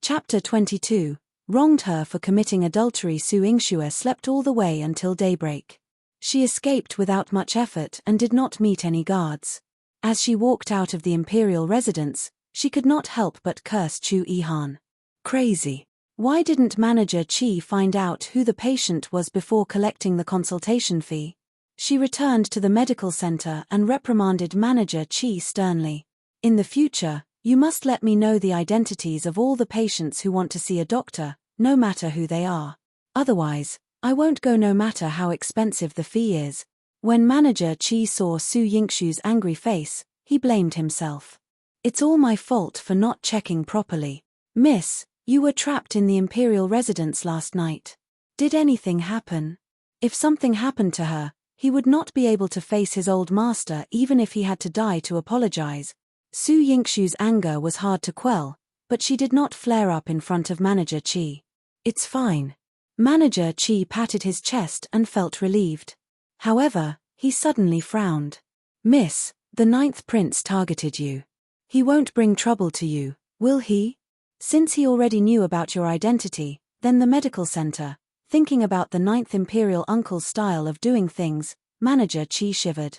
Chapter 22. Wronged her for committing adultery. Su Yingxue slept all the way until daybreak. She escaped without much effort and did not meet any guards. As she walked out of the imperial residence, she could not help but curse Chu Yihan. Crazy. Why didn't Manager Qi find out who the patient was before collecting the consultation fee? She returned to the medical center and reprimanded Manager Qi sternly. In the future, you must let me know the identities of all the patients who want to see a doctor, no matter who they are. Otherwise, I won't go no matter how expensive the fee is. When Manager Qi saw Su Yingxue's angry face, he blamed himself. It's all my fault for not checking properly. Miss, you were trapped in the imperial residence last night. Did anything happen? If something happened to her, he would not be able to face his old master even if he had to die to apologize. Su Yingxue's anger was hard to quell, but she did not flare up in front of Manager Qi. It's fine. Manager Qi patted his chest and felt relieved. However, he suddenly frowned. Miss, the 9th prince targeted you. He won't bring trouble to you, will he? Since he already knew about your identity, then the medical center, thinking about the 9th imperial uncle's style of doing things, Manager Qi shivered.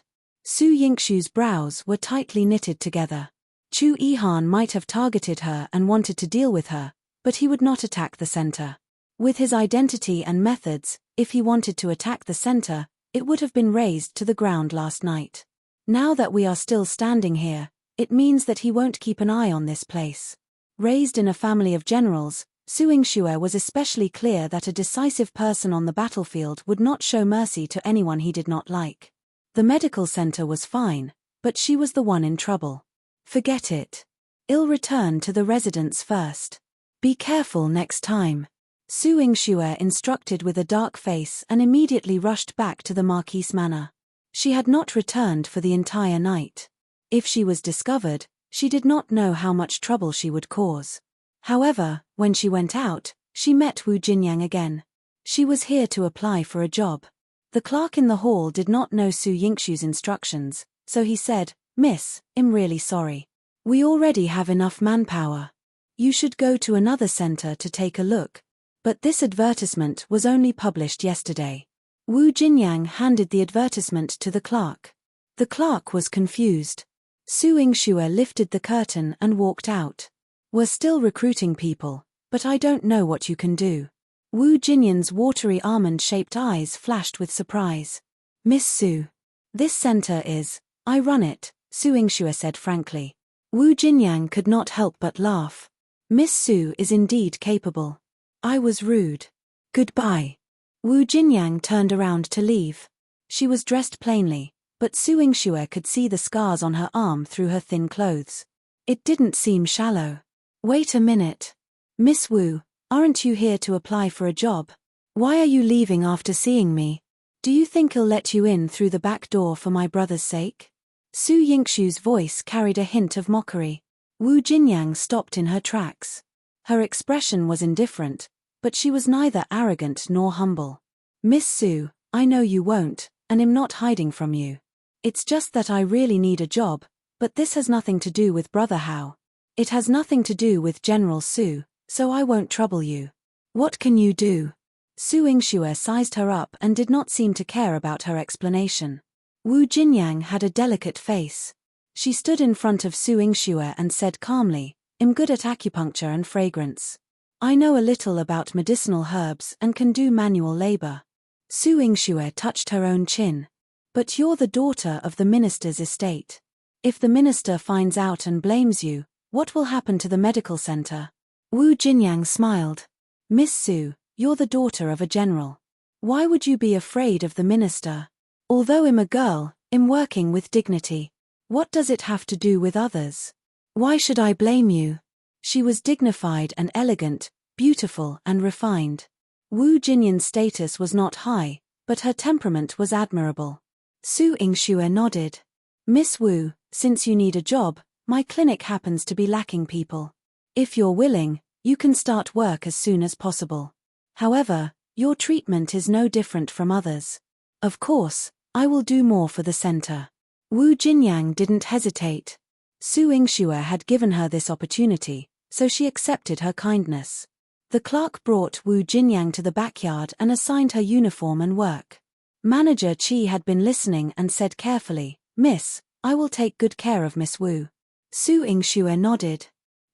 Su Yingxue's brows were tightly knitted together. Chu Yihan might have targeted her and wanted to deal with her, but he would not attack the center. With his identity and methods, if he wanted to attack the center, it would have been razed to the ground last night. Now that we are still standing here, it means that he won't keep an eye on this place. Raised in a family of generals, Su Yingxue was especially clear that a decisive person on the battlefield would not show mercy to anyone he did not like. The medical center was fine, but she was the one in trouble. Forget it. I'll return to the residence first. Be careful next time. Su Yingxue instructed with a dark face and immediately rushed back to the Marquise Manor. She had not returned for the entire night. If she was discovered, she did not know how much trouble she would cause. However, when she went out, she met Wu Jinyang again. She was here to apply for a job. The clerk in the hall did not know Su Yingxue's instructions, so he said, Miss, I'm really sorry. We already have enough manpower. You should go to another center to take a look. But this advertisement was only published yesterday. Wu Jinyang handed the advertisement to the clerk. The clerk was confused. Su Yingxue lifted the curtain and walked out. We're still recruiting people, but I don't know what you can do. Wu Jinyang's watery almond-shaped eyes flashed with surprise. Miss Su. This center is, I run it, Su Yingxue said frankly. Wu Jinyang could not help but laugh. Miss Su is indeed capable. I was rude. Goodbye. Wu Jinyang turned around to leave. She was dressed plainly, but Su Yingxue could see the scars on her arm through her thin clothes. It didn't seem shallow. Wait a minute. Miss Wu, aren't you here to apply for a job? Why are you leaving after seeing me? Do you think I'll let you in through the back door for my brother's sake? Su Yingxue's voice carried a hint of mockery. Wu Jinyang stopped in her tracks. Her expression was indifferent, but she was neither arrogant nor humble. Miss Su, I know you won't, and I'm not hiding from you. It's just that I really need a job, but this has nothing to do with Brother Hao. It has nothing to do with General Su, so I won't trouble you. What can you do? Su Yingxue sized her up and did not seem to care about her explanation. Wu Jinyang had a delicate face. She stood in front of Su Yingxue and said calmly, I'm good at acupuncture and fragrance. I know a little about medicinal herbs and can do manual labor. Su Yingxue touched her own chin. But you're the daughter of the minister's estate. If the minister finds out and blames you, what will happen to the medical center? Wu Jinyang smiled. Miss Su, you're the daughter of a general. Why would you be afraid of the minister? Although I'm a girl, I'm working with dignity. What does it have to do with others? Why should I blame you? She was dignified and elegant, beautiful and refined. Wu Jinyang's status was not high, but her temperament was admirable. Su Yingxue nodded. Miss Wu, since you need a job, my clinic happens to be lacking people. If you're willing, you can start work as soon as possible. However, your treatment is no different from others. Of course, I will do more for the center. Wu Jinyang didn't hesitate. Su Yingxue had given her this opportunity, so she accepted her kindness. The clerk brought Wu Jinyang to the backyard and assigned her uniform and work. Manager Qi had been listening and said carefully, "Miss, I will take good care of Miss Wu." Su Yingxue nodded.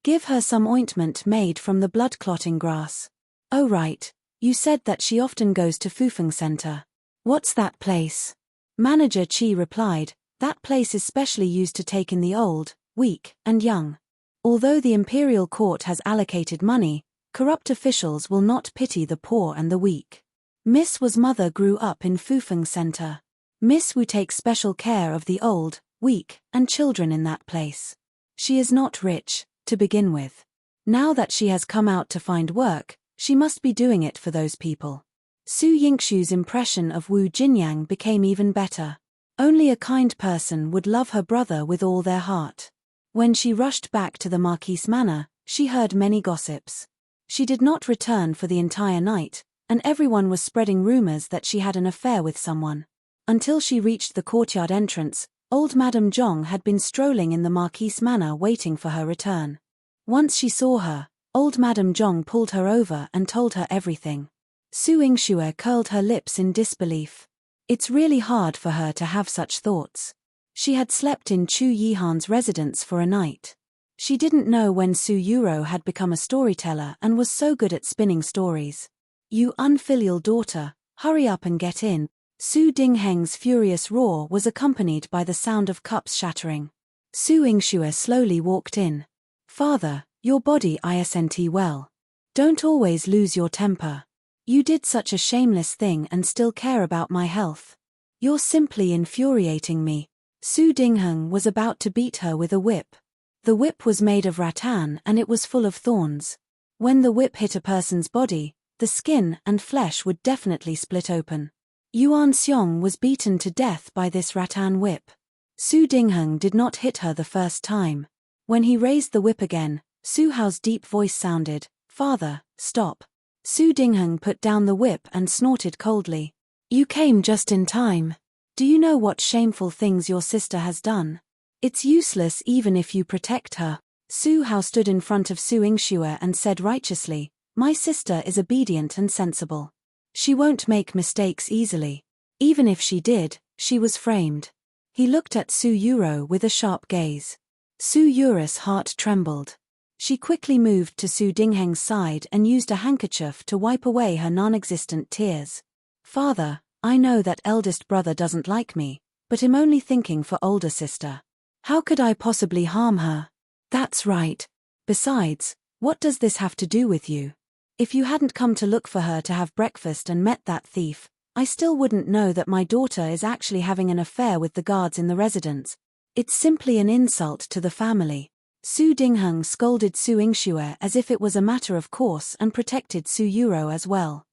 "Give her some ointment made from the blood-clotting grass." "Oh right, you said that she often goes to Fufeng Center. What's that place?" Manager Qi replied, "That place is specially used to take in the old, weak, and young. Although the imperial court has allocated money, corrupt officials will not pity the poor and the weak. Miss Wu's mother grew up in Fufeng Center. Miss Wu takes special care of the old, weak, and children in that place. She is not rich, to begin with. Now that she has come out to find work, she must be doing it for those people." Su Yingxue's impression of Wu Jinyang became even better. Only a kind person would love her brother with all their heart. When she rushed back to the Marquise Manor, she heard many gossips. She did not return for the entire night, and everyone was spreading rumors that she had an affair with someone. Until she reached the courtyard entrance, old Madame Zhong had been strolling in the Marquise Manor waiting for her return. Once she saw her, old Madame Zhong pulled her over and told her everything. Su Yingxue curled her lips in disbelief. It's really hard for her to have such thoughts. She had slept in Chu Yihan's residence for a night. She didn't know when Su Yurou had become a storyteller and was so good at spinning stories. "You unfilial daughter, hurry up and get in." Su Dingheng's furious roar was accompanied by the sound of cups shattering. Su Yingxue slowly walked in. "Father, your body isn't well. Don't always lose your temper. You did such a shameless thing and still care about my health. You're simply infuriating me." Su Dingheng was about to beat her with a whip. The whip was made of rattan and it was full of thorns. When the whip hit a person's body, the skin and flesh would definitely split open. Yuan Xiong was beaten to death by this rattan whip. Su Dingheng did not hit her the first time. When he raised the whip again, Su Hao's deep voice sounded, "Father, stop." Su Dingheng put down the whip and snorted coldly. "You came just in time. Do you know what shameful things your sister has done? It's useless even if you protect her." Su Hao stood in front of Su Yingxue and said righteously, "My sister is obedient and sensible. She won't make mistakes easily. Even if she did, she was framed." He looked at Su Yurou with a sharp gaze. Su Yurou's heart trembled. She quickly moved to Su Dingheng's side and used a handkerchief to wipe away her non-existent tears. "Father, I know that eldest brother doesn't like me, but I'm only thinking for older sister. How could I possibly harm her?" "That's right. Besides, what does this have to do with you? If you hadn't come to look for her to have breakfast and met that thief, I still wouldn't know that my daughter is actually having an affair with the guards in the residence. It's simply an insult to the family." Su Dingheng scolded Su Yingxue as if it was a matter of course and protected Su Yurou as well.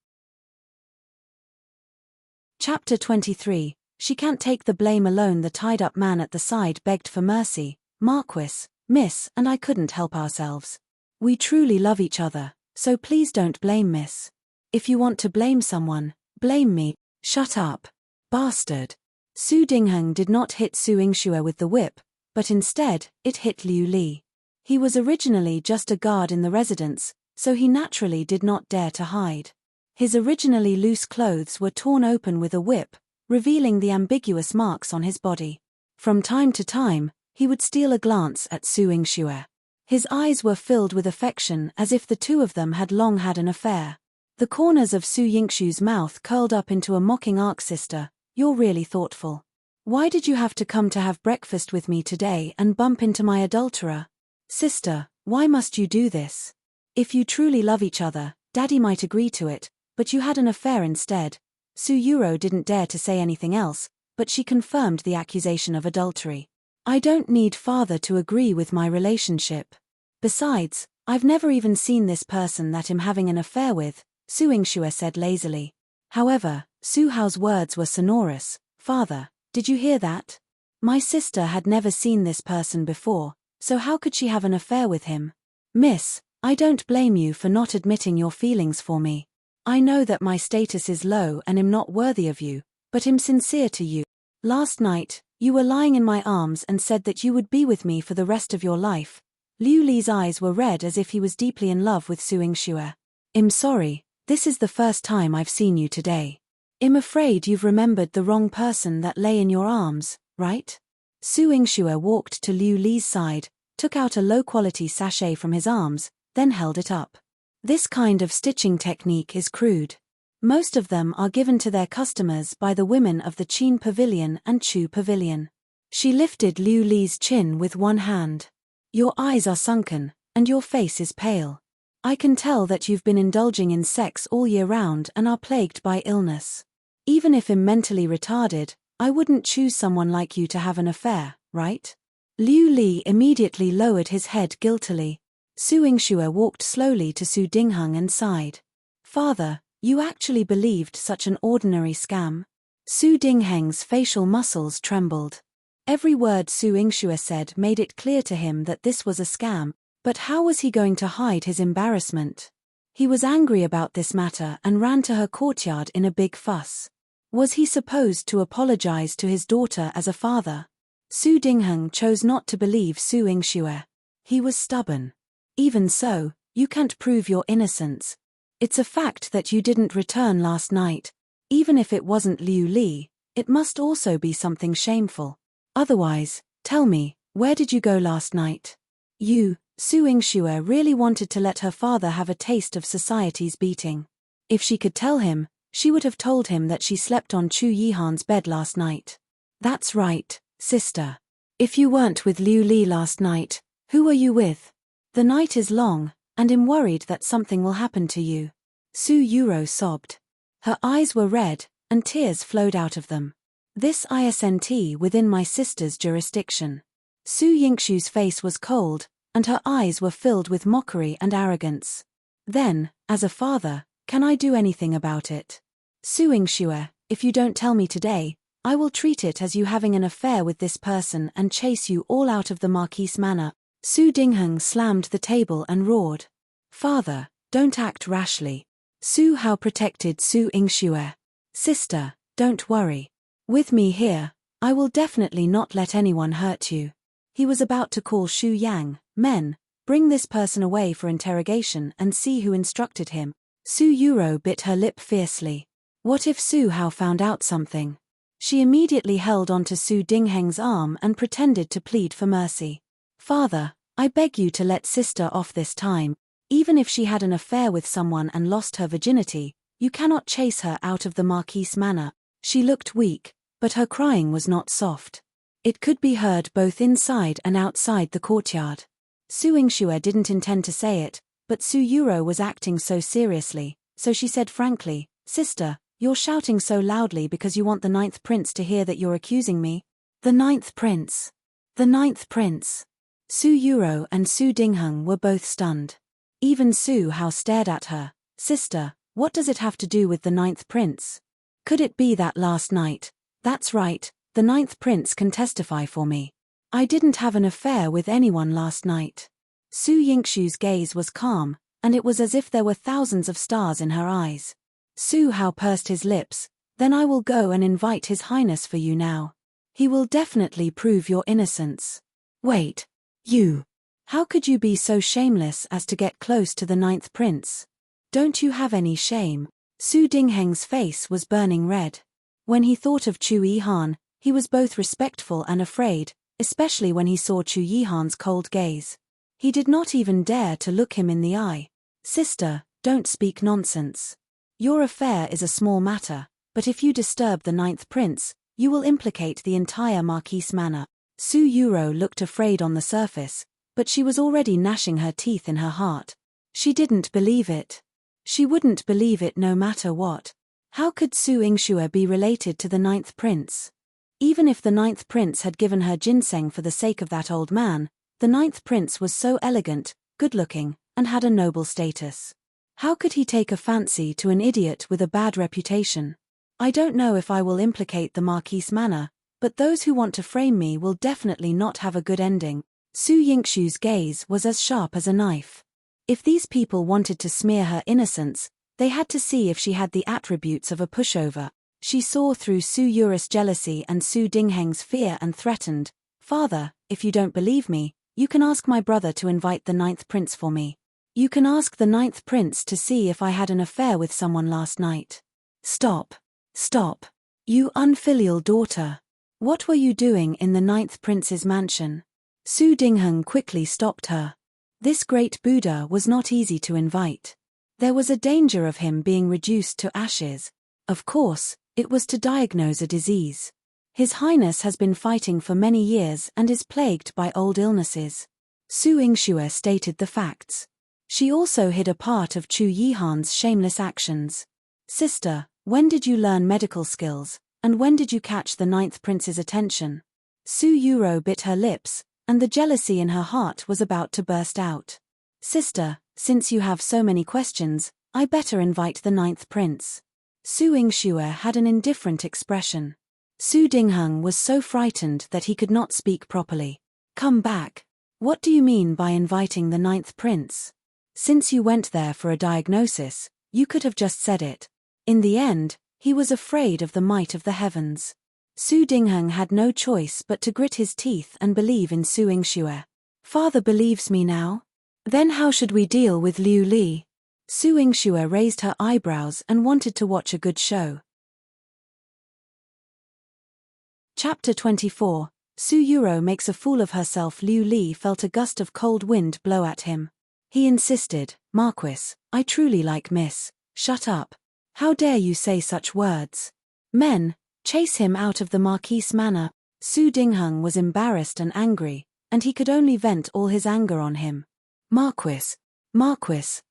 Chapter 23. She can't take the blame alone. The tied-up man at the side begged for mercy. "Marquis, Miss, and I couldn't help ourselves. We truly love each other, so please don't blame Miss. If you want to blame someone, blame me." "Shut up, bastard." Su Dingheng did not hit Su Yingxue with the whip, but instead, it hit Liu Li. He was originally just a guard in the residence, so he naturally did not dare to hide. His originally loose clothes were torn open with a whip, revealing the ambiguous marks on his body. From time to time, he would steal a glance at Su Yingxue. His eyes were filled with affection as if the two of them had long had an affair. The corners of Su Yingxue's mouth curled up into a mocking arc. "Sister, you're really thoughtful. Why did you have to come to have breakfast with me today and bump into my adulterer? Sister, why must you do this? If you truly love each other, Daddy might agree to it, but you had an affair instead." Su Yurou didn't dare to say anything else, but she confirmed the accusation of adultery. "I don't need father to agree with my relationship. Besides, I've never even seen this person that I'm having an affair with," Su Yingxue said lazily. However, Su Hao's words were sonorous. "Father, did you hear that? My sister had never seen this person before, so how could she have an affair with him? Miss, I don't blame you for not admitting your feelings for me. I know that my status is low and am not worthy of you, but am sincere to you. Last night, you were lying in my arms and said that you would be with me for the rest of your life. Liu Li's eyes were red as if he was deeply in love with Su Yingxue. "I'm sorry, this is the first time I've seen you today. I'm afraid you've remembered the wrong person that lay in your arms, right?" Su Yingxue walked to Liu Li's side, took out a low-quality sachet from his arms, then held it up. This kind of stitching technique is crude. Most of them are given to their customers by the women of the Qin Pavilion and Chu Pavilion. She lifted Liu Li's chin with one hand. "Your eyes are sunken, and your face is pale. I can tell that you've been indulging in sex all year round and are plagued by illness. Even if I'm mentally retarded, I wouldn't choose someone like you to have an affair, right?" Liu Li immediately lowered his head guiltily. Su Yingxue walked slowly to Su Dingheng and sighed. "Father, you actually believed such an ordinary scam?" Su Dingheng's facial muscles trembled. Every word Su Yingxue said made it clear to him that this was a scam, but how was he going to hide his embarrassment? He was angry about this matter and ran to her courtyard in a big fuss. Was he supposed to apologize to his daughter as a father? Su Dingheng chose not to believe Su Yingxue. He was stubborn. "Even so, you can't prove your innocence. It's a fact that you didn't return last night. Even if it wasn't Liu Li, it must also be something shameful. Otherwise, tell me, where did you go last night?" Su Yingxue really wanted to let her father have a taste of society's beating. If she could tell him, she would have told him that she slept on Chu Yihan's bed last night. "That's right, sister. If you weren't with Liu Li last night, who were you with? The night is long, and I'm worried that something will happen to you." Su Yurou sobbed. Her eyes were red, and tears flowed out of them. "This isn't within my sister's jurisdiction." Su Yingxue's face was cold, and her eyes were filled with mockery and arrogance. "Then, as a father, can I do anything about it? Su Yingxue, if you don't tell me today, I will treat it as you having an affair with this person and chase you all out of the Marquise Manor." Su Dingheng slammed the table and roared. "Father, don't act rashly." Su Hao protected Su Yingxue. "Sister, don't worry. With me here, I will definitely not let anyone hurt you." He was about to call Shu Yang. "Men, bring this person away for interrogation and see who instructed him." Su Yurou bit her lip fiercely. What if Su Hao found out something? She immediately held onto Su Dingheng's arm and pretended to plead for mercy. "Father, I beg you to let sister off this time. Even if she had an affair with someone and lost her virginity, you cannot chase her out of the Marquise Manor." She looked weak, but her crying was not soft. It could be heard both inside and outside the courtyard. Su Yingxue didn't intend to say it, but Su Yurou was acting so seriously, so she said frankly, "Sister, you're shouting so loudly because you want the 9th prince to hear that you're accusing me." "The 9th prince? The 9th prince?" Su Yurou and Su Dingheng were both stunned. Even Su Hao stared at her. "Sister, what does it have to do with the 9th prince? Could it be that last night?" "That's right, the 9th prince can testify for me. I didn't have an affair with anyone last night." Su Yingxue's gaze was calm, and it was as if there were thousands of stars in her eyes. Su Hao pursed his lips. "Then I will go and invite His Highness for you now. He will definitely prove your innocence." "Wait. You. How could you be so shameless as to get close to the 9th prince? Don't you have any shame?" Su Dingheng's face was burning red. When he thought of Chu Yihan, he was both respectful and afraid, especially when he saw Chu Yihan's cold gaze. He did not even dare to look him in the eye. "Sister, don't speak nonsense. Your affair is a small matter, but if you disturb the 9th prince, you will implicate the entire Marquise Manor." Su Yurou looked afraid on the surface, but she was already gnashing her teeth in her heart. She didn't believe it. She wouldn't believe it no matter what. How could Su Yingxue be related to the 9th prince? Even if the 9th prince had given her ginseng for the sake of that old man, the 9th prince was so elegant, good-looking, and had a noble status. How could he take a fancy to an idiot with a bad reputation? "I don't know if I will implicate the Marquise Manor, but those who want to frame me will definitely not have a good ending." Su Yingxue's gaze was as sharp as a knife. If these people wanted to smear her innocence, they had to see if she had the attributes of a pushover. She saw through Su Yurou's jealousy and Su Dingheng's fear and threatened, "Father, if you don't believe me, You can ask my brother to invite the 9th prince for me. You can ask the 9th prince to see if I had an affair with someone last night. Stop. Stop. You unfilial daughter. What were you doing in the 9th prince's mansion? Su Dingheng quickly stopped her. This great Buddha was not easy to invite. There was a danger of him being reduced to ashes. Of course, it was to diagnose a disease. His Highness has been fighting for many years and is plagued by old illnesses. Su Yingxue stated the facts. She also hid a part of Chu Yihan's shameless actions. Sister, when did you learn medical skills, and when did you catch the 9th prince's attention? Su Yurou bit her lips, and the jealousy in her heart was about to burst out. Sister, since you have so many questions, I better invite the 9th prince. Su Yingxue had an indifferent expression. Su Dingheng was so frightened that he could not speak properly. Come back. What do you mean by inviting the 9th prince? Since you went there for a diagnosis, you could have just said it. In the end, he was afraid of the might of the heavens. Su Dingheng had no choice but to grit his teeth and believe in Su Yingxue. Father believes me now? Then how should we deal with Liu Li? Su Yingxue raised her eyebrows and wanted to watch a good show. Chapter 24. Su Yurou makes a fool of herself. Liu Li felt a gust of cold wind blow at him. He insisted, Marquis, I truly like Miss. Shut up. How dare you say such words? Men, chase him out of the Marquise manor. Su Dingheng was embarrassed and angry, and he could only vent all his anger on him. Marquis,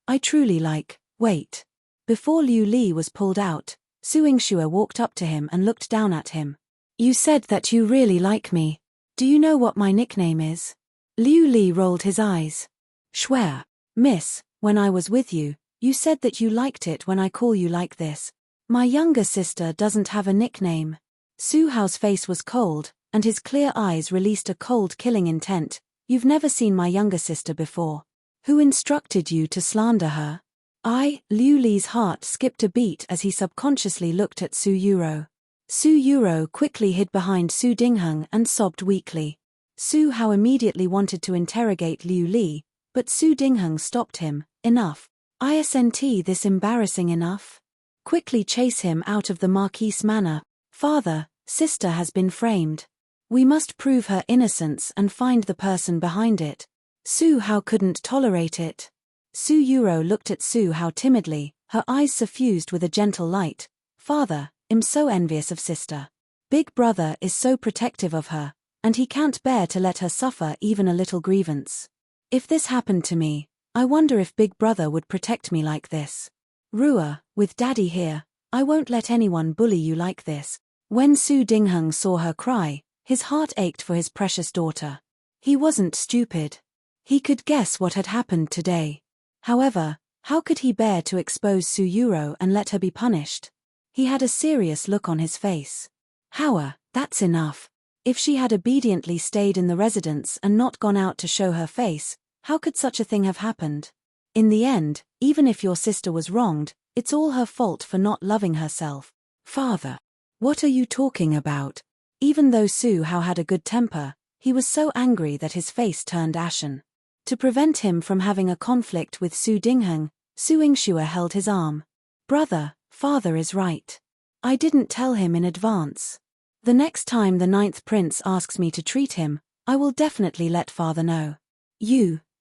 I truly like, wait. Before Liu Li was pulled out, Su Yingxue walked up to him and looked down at him. You said that you really like me. Do you know what my nickname is? Liu Li rolled his eyes. Swear. Miss, when I was with you, you said that you liked it when I call you like this. My younger sister doesn't have a nickname. Su Hao's face was cold, and his clear eyes released a cold killing intent. You've never seen my younger sister before. Who instructed you to slander her? Liu Li's heart skipped a beat as he subconsciously looked at Su Yurou. Su Yurou quickly hid behind Su Dingheng and sobbed weakly. Su Hao immediately wanted to interrogate Liu Li, but Su Dingheng stopped him. Enough. Isn't this embarrassing enough? Quickly chase him out of the Marquise manor. Father, sister has been framed. We must prove her innocence and find the person behind it. Su Hao couldn't tolerate it. Su Yurou looked at Su Hao timidly, her eyes suffused with a gentle light. Father, I'm so envious of sister. Big brother is so protective of her, and he can't bear to let her suffer even a little grievance. If this happened to me, I wonder if big brother would protect me like this. Rua, with daddy here, I won't let anyone bully you like this. When Su Dingheng saw her cry, his heart ached for his precious daughter. He wasn't stupid. He could guess what had happened today. However, how could he bear to expose Su Yurou and let her be punished? He had a serious look on his face. However, that's enough. If she had obediently stayed in the residence and not gone out to show her face, how could such a thing have happened? In the end, even if your sister was wronged, it's all her fault for not loving herself. Father, what are you talking about? Even though Su Hao had a good temper, he was so angry that his face turned ashen. To prevent him from having a conflict with Su Dingheng, Su Yingxue held his arm. Brother, father is right. I didn't tell him in advance. The next time the 9th prince asks me to treat him, I will definitely let father know.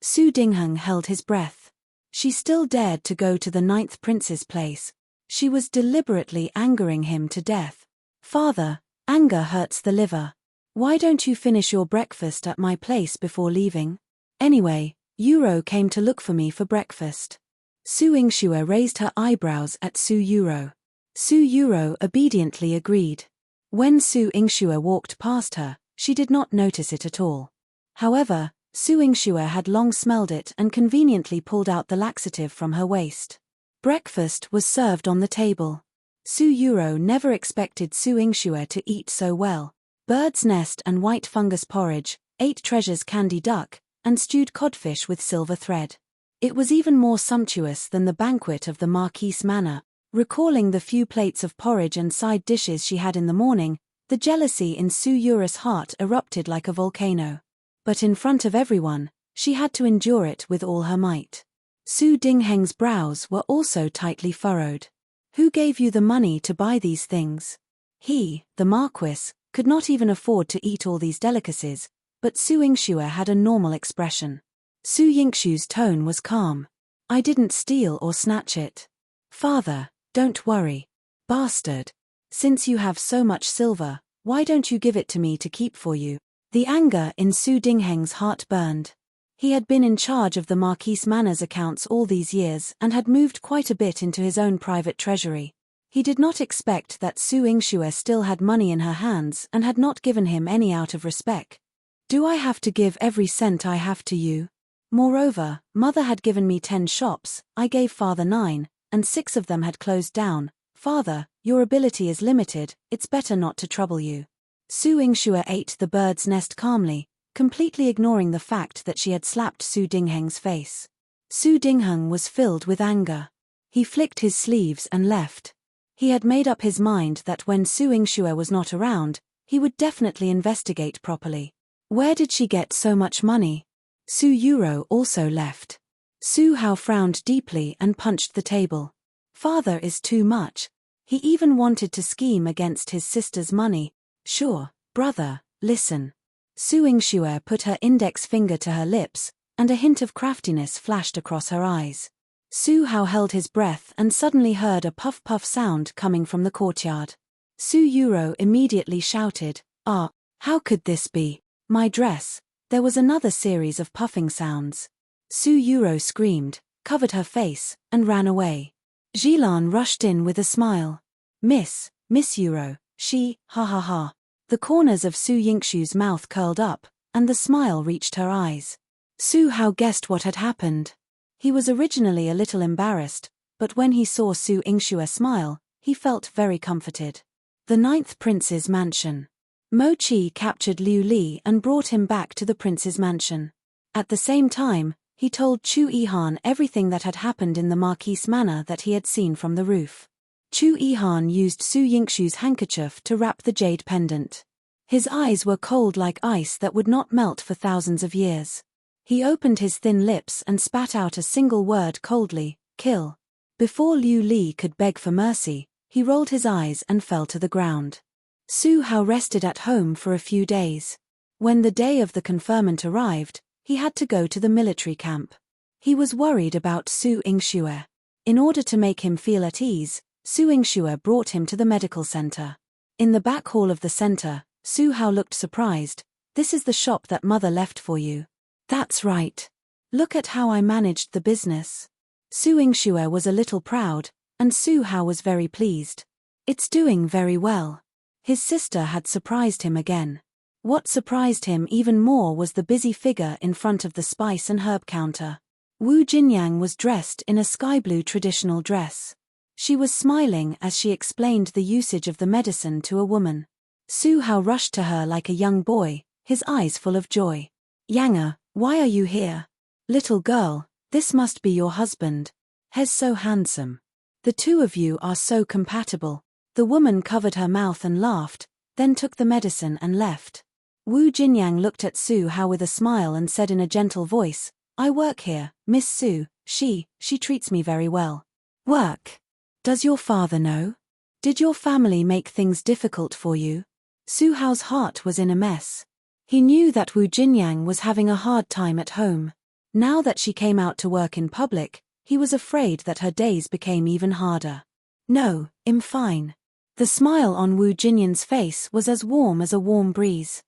Su Dingheng held his breath. She still dared to go to the 9th prince's place. She was deliberately angering him to death. Father, anger hurts the liver. Why don't you finish your breakfast at my place before leaving? Anyway, Yurou came to look for me for breakfast. Su Yingxue raised her eyebrows at Su Yurou. Su Yurou obediently agreed. When Su Yingxue walked past her, she did not notice it at all. However, Su Yingxue had long smelled it and conveniently pulled out the laxative from her waist. Breakfast was served on the table. Su Yurou never expected Su Yingxue to eat so well. Bird's nest and white fungus porridge, 8 treasures candy duck, and stewed codfish with silver thread. It was even more sumptuous than the banquet of the Marquise manor. Recalling the few plates of porridge and side dishes she had in the morning, the jealousy in Su Yurou's heart erupted like a volcano. But in front of everyone, she had to endure it with all her might. Su Dingheng's brows were also tightly furrowed. Who gave you the money to buy these things? He, the Marquis, could not even afford to eat all these delicacies, but Su Yingxue had a normal expression. Su Yingxue's tone was calm. I didn't steal or snatch it. Father, don't worry. Bastard. Since you have so much silver, why don't you give it to me to keep for you? The anger in Su Dingheng's heart burned. He had been in charge of the Marquis Manor's accounts all these years and had moved quite a bit into his own private treasury. He did not expect that Su Yingxue still had money in her hands and had not given him any out of respect. Do I have to give every cent I have to you? Moreover, Mother had given me 10 shops, I gave Father 9, and 6 of them had closed down. Father, your ability is limited, it's better not to trouble you. Su Yingxue ate the bird's nest calmly, completely ignoring the fact that she had slapped Su Dingheng's face. Su Dingheng was filled with anger. He flicked his sleeves and left. He had made up his mind that when Su Yingxue was not around, he would definitely investigate properly. Where did she get so much money? Su Yurou also left. Su Hao frowned deeply and punched the table. Father is too much. He even wanted to scheme against his sister's money. Sure, brother, listen. Su Yingxue put her index finger to her lips, and a hint of craftiness flashed across her eyes. Su Hao held his breath and suddenly heard a puff-puff sound coming from the courtyard. Su Yurou immediately shouted, "Ah, how could this be? My dress." There was another series of puffing sounds. Su Yurou screamed, covered her face, and ran away. Yihan rushed in with a smile. Miss Yurou, she, ha ha ha." The corners of Su Yingxue's mouth curled up, and the smile reached her eyes. Su Hao guessed what had happened. He was originally a little embarrassed, but when he saw Su Yingxue smile, he felt very comforted. The 9th Prince's Mansion. Mo Qi captured Liu Li and brought him back to the prince's mansion. At the same time, he told Chu Yihan everything that had happened in the Marquis Manor that he had seen from the roof. Chu Yihan used Su Yingxue's handkerchief to wrap the jade pendant. His eyes were cold like ice that would not melt for thousands of years. He opened his thin lips and spat out a single word coldly, "Kill." Before Liu Li could beg for mercy, he rolled his eyes and fell to the ground. Su Hao rested at home for a few days. When the day of the conferment arrived, he had to go to the military camp. He was worried about Su Yingxue. In order to make him feel at ease, Su Yingxue brought him to the medical center. In the back hall of the center, Su Hao looked surprised. "This is the shop that Mother left for you." "That's right. Look at how I managed the business." Su Yingxue was a little proud, and Su Hao was very pleased. "It's doing very well." His sister had surprised him again. What surprised him even more was the busy figure in front of the spice and herb counter. Wu Jinyang was dressed in a sky-blue traditional dress. She was smiling as she explained the usage of the medicine to a woman. Su Hao rushed to her like a young boy, his eyes full of joy. "Yang'e, why are you here? Little girl, this must be your husband. He's so handsome. The two of you are so compatible." The woman covered her mouth and laughed, then took the medicine and left. Wu Jinyang looked at Su Hao with a smile and said in a gentle voice, "I work here, Miss Su, she treats me very well." "Work? Does your father know? Did your family make things difficult for you?" Su Hao's heart was in a mess. He knew that Wu Jinyang was having a hard time at home. Now that she came out to work in public, he was afraid that her days became even harder. "No, I'm fine." The smile on Wu Jinyang's face was as warm as a warm breeze.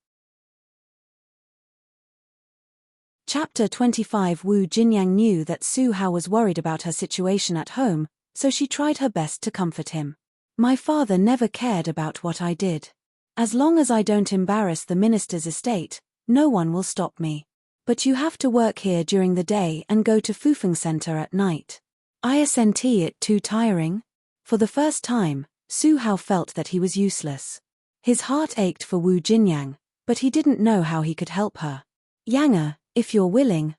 Chapter 25. Wu Jinyang knew that Su Hao was worried about her situation at home, so she tried her best to comfort him. "My father never cared about what I did. As long as I don't embarrass the minister's estate, no one will stop me. But you have to work here during the day and go to Fufeng Center at night. Isn't it too tiring?" For the first time, Su Hao felt that he was useless. His heart ached for Wu Jinyang, but he didn't know how he could help her. "Yang'e, if you're willing,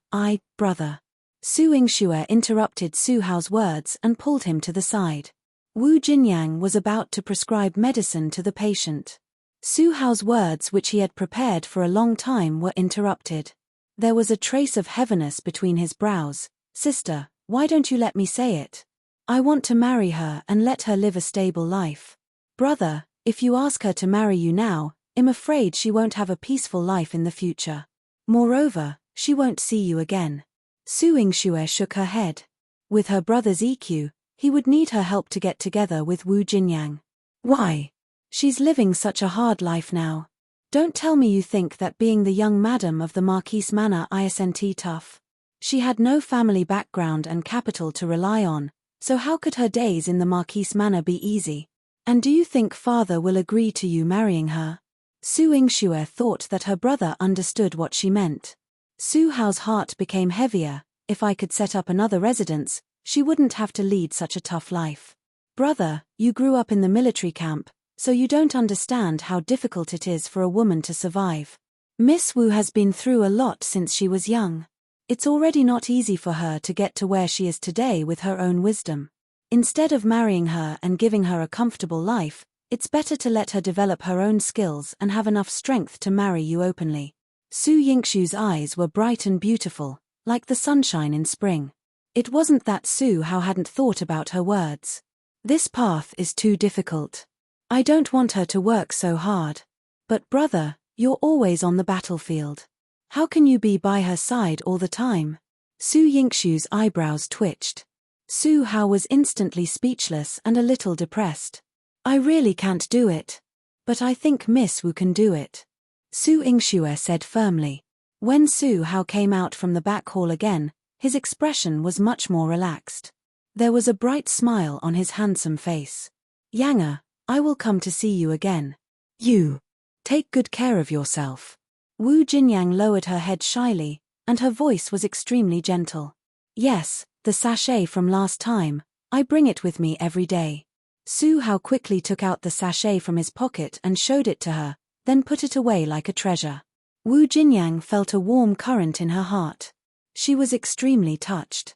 brother." Su Yingxue interrupted Su Hao's words and pulled him to the side. Wu Jinyang was about to prescribe medicine to the patient. Su Hao's words, which he had prepared for a long time, were interrupted. There was a trace of heaviness between his brows. Sister, why don't you let me say it? I want to marry her and let her live a stable life. Brother, if you ask her to marry you now, I'm afraid she won't have a peaceful life in the future. Moreover, she won't see you again. Su Yingxue shook her head. With her brother's EQ, he would need her help to get together with Wu Jinyang. Why? She's living such a hard life now. Don't tell me you think that being the young madam of the Marquise Manor isn't tough. She had no family background and capital to rely on, so how could her days in the Marquise Manor be easy? And do you think father will agree to you marrying her? Su Yingxue thought that her brother understood what she meant. Su Hao's heart became heavier. If I could set up another residence, she wouldn't have to lead such a tough life. Brother, you grew up in the military camp, so you don't understand how difficult it is for a woman to survive. Miss Wu has been through a lot since she was young. It's already not easy for her to get to where she is today with her own wisdom. Instead of marrying her and giving her a comfortable life, it's better to let her develop her own skills and have enough strength to marry you openly. Su Yingxue's eyes were bright and beautiful, like the sunshine in spring. It wasn't that Su Hao hadn't thought about her words. This path is too difficult. I don't want her to work so hard. But brother, you're always on the battlefield. How can you be by her side all the time? Su Yingxue's eyebrows twitched. Su Hao was instantly speechless and a little depressed. I really can't do it. But I think Miss Wu can do it. Su Yingxue said firmly. When Su Hao came out from the back hall again, his expression was much more relaxed. There was a bright smile on his handsome face. Yang, I will come to see you again. You. Take good care of yourself. Wu Jinyang lowered her head shyly, and her voice was extremely gentle. Yes, the sachet from last time, I bring it with me every day. Su Hao quickly took out the sachet from his pocket and showed it to her, then put it away like a treasure. Wu Jinyang felt a warm current in her heart. She was extremely touched.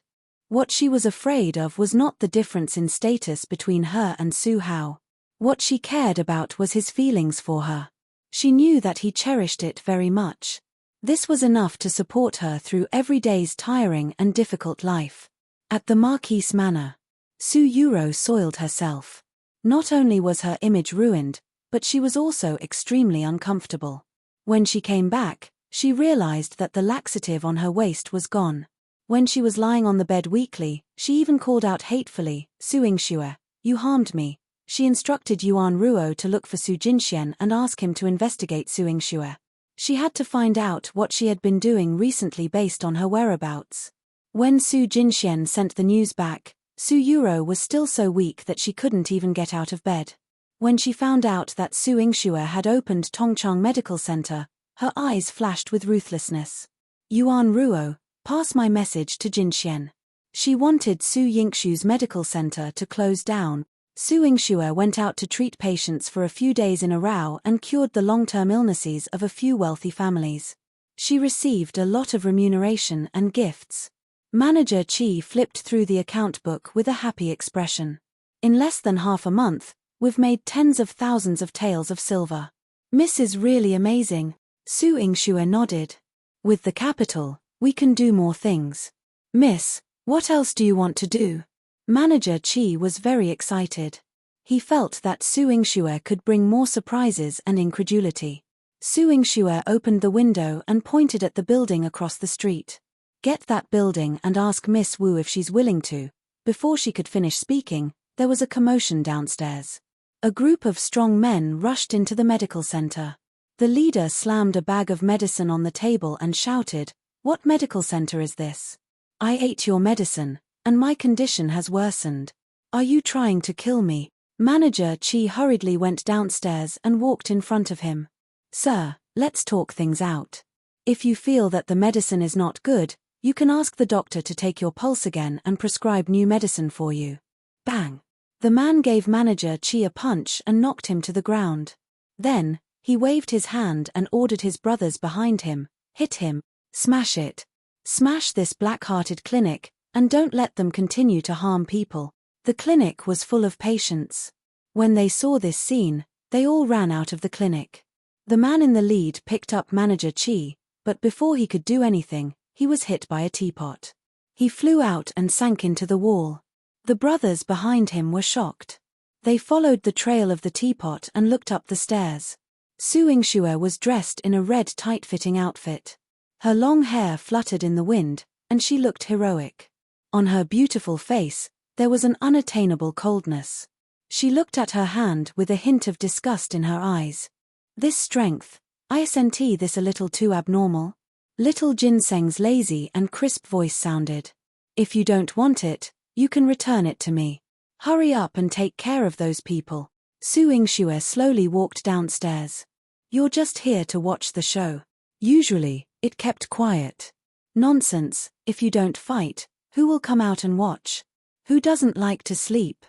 What she was afraid of was not the difference in status between her and Su Hao. What she cared about was his feelings for her. She knew that he cherished it very much. This was enough to support her through every day's tiring and difficult life. At the Marquise Manor, Su Yurou soiled herself. Not only was her image ruined, but she was also extremely uncomfortable. When she came back, she realized that the laxative on her waist was gone. When she was lying on the bed weakly, she even called out hatefully, Su Yingxue, you harmed me. She instructed Yuan Ruo to look for Su Jinxian and ask him to investigate Su Yingxue. She had to find out what she had been doing recently based on her whereabouts. When Su Jinxian sent the news back, Su Yurou was still so weak that she couldn't even get out of bed. When she found out that Su Yingxue had opened Tongchang Medical Center, her eyes flashed with ruthlessness. Yuan Ruo, pass my message to Jinxian. She wanted Su Yingxue's medical center to close down. Su Yingxue went out to treat patients for a few days in a row and cured the long-term illnesses of a few wealthy families. She received a lot of remuneration and gifts. Manager Qi flipped through the account book with a happy expression. In less than half a month, we've made tens of thousands of taels of silver. Miss is really amazing. Su Yingxue nodded. With the capital, we can do more things. Miss, what else do you want to do? Manager Qi was very excited. He felt that Su Yingxue could bring more surprises and incredulity. Su Yingxue opened the window and pointed at the building across the street. Get that building and ask Miss Wu if she's willing to. Before she could finish speaking, there was a commotion downstairs. A group of strong men rushed into the medical center. The leader slammed a bag of medicine on the table and shouted, "What medical center is this? I ate your medicine, and my condition has worsened. Are you trying to kill me?" Manager Qi hurriedly went downstairs and walked in front of him. "Sir, let's talk things out. If you feel that the medicine is not good, you can ask the doctor to take your pulse again and prescribe new medicine for you." Bang! The man gave Manager Qi a punch and knocked him to the ground. Then, he waved his hand and ordered his brothers behind him, "Hit him, smash it. Smash this black-hearted clinic, and don't let them continue to harm people." The clinic was full of patients. When they saw this scene, They all ran out of the clinic. The man in the lead picked up Manager Qi, but before he could do anything, he was hit by a teapot. He flew out and sank into the wall. The brothers behind him were shocked. They followed the trail of the teapot and looked up the stairs. Su Yingxue was dressed in a red tight-fitting outfit. Her long hair fluttered in the wind, and she looked heroic. On her beautiful face, there was an unattainable coldness. She looked at her hand with a hint of disgust in her eyes. This strength, isn't this a little too abnormal? Little Ginseng's lazy and crisp voice sounded. If you don't want it, you can return it to me. Hurry up and take care of those people. Su Yingxue slowly walked downstairs. You're just here to watch the show. Usually, it kept quiet. Nonsense, if you don't fight, who will come out and watch? Who doesn't like to sleep?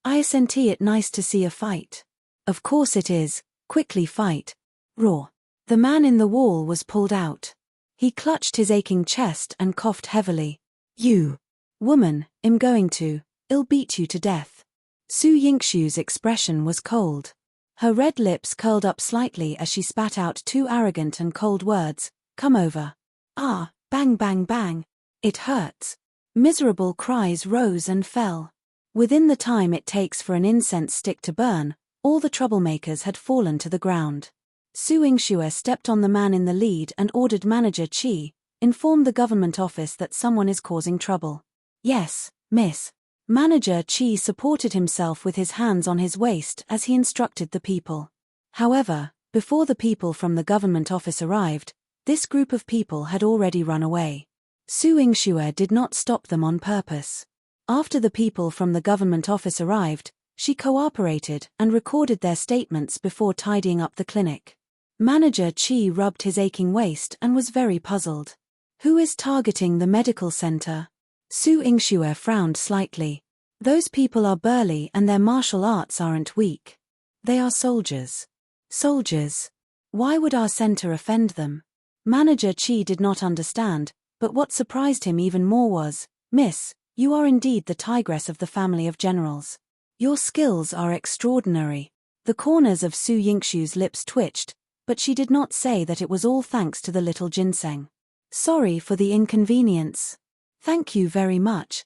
Isn't it nice to see a fight? Of course it is, quickly fight. Roar. The man in the wall was pulled out. He clutched his aching chest and coughed heavily. You. Woman, I'll beat you to death. Su Yingxue's expression was cold. Her red lips curled up slightly as she spat out two arrogant and cold words, come over. Ah, bang bang bang. It hurts. Miserable cries rose and fell. Within the time it takes for an incense stick to burn, all the troublemakers had fallen to the ground. Su Yingxue stepped on the man in the lead and ordered Manager Qi, inform the government office that someone is causing trouble. Yes, miss. Manager Qi supported himself with his hands on his waist as he instructed the people. However, before the people from the government office arrived, this group of people had already run away. Su Yingxue did not stop them on purpose. After the people from the government office arrived, she cooperated and recorded their statements before tidying up the clinic. Manager Qi rubbed his aching waist and was very puzzled. Who is targeting the medical center? Su Yingxue frowned slightly. Those people are burly and their martial arts aren't weak. They are soldiers. Soldiers. Why would our center offend them? Manager Qi did not understand, but what surprised him even more was, Miss, you are indeed the tigress of the family of generals. Your skills are extraordinary. The corners of Su Yingxue's lips twitched, but she did not say that it was all thanks to the little ginseng. Sorry for the inconvenience. Thank you very much.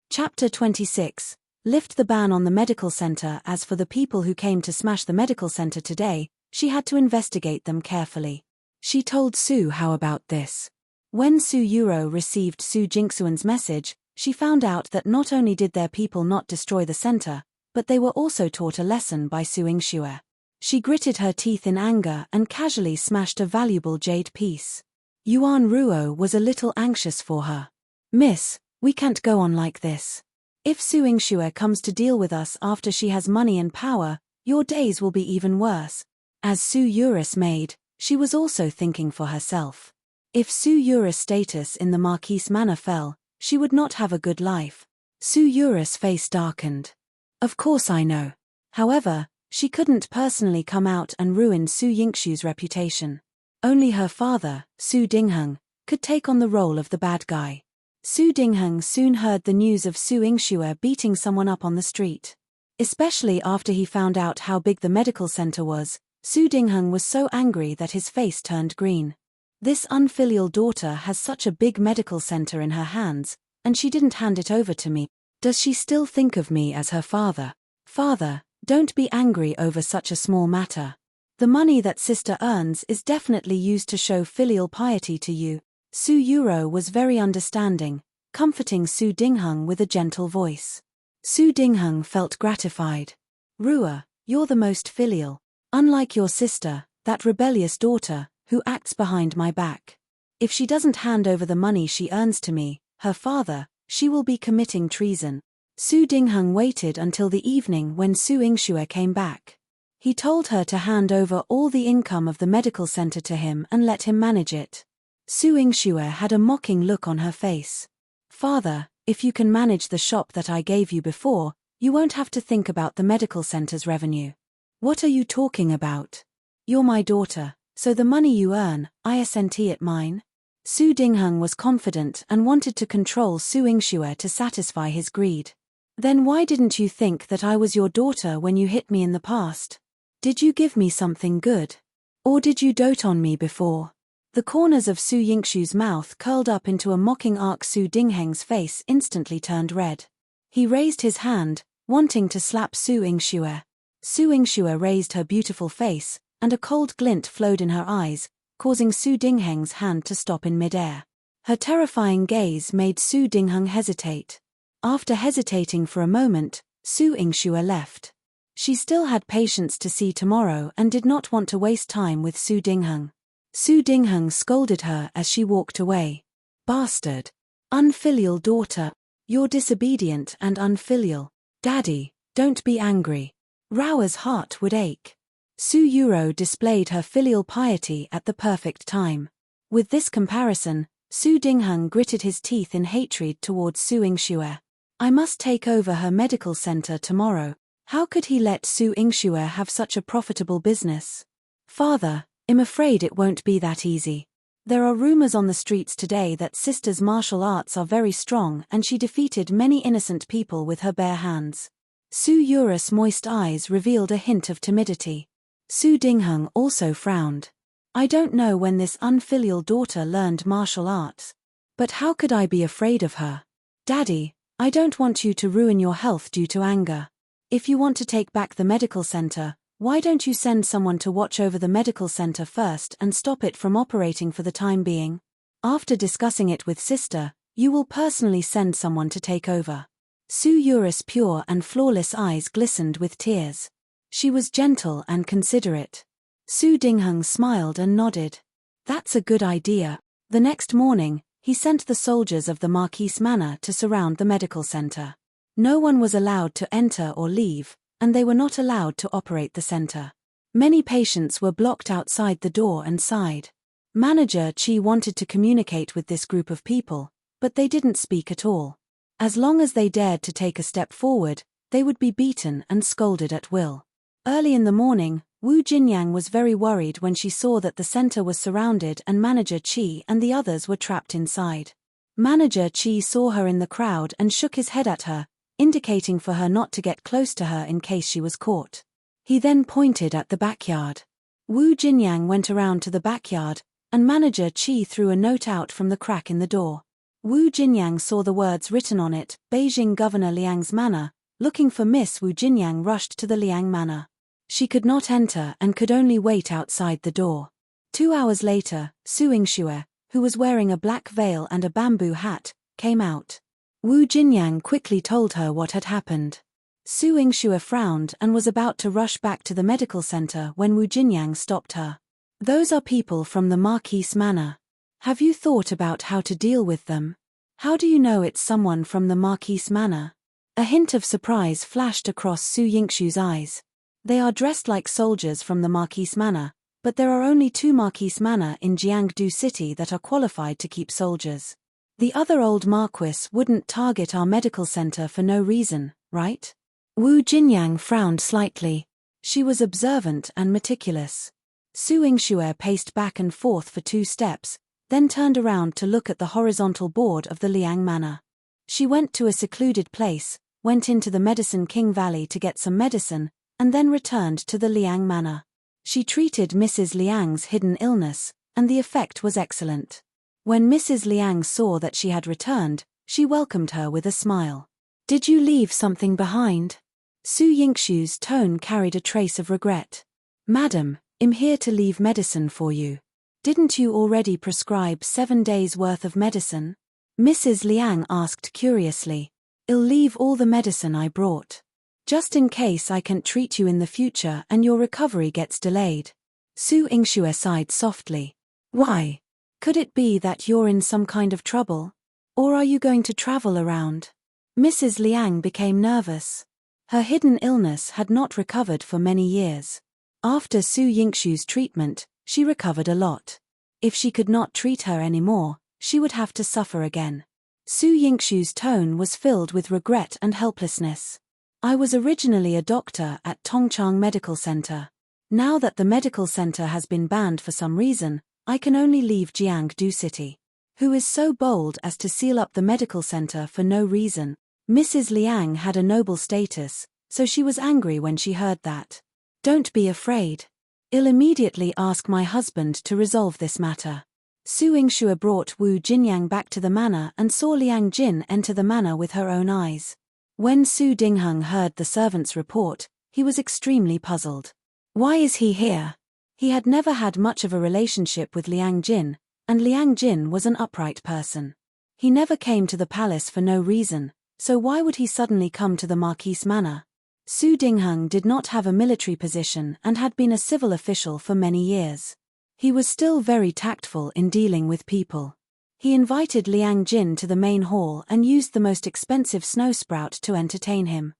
Chapter 26. Lift the ban on the medical center. As for the people who came to smash the medical center today, she had to investigate them carefully. She told Su how about this. When Su Yurou received Su Jingxuan's message, she found out that not only did their people not destroy the center, but they were also taught a lesson by Su Yingxue. She gritted her teeth in anger and casually smashed a valuable jade piece. Yuan Ruo was a little anxious for her. Miss, we can't go on like this. If Su Yingxue comes to deal with us after she has money and power, your days will be even worse. As Su Yurou's maid, she was also thinking for herself. If Su Yurou's status in the Marquise Manor fell, she would not have a good life. Su Yurou's face darkened. Of course I know. However, she couldn't personally come out and ruin Su Yingxue's reputation. Only her father, Su Dingheng, could take on the role of the bad guy. Su Dingheng soon heard the news of Su Yingxue beating someone up on the street. Especially after he found out how big the medical center was, Su Dingheng was so angry that his face turned green. This unfilial daughter has such a big medical center in her hands, and she didn't hand it over to me. Does she still think of me as her father? Father, don't be angry over such a small matter. The money that sister earns is definitely used to show filial piety to you. Su Yurou was very understanding, comforting Su Dingheng with a gentle voice. Su Dingheng felt gratified. Ruo, you're the most filial. Unlike your sister, that rebellious daughter, who acts behind my back. If she doesn't hand over the money she earns to me, her father, she will be committing treason. Su Dingheng waited until the evening when Su Yingxue came back. He told her to hand over all the income of the medical center to him and let him manage it. Su Yingxue had a mocking look on her face. Father, if you can manage the shop that I gave you before, you won't have to think about the medical center's revenue. What are you talking about? You're my daughter, so the money you earn, isn't it mine? Su Dingheng was confident and wanted to control Su Yingxue to satisfy his greed. Then why didn't you think that I was your daughter when you hit me in the past? Did you give me something good? Or did you dote on me before? The corners of Su Yingxue's mouth curled up into a mocking arc. Su Dingheng's face instantly turned red. He raised his hand, wanting to slap Su Yingxue. Su Yingxue raised her beautiful face, and a cold glint flowed in her eyes, causing Su Dingheng's hand to stop in midair. Her terrifying gaze made Su Dingheng hesitate. After hesitating for a moment, Su Yingxue left. She still had patience to see tomorrow and did not want to waste time with Su Dingheng. Su Dingheng scolded her as she walked away. Bastard! Unfilial daughter! You're disobedient and unfilial. Daddy, don't be angry. Rao's heart would ache. Su Yurou displayed her filial piety at the perfect time. With this comparison, Su Dingheng gritted his teeth in hatred towards Su Yingxue. I must take over her medical center tomorrow. How could he let Su Yingxue have such a profitable business? Father, I'm afraid it won't be that easy. There are rumors on the streets today that sister's martial arts are very strong and she defeated many innocent people with her bare hands. Su Yurou's moist eyes revealed a hint of timidity. Su Dingheng also frowned. I don't know when this unfilial daughter learned martial arts. But how could I be afraid of her? Daddy, I don't want you to ruin your health due to anger. If you want to take back the medical center, why don't you send someone to watch over the medical center first and stop it from operating for the time being? After discussing it with sister, you will personally send someone to take over. Su Yurou's pure and flawless eyes glistened with tears. She was gentle and considerate. Su Dingheng smiled and nodded. That's a good idea. The next morning, he sent the soldiers of the Marquise Manor to surround the medical center. No one was allowed to enter or leave, and they were not allowed to operate the center. Many patients were blocked outside the door and sighed. Manager Qi wanted to communicate with this group of people, but they didn't speak at all. As long as they dared to take a step forward, they would be beaten and scolded at will. Early in the morning, Wu Jinyang was very worried when she saw that the center was surrounded and Manager Qi and the others were trapped inside. Manager Qi saw her in the crowd and shook his head at her, indicating for her not to get close to her in case she was caught. He then pointed at the backyard. Wu Jinyang went around to the backyard, and Manager Qi threw a note out from the crack in the door. Wu Jinyang saw the words written on it, Beijing Governor Liang's Manor. Looking for Miss Wu Jinyang rushed to the Liang Manor. She could not enter and could only wait outside the door. 2 hours later, Su Yingxue, who was wearing a black veil and a bamboo hat, came out. Wu Jinyang quickly told her what had happened. Su Yingxue frowned and was about to rush back to the medical center when Wu Jinyang stopped her. Those are people from the Marquise Manor. Have you thought about how to deal with them? How do you know it's someone from the Marquise Manor? A hint of surprise flashed across Su Yingxue's eyes. They are dressed like soldiers from the Marquise Manor, but there are only 2 Marquise Manor in Jiangdu City that are qualified to keep soldiers. The other old Marquis wouldn't target our medical center for no reason, right? Wu Jinyang frowned slightly. She was observant and meticulous. Su Yingxue paced back and forth for 2 steps, then turned around to look at the horizontal board of the Liang Manor. She went to a secluded place, went into the Medicine King Valley to get some medicine, and then returned to the Liang Manor. She treated Mrs. Liang's hidden illness, and the effect was excellent. When Mrs. Liang saw that she had returned, she welcomed her with a smile. Did you leave something behind? Su Yingxue's tone carried a trace of regret. Madam, I'm here to leave medicine for you. Didn't you already prescribe 7 days' worth of medicine? Mrs. Liang asked curiously. I'll leave all the medicine I brought. Just in case I can't treat you in the future and your recovery gets delayed. Su Yingxue sighed softly. Why? Could it be that you're in some kind of trouble? Or are you going to travel around? Mrs. Liang became nervous. Her hidden illness had not recovered for many years. After Su Yingxue's treatment, she recovered a lot. If she could not treat her anymore, she would have to suffer again. Su Yingxue's tone was filled with regret and helplessness. I was originally a doctor at Tongchang Medical Center. Now that the medical center has been banned for some reason, I can only leave Jiangdu City. Who is so bold as to seal up the medical center for no reason? Mrs. Liang had a noble status, so she was angry when she heard that. Don't be afraid. I'll immediately ask my husband to resolve this matter. Su Yingxue brought Wu Jinyang back to the manor and saw Liang Jin enter the manor with her own eyes. When Su Dingheng heard the servant's report, he was extremely puzzled. Why is he here? He had never had much of a relationship with Liang Jin, and Liang Jin was an upright person. He never came to the palace for no reason, so why would he suddenly come to the Marquise manor? Su Dingheng did not have a military position and had been a civil official for many years. He was still very tactful in dealing with people. He invited Liang Jin to the main hall and used the most expensive snow sprout to entertain him.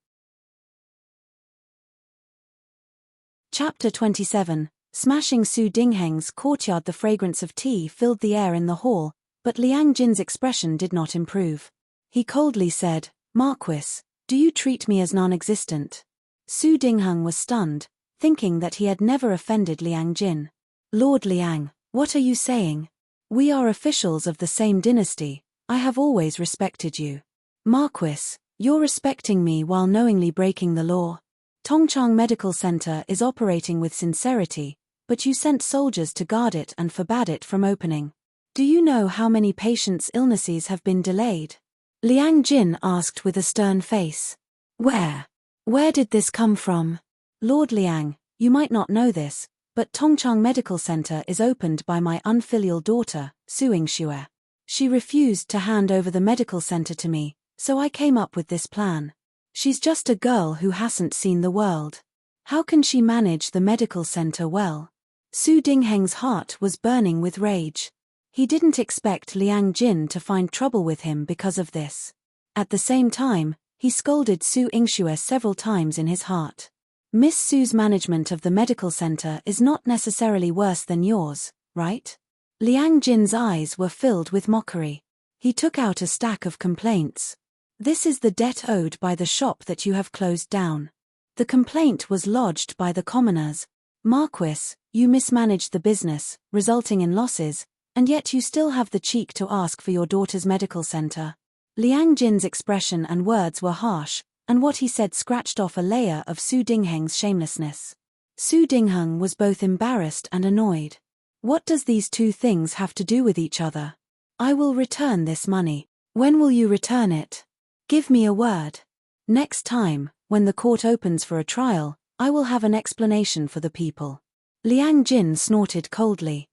Chapter 27. Smashing Su Dingheng's courtyard. The fragrance of tea filled the air in the hall, but Liang Jin's expression did not improve. He coldly said, "Marquis, do you treat me as non-existent?" Su Dingheng was stunned, thinking that he had never offended Liang Jin. "Lord Liang, what are you saying? We are officials of the same dynasty, I have always respected you." "Marquis, you're respecting me while knowingly breaking the law. Tongchang Medical Center is operating with sincerity, but you sent soldiers to guard it and forbade it from opening. Do you know how many patients' illnesses have been delayed?" Liang Jin asked with a stern face. Where did this come from?" "Lord Liang, you might not know this, but Tongchang Medical Center is opened by my unfilial daughter, Su Yingxue. She refused to hand over the medical center to me, so I came up with this plan. She's just a girl who hasn't seen the world. How can she manage the medical center well?" Su Dingheng's heart was burning with rage. He didn't expect Liang Jin to find trouble with him because of this. At the same time, he scolded Su Yingxue several times in his heart. "Miss Su's management of the medical center is not necessarily worse than yours, right?" Liang Jin's eyes were filled with mockery. He took out a stack of complaints. "This is the debt owed by the shop that you have closed down. The complaint was lodged by the commoners. Marquis, you mismanaged the business, resulting in losses, and yet you still have the cheek to ask for your daughter's medical center." Liang Jin's expression and words were harsh, and what he said scratched off a layer of Su Dingheng's shamelessness. Su Dingheng was both embarrassed and annoyed. What does these two things have to do with each other? "I will return this money." "When will you return it?" "Give me a word." "Next time, when the court opens for a trial, I will have an explanation for the people." Liang Jin snorted coldly.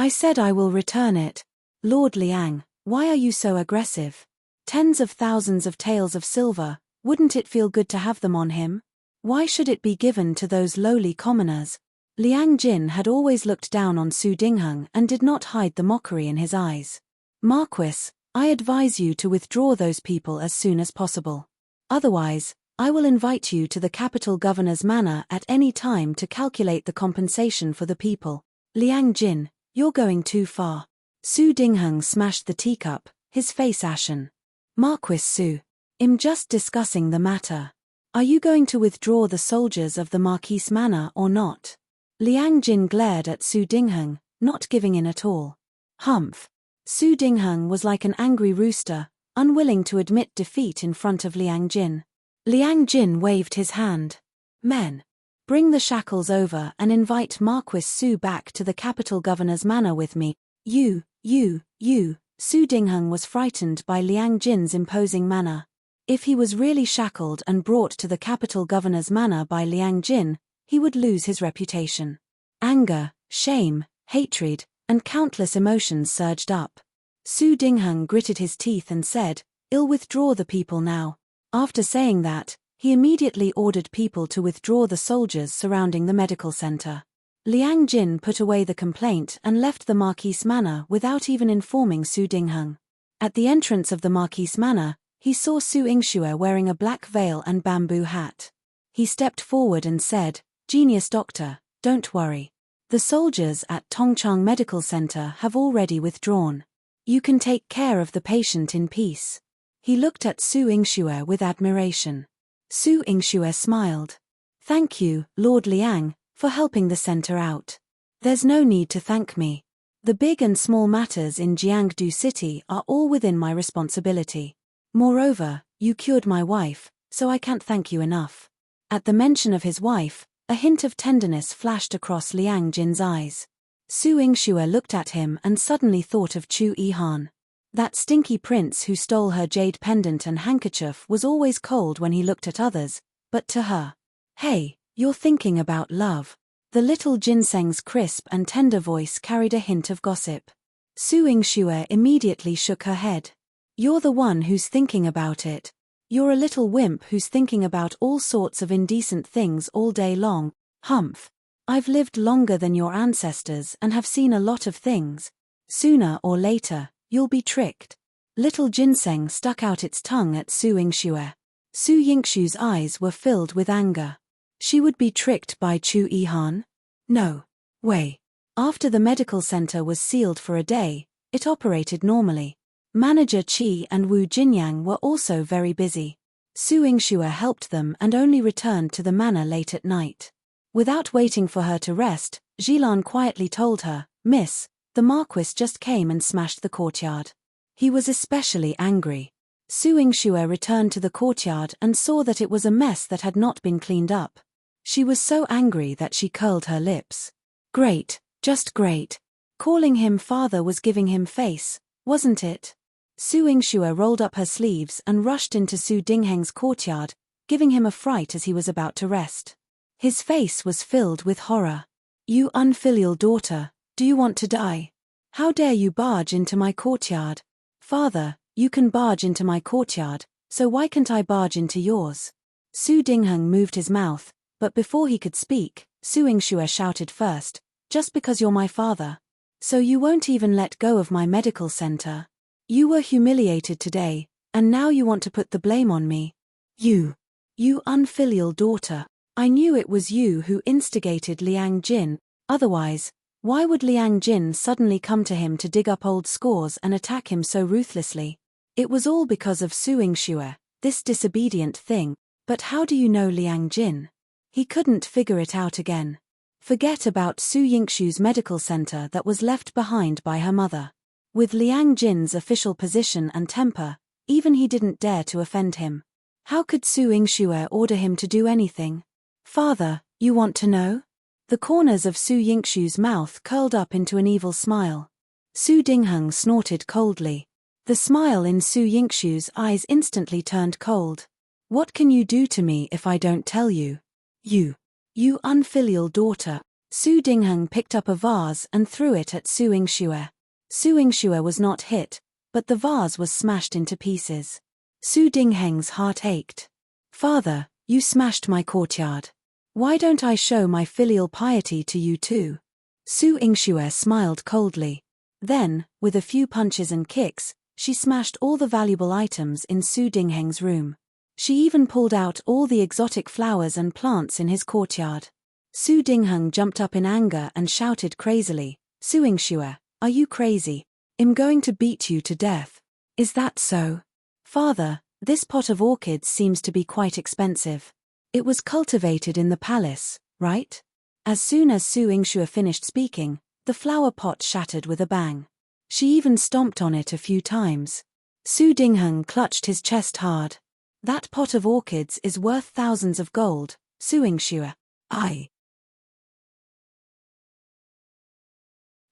I said I will return it." "Lord Liang, why are you so aggressive? Tens of thousands of taels of silver, wouldn't it feel good to have them on him? Why should it be given to those lowly commoners?" Liang Jin had always looked down on Su Dingheng and did not hide the mockery in his eyes. "Marquis, I advise you to withdraw those people as soon as possible. Otherwise, I will invite you to the capital governor's manor at any time to calculate the compensation for the people." "Liang Jin, you're going too far." Su Dingheng smashed the teacup, his face ashen. "Marquis Su, I'm just discussing the matter. Are you going to withdraw the soldiers of the Marquise manor or not?" Liang Jin glared at Su Dingheng, not giving in at all. "Humph." Su Dingheng was like an angry rooster, unwilling to admit defeat in front of Liang Jin. Liang Jin waved his hand. "Men, bring the shackles over and invite Marquis Su back to the capital governor's manor with me." You. Su Dingheng was frightened by Liang Jin's imposing manner. If he was really shackled and brought to the capital governor's manor by Liang Jin, he would lose his reputation. Anger, shame, hatred, and countless emotions surged up. Su Dingheng gritted his teeth and said, "I'll withdraw the people now." After saying that, he immediately ordered people to withdraw the soldiers surrounding the medical center. Liang Jin put away the complaint and left the Marquise manor without even informing Su Dingheng. At the entrance of the Marquise manor, he saw Su Yingxue wearing a black veil and bamboo hat. He stepped forward and said, "Genius doctor, don't worry. The soldiers at Tongchang Medical Center have already withdrawn. You can take care of the patient in peace." He looked at Su Yingxue with admiration. Su Yingxue smiled. "Thank you, Lord Liang, for helping the center out. There's no need to thank me. The big and small matters in Jiangdu City are all within my responsibility. Moreover, You cured my wife, so I can't thank you enough. At the mention of his wife, a hint of tenderness flashed across Liang Jin's eyes. Su Yingxue looked at him and suddenly thought of Chu Yihan. That stinky prince who stole her jade pendant and handkerchief was always cold when he looked at others, but to her. Hey, you're thinking about love. The little ginseng's crisp and tender voice carried a hint of gossip. Su Yingxue immediately shook her head. You're the one who's thinking about it. You're a little wimp who's thinking about all sorts of indecent things all day long. Humph. I've lived longer than your ancestors and have seen a lot of things. Sooner or later, you'll be tricked. Little ginseng stuck out its tongue at Su Yingxue. Su Yingxue's eyes were filled with anger. She would be tricked by Chu Yihan? No way. After the medical center was sealed for a day, it operated normally. Manager Qi and Wu Jinyang were also very busy. Su Yingxue helped them and only returned to the manor late at night. Without waiting for her to rest, Yilan quietly told her, "Miss, the Marquis just came and smashed the courtyard." He was especially angry. Su Yingxue returned to the courtyard and saw that it was a mess that had not been cleaned up. She was so angry that she curled her lips. Great, just great. Calling him father was giving him face, wasn't it? Su Yingxue rolled up her sleeves and rushed into Su Dingheng's courtyard, giving him a fright as he was about to rest. His face was filled with horror. You unfilial daughter, do you want to die? How dare you barge into my courtyard? Father, you can barge into my courtyard, so why can't I barge into yours? Su Dingheng moved his mouth, but before he could speak, Su Yingxue shouted first, just because you're my father. So you won't even let go of my medical center? You were humiliated today, and now you want to put the blame on me. You unfilial daughter. I knew it was you who instigated Liang Jin, otherwise, why would Liang Jin suddenly come to him to dig up old scores and attack him so ruthlessly? It was all because of Su Yingxue, this disobedient thing, but how do you know Liang Jin? He couldn't figure it out again. Forget about Su Yingxue's medical center that was left behind by her mother. With Liang Jin's official position and temper, even he didn't dare to offend him. How could Su Yingxue order him to do anything? Father, you want to know? The corners of Su Yingxue's mouth curled up into an evil smile. Su Dingheng snorted coldly. The smile in Su Yingxue's eyes instantly turned cold. What can you do to me if I don't tell you? You unfilial daughter. Su Dingheng picked up a vase and threw it at Su Yingxue. Su Yingxue was not hit, but the vase was smashed into pieces. Su Dingheng's heart ached. Father, you smashed my courtyard. Why don't I show my filial piety to you too? Su Yingxue smiled coldly. Then, with a few punches and kicks, she smashed all the valuable items in Su Dingheng's room. She even pulled out all the exotic flowers and plants in his courtyard. Su Dingheng jumped up in anger and shouted crazily, Su Yingxue, are you crazy? I'm going to beat you to death. Is that so? Father, this pot of orchids seems to be quite expensive. It was cultivated in the palace, right? As soon as Su Yingxue finished speaking, the flower pot shattered with a bang. She even stomped on it a few times. Su Dingheng clutched his chest hard. That pot of orchids is worth thousands of gold, Su Yingxue.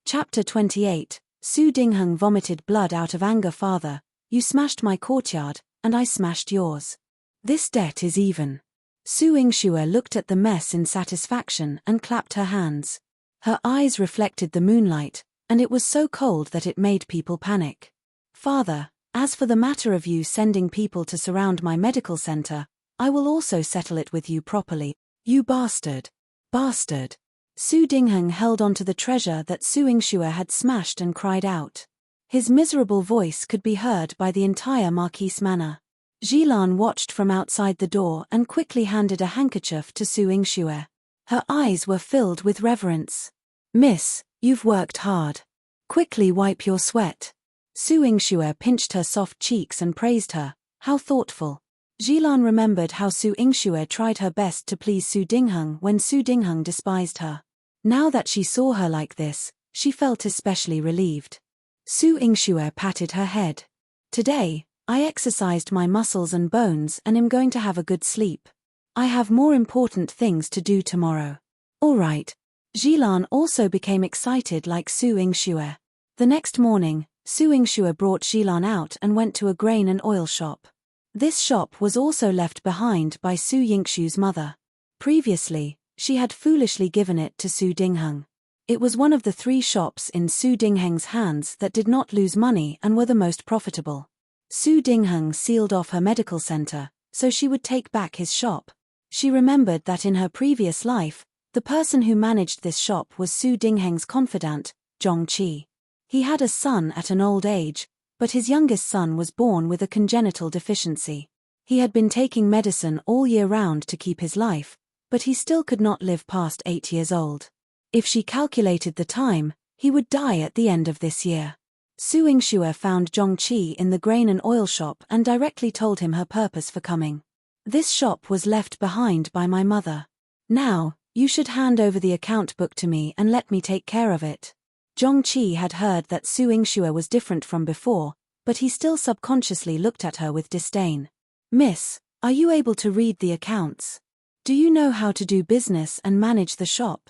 Chapter 28. Su Dingheng vomited blood out of anger. Father, you smashed my courtyard, and I smashed yours. This debt is even. Su Yingxue looked at the mess in satisfaction and clapped her hands. Her eyes reflected the moonlight, and it was so cold that it made people panic. Father, as for the matter of you sending people to surround my medical center, I will also settle it with you properly. You bastard. Bastard. Su Dingheng held onto the treasure that Su Yingxue had smashed and cried out. His miserable voice could be heard by the entire Marquise manor. Yilan watched from outside the door and quickly handed a handkerchief to Su Yingxue. Her eyes were filled with reverence. Miss, you've worked hard. Quickly wipe your sweat. Su Yingxue pinched her soft cheeks and praised her. How thoughtful. Yilan remembered how Su Yingxue tried her best to please Su Dingheng when Su Dingheng despised her. Now that she saw her like this, she felt especially relieved. Su Yingxue patted her head. Today, I exercised my muscles and bones and am going to have a good sleep. I have more important things to do tomorrow. All right. Yihan also became excited like Su Yingxue. The next morning, Su Yingxue brought Yihan out and went to a grain and oil shop. This shop was also left behind by Su Yingxue's mother. Previously, she had foolishly given it to Su Dingheng. It was one of the 3 shops in Su Dingheng's hands that did not lose money and were the most profitable. Su Dingheng sealed off her medical center, so she would take back his shop. She remembered that in her previous life, the person who managed this shop was Su Dingheng's confidant, Zhongqi. He had a son at an old age, but his youngest son was born with a congenital deficiency. He had been taking medicine all year round to keep his life, but he still could not live past 8 years old. If she calculated the time, he would die at the end of this year. Su Yingxue found Zhongqi in the grain and oil shop and directly told him her purpose for coming. This shop was left behind by my mother. Now, you should hand over the account book to me and let me take care of it. Zhongqi had heard that Su Yingxue was different from before, but he still subconsciously looked at her with disdain. Miss, are you able to read the accounts? Do you know how to do business and manage the shop?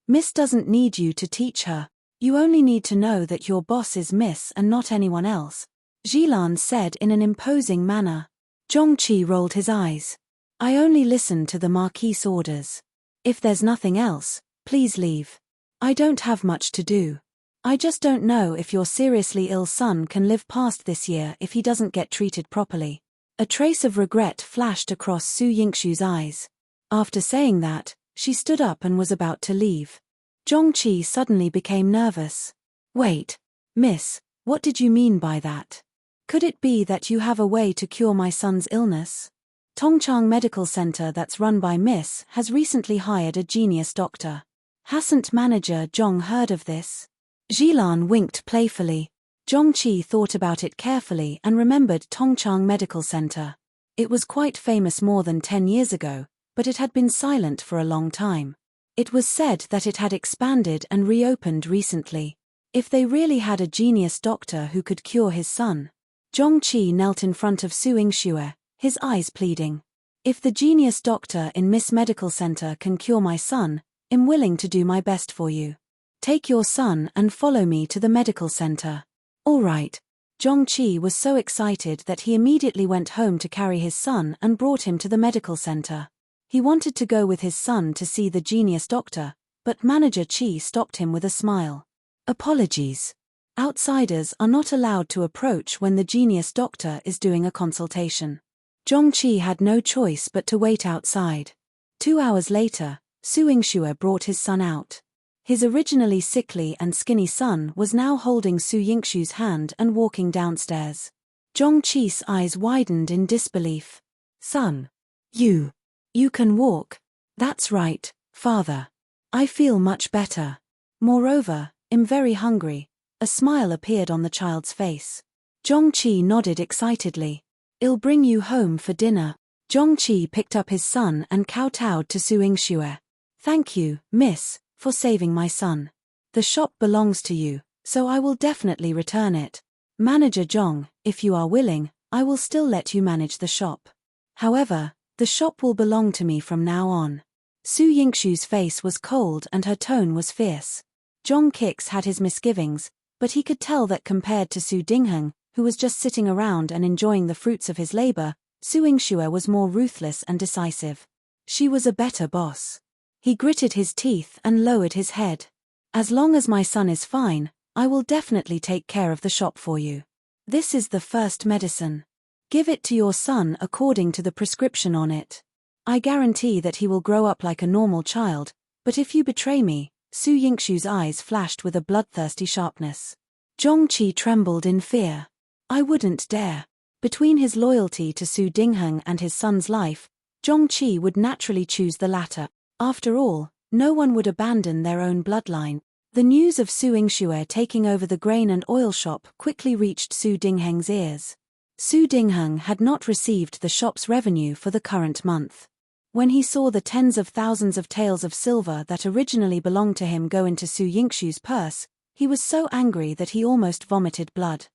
Miss doesn't need you to teach her. You only need to know that your boss is Miss and not anyone else, Yihan said in an imposing manner. Zhongqi rolled his eyes. I only listen to the Marquis' orders. If there's nothing else, please leave. I don't have much to do. I just don't know if your seriously ill son can live past this year if he doesn't get treated properly. A trace of regret flashed across Su Yingxue's eyes. After saying that, she stood up and was about to leave. Zhongqi suddenly became nervous. Wait, miss, what did you mean by that? Could it be that you have a way to cure my son's illness? Tongchang Medical Center that's run by Miss has recently hired a genius doctor. Hasn't manager Zhong heard of this? Yihan winked playfully. Zhongqi thought about it carefully and remembered Tongchang Medical Center. It was quite famous more than 10 years ago, but it had been silent for a long time. It was said that it had expanded and reopened recently. If they really had a genius doctor who could cure his son. Zhongqi knelt in front of Su Yingxue, his eyes pleading. If the genius doctor in Miss Medical Center can cure my son, I'm willing to do my best for you. Take your son and follow me to the medical center. All right. Zhongqi was so excited that he immediately went home to carry his son and brought him to the medical center. He wanted to go with his son to see the genius doctor, but Manager Qi stopped him with a smile. Apologies. Outsiders are not allowed to approach when the genius doctor is doing a consultation. Zhongqi had no choice but to wait outside. 2 hours later, Su Yingxue brought his son out. His originally sickly and skinny son was now holding Su Yingxue's hand and walking downstairs. Zhongqi's eyes widened in disbelief. Son. You can walk. That's right, father. I feel much better. Moreover, I'm very hungry. A smile appeared on the child's face. Zhongqi nodded excitedly. I'll bring you home for dinner. Zhongqi picked up his son and kowtowed to Su Yingxue. Thank you, miss, for saving my son. The shop belongs to you, so I will definitely return it. Manager Zhong, if you are willing, I will still let you manage the shop. However, the shop will belong to me from now on. Su Yingxue's face was cold and her tone was fierce. Zhong Kix had his misgivings, but he could tell that compared to Su Dingheng, who was just sitting around and enjoying the fruits of his labor, Su Yingxue was more ruthless and decisive. She was a better boss. He gritted his teeth and lowered his head. As long as my son is fine, I will definitely take care of the shop for you. This is the first medicine. Give it to your son according to the prescription on it. I guarantee that he will grow up like a normal child, but if you betray me, Su Yingxue's eyes flashed with a bloodthirsty sharpness. Zhongqi trembled in fear. I wouldn't dare. Between his loyalty to Su Dingheng and his son's life, Zhongqi would naturally choose the latter. After all, no one would abandon their own bloodline. The news of Su Yingxue taking over the grain and oil shop quickly reached Su Dingheng's ears. Su Dingheng had not received the shop's revenue for the current month. When he saw the tens of thousands of taels of silver that originally belonged to him go into Su Yingxue's purse, he was so angry that he almost vomited blood.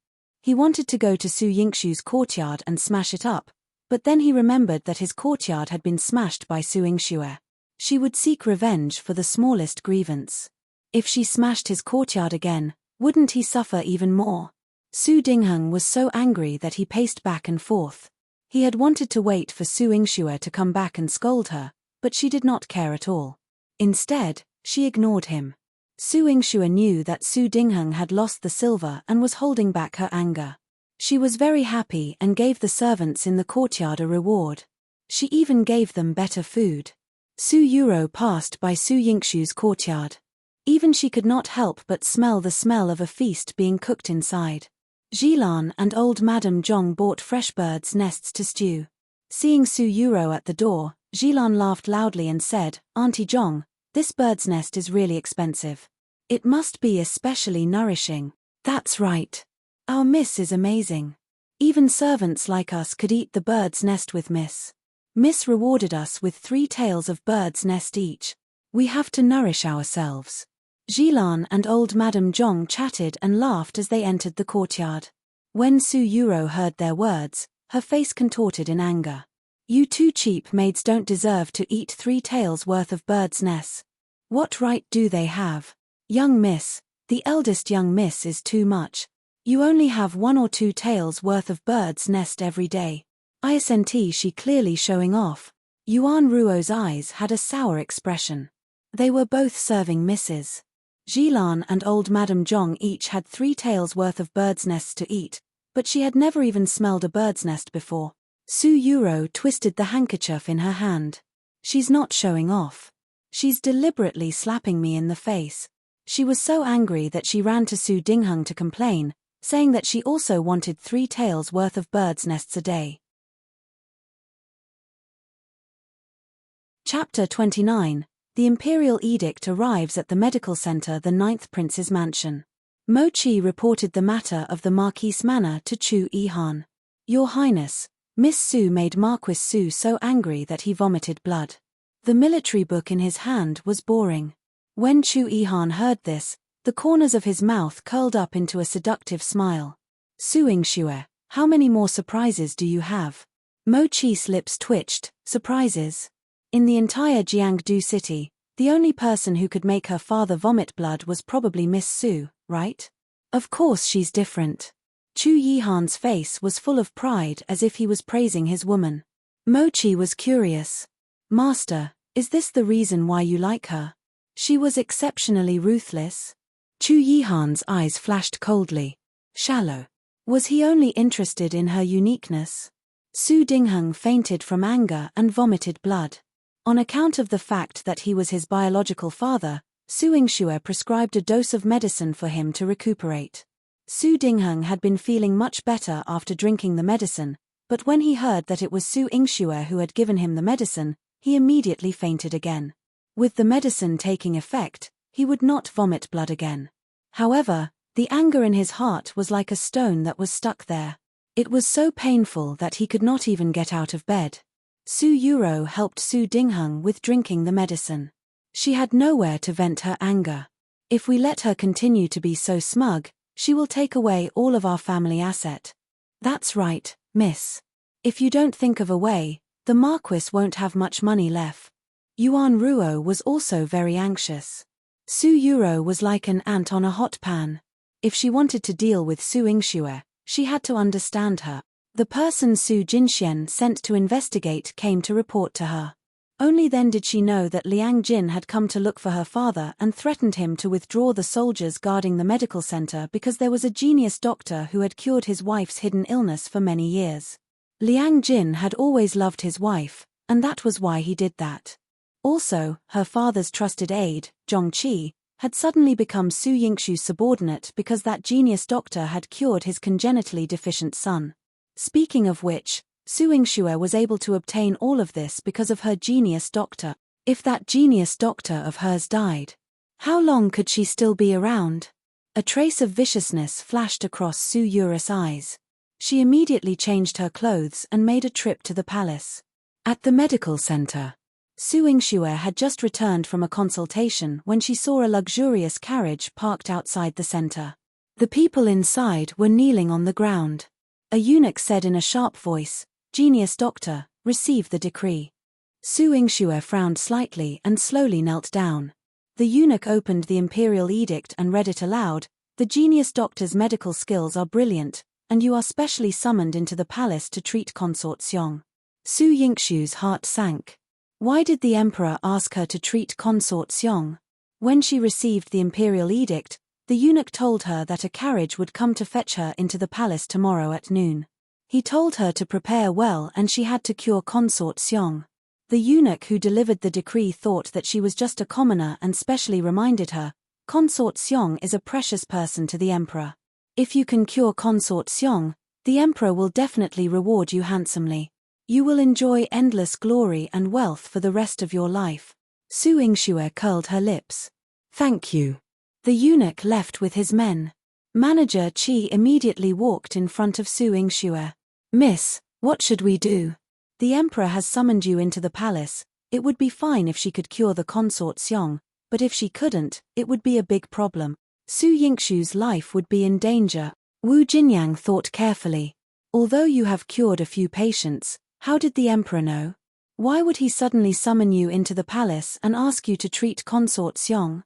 He wanted to go to Su Yingxue's courtyard and smash it up, but then he remembered that his courtyard had been smashed by Su Yingxue. She would seek revenge for the smallest grievance. If she smashed his courtyard again, wouldn't he suffer even more? Su Dingheng was so angry that he paced back and forth. He had wanted to wait for Su Yingxue to come back and scold her, but she did not care at all. Instead, she ignored him. Su Yingxue knew that Su Dingheng had lost the silver and was holding back her anger. She was very happy and gave the servants in the courtyard a reward. She even gave them better food. Su Yurou passed by Su Yingxue's courtyard. Even she could not help but smell the smell of a feast being cooked inside. Yihan and old Madame Zhong bought fresh birds' nests to stew. Seeing Su Yurou at the door, Yihan laughed loudly and said, "Auntie Zhong, this bird's nest is really expensive. It must be especially nourishing." "That's right. Our Miss is amazing. Even servants like us could eat the bird's nest with Miss. Miss rewarded us with 3 tails of bird's nest each. We have to nourish ourselves." Yihan and old Madame Zhong chatted and laughed as they entered the courtyard. When Su Yurou heard their words, her face contorted in anger. "You 2 cheap maids don't deserve to eat 3 tails worth of bird's nests. What right do they have? Young Miss, the eldest young Miss is too much. You only have 1 or 2 tails worth of bird's nest every day." Isn't she clearly showing off? Yuan Ruo's eyes had a sour expression. They were both serving misses. Yihan and old Madame Zhong each had 3 tails worth of bird's nests to eat, but she had never even smelled a bird's nest before. Su Yurou twisted the handkerchief in her hand. "She's not showing off. She's deliberately slapping me in the face." She was so angry that she ran to Su Dingheng to complain, saying that she also wanted 3 tails worth of bird's nests a day. Chapter 29. The Imperial Edict arrives at the medical center, the 9th Prince's mansion. Mochi reported the matter of the Marquis Manor to Chu Yihan. "Your Highness, Miss Su made Marquis Su so angry that he vomited blood." The military book in his hand was boring. When Chu Yihan heard this, the corners of his mouth curled up into a seductive smile. "Su Yingxue, how many more surprises do you have?" Mochi's lips twitched. "Surprises?" In the entire Jiangdu city, the only person who could make her father vomit blood was probably Miss Su, right? Of course she's different. Chu Yihan's face was full of pride as if he was praising his woman. Mochi was curious. "Master, is this the reason why you like her? She was exceptionally ruthless." Chu Yihan's eyes flashed coldly. Shallow. Was he only interested in her uniqueness? Su Dingheng fainted from anger and vomited blood. On account of the fact that he was his biological father, Su Yingxue prescribed a dose of medicine for him to recuperate. Su Dingheng had been feeling much better after drinking the medicine, but when he heard that it was Su Yingxue who had given him the medicine, he immediately fainted again. With the medicine taking effect, he would not vomit blood again. However, the anger in his heart was like a stone that was stuck there. It was so painful that he could not even get out of bed. Su Yurou helped Su Dingheng with drinking the medicine. She had nowhere to vent her anger. "If we let her continue to be so smug, she will take away all of our family asset." "That's right, miss. If you don't think of a way, the Marquis won't have much money left." Yuan Ruo was also very anxious. Su Yurou was like an ant on a hot pan. If she wanted to deal with Su Yingxue, she had to understand her. The person Su Jinxian sent to investigate came to report to her. Only then did she know that Liang Jin had come to look for her father and threatened him to withdraw the soldiers guarding the medical center because there was a genius doctor who had cured his wife's hidden illness for many years. Liang Jin had always loved his wife, and that was why he did that. Also, her father's trusted aide, Zhongqi, had suddenly become Su Yingxue's subordinate because that genius doctor had cured his congenitally deficient son. Speaking of which, Su Yingxue was able to obtain all of this because of her genius doctor. If that genius doctor of hers died, how long could she still be around? A trace of viciousness flashed across Su Yurou's eyes. She immediately changed her clothes and made a trip to the palace. At the medical center, Su Yingxue had just returned from a consultation when she saw a luxurious carriage parked outside the center. The people inside were kneeling on the ground. A eunuch said in a sharp voice, "Genius doctor, receive the decree." Su Yingxue frowned slightly and slowly knelt down. The eunuch opened the imperial edict and read it aloud. "The genius doctor's medical skills are brilliant, and you are specially summoned into the palace to treat Consort Xiong." Su Yingxue's heart sank. Why did the emperor ask her to treat Consort Xiong? When she received the imperial edict, the eunuch told her that a carriage would come to fetch her into the palace tomorrow at noon. He told her to prepare well and she had to cure Consort Xiong. The eunuch who delivered the decree thought that she was just a commoner and specially reminded her, "Consort Xiong is a precious person to the emperor. If you can cure Consort Xiong, the emperor will definitely reward you handsomely. You will enjoy endless glory and wealth for the rest of your life." Su Yingxue curled her lips. "Thank you." The eunuch left with his men. Manager Qi immediately walked in front of Su Yingxue. "Miss, what should we do? The emperor has summoned you into the palace. It would be fine if she could cure the Consort Xiong, but if she couldn't, it would be a big problem. Su Yingxue's life would be in danger." Wu Jinyang thought carefully. "Although you have cured a few patients, how did the emperor know? Why would he suddenly summon you into the palace and ask you to treat Consort Xiong?"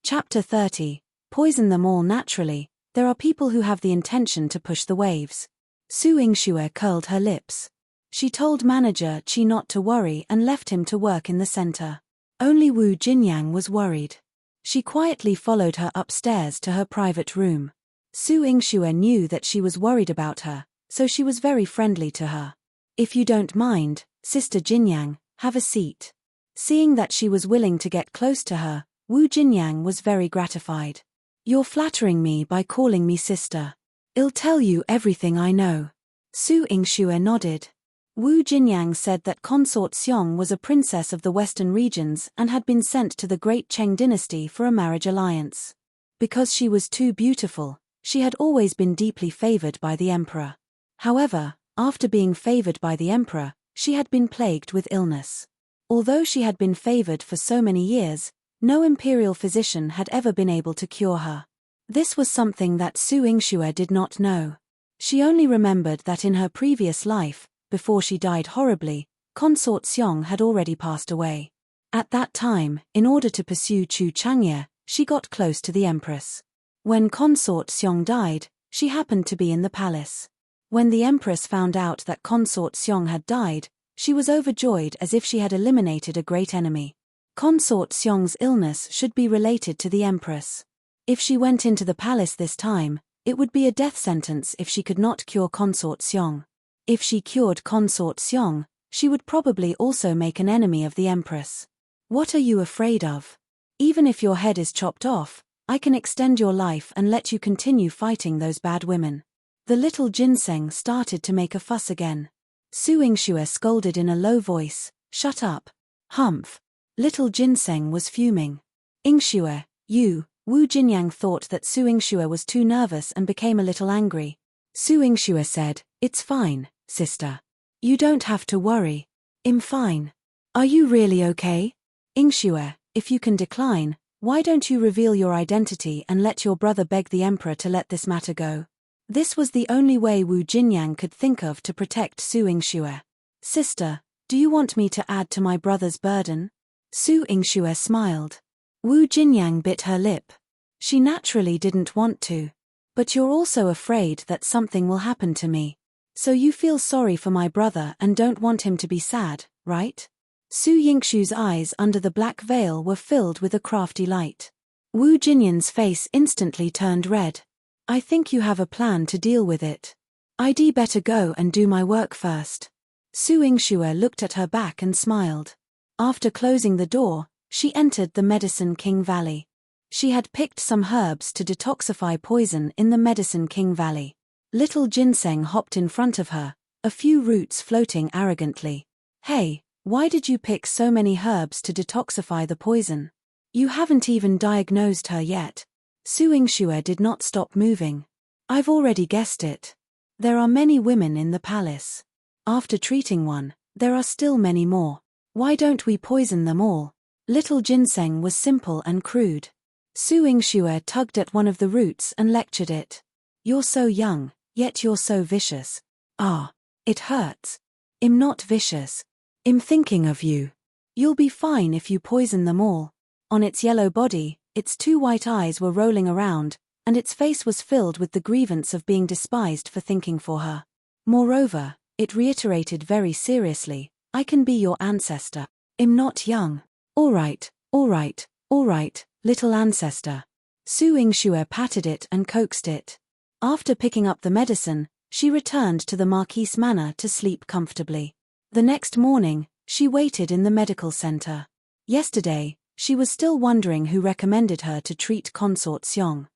Chapter 30. Poison them all naturally. There are people who have the intention to push the waves. Su Yingxue curled her lips. She told manager Qi not to worry and left him to work in the center. Only Wu Jinyang was worried. She quietly followed her upstairs to her private room. Su Yingxue knew that she was worried about her, so she was very friendly to her. "If you don't mind, Sister Jinyang, have a seat." Seeing that she was willing to get close to her, Wu Jinyang was very gratified. "You're flattering me by calling me sister. I'll tell you everything I know." Su Yingxue nodded. Wu Jinyang said that Consort Xiong was a princess of the western regions and had been sent to the great Cheng dynasty for a marriage alliance. Because she was too beautiful, she had always been deeply favored by the emperor. However, after being favored by the emperor, she had been plagued with illness. Although she had been favored for so many years, no imperial physician had ever been able to cure her. This was something that Su Yingxue did not know. She only remembered that in her previous life, before she died horribly, Consort Xiong had already passed away. At that time, in order to pursue Chu Changye, she got close to the empress. When Consort Xiong died, she happened to be in the palace. When the empress found out that Consort Xiong had died, she was overjoyed as if she had eliminated a great enemy. Consort Xiong's illness should be related to the empress. If she went into the palace this time, it would be a death sentence if she could not cure Consort Xiong. If she cured Consort Xiong, she would probably also make an enemy of the empress. "What are you afraid of? Even if your head is chopped off, I can extend your life and let you continue fighting those bad women." The little ginseng started to make a fuss again. Su Yingxue scolded in a low voice, "Shut up. Humph." Little ginseng was fuming. "Yingxue, you." Wu Jinyang thought that Su Yingxue was too nervous and became a little angry. Su Yingxue said, "It's fine, sister. You don't have to worry. I'm fine." "Are you really okay?" "Yingxue, if you can decline, why don't you reveal your identity and let your brother beg the emperor to let this matter go?" This was the only way Wu Jinyang could think of to protect Su Yingxue. "Sister, do you want me to add to my brother's burden?" Su Yingxue smiled. Wu Jinyang bit her lip. She naturally didn't want to. "But you're also afraid that something will happen to me. So you feel sorry for my brother and don't want him to be sad, right?" Su Yingxue's eyes under the black veil were filled with a crafty light. Wu Jinyang's face instantly turned red. "I think you have a plan to deal with it. I'd better go and do my work first." Su Yingxue looked at her back and smiled. After closing the door, she entered the Medicine King Valley. She had picked some herbs to detoxify poison in the Medicine King Valley. Little ginseng hopped in front of her, a few roots floating arrogantly. "Hey, why did you pick so many herbs to detoxify the poison? You haven't even diagnosed her yet." Su Yingxue did not stop moving. "I've already guessed it. There are many women in the palace. After treating one, there are still many more. Why don't we poison them all?" Little ginseng was simple and crude. Su Yingxue tugged at one of the roots and lectured it. You're so young, yet you're so vicious. Ah. It hurts. I'm not vicious. I'm thinking of you. You'll be fine if you poison them all. On its yellow body, its 2 white eyes were rolling around, and its face was filled with the grievance of being despised for thinking for her. Moreover, it reiterated very seriously, I can be your ancestor. I'm not young. All right, little ancestor. Su Yingxue patted it and coaxed it. After picking up the medicine, she returned to the Marquise Manor to sleep comfortably. The next morning, she waited in the medical center. Yesterday, she was still wondering who recommended her to treat Consort Xiong.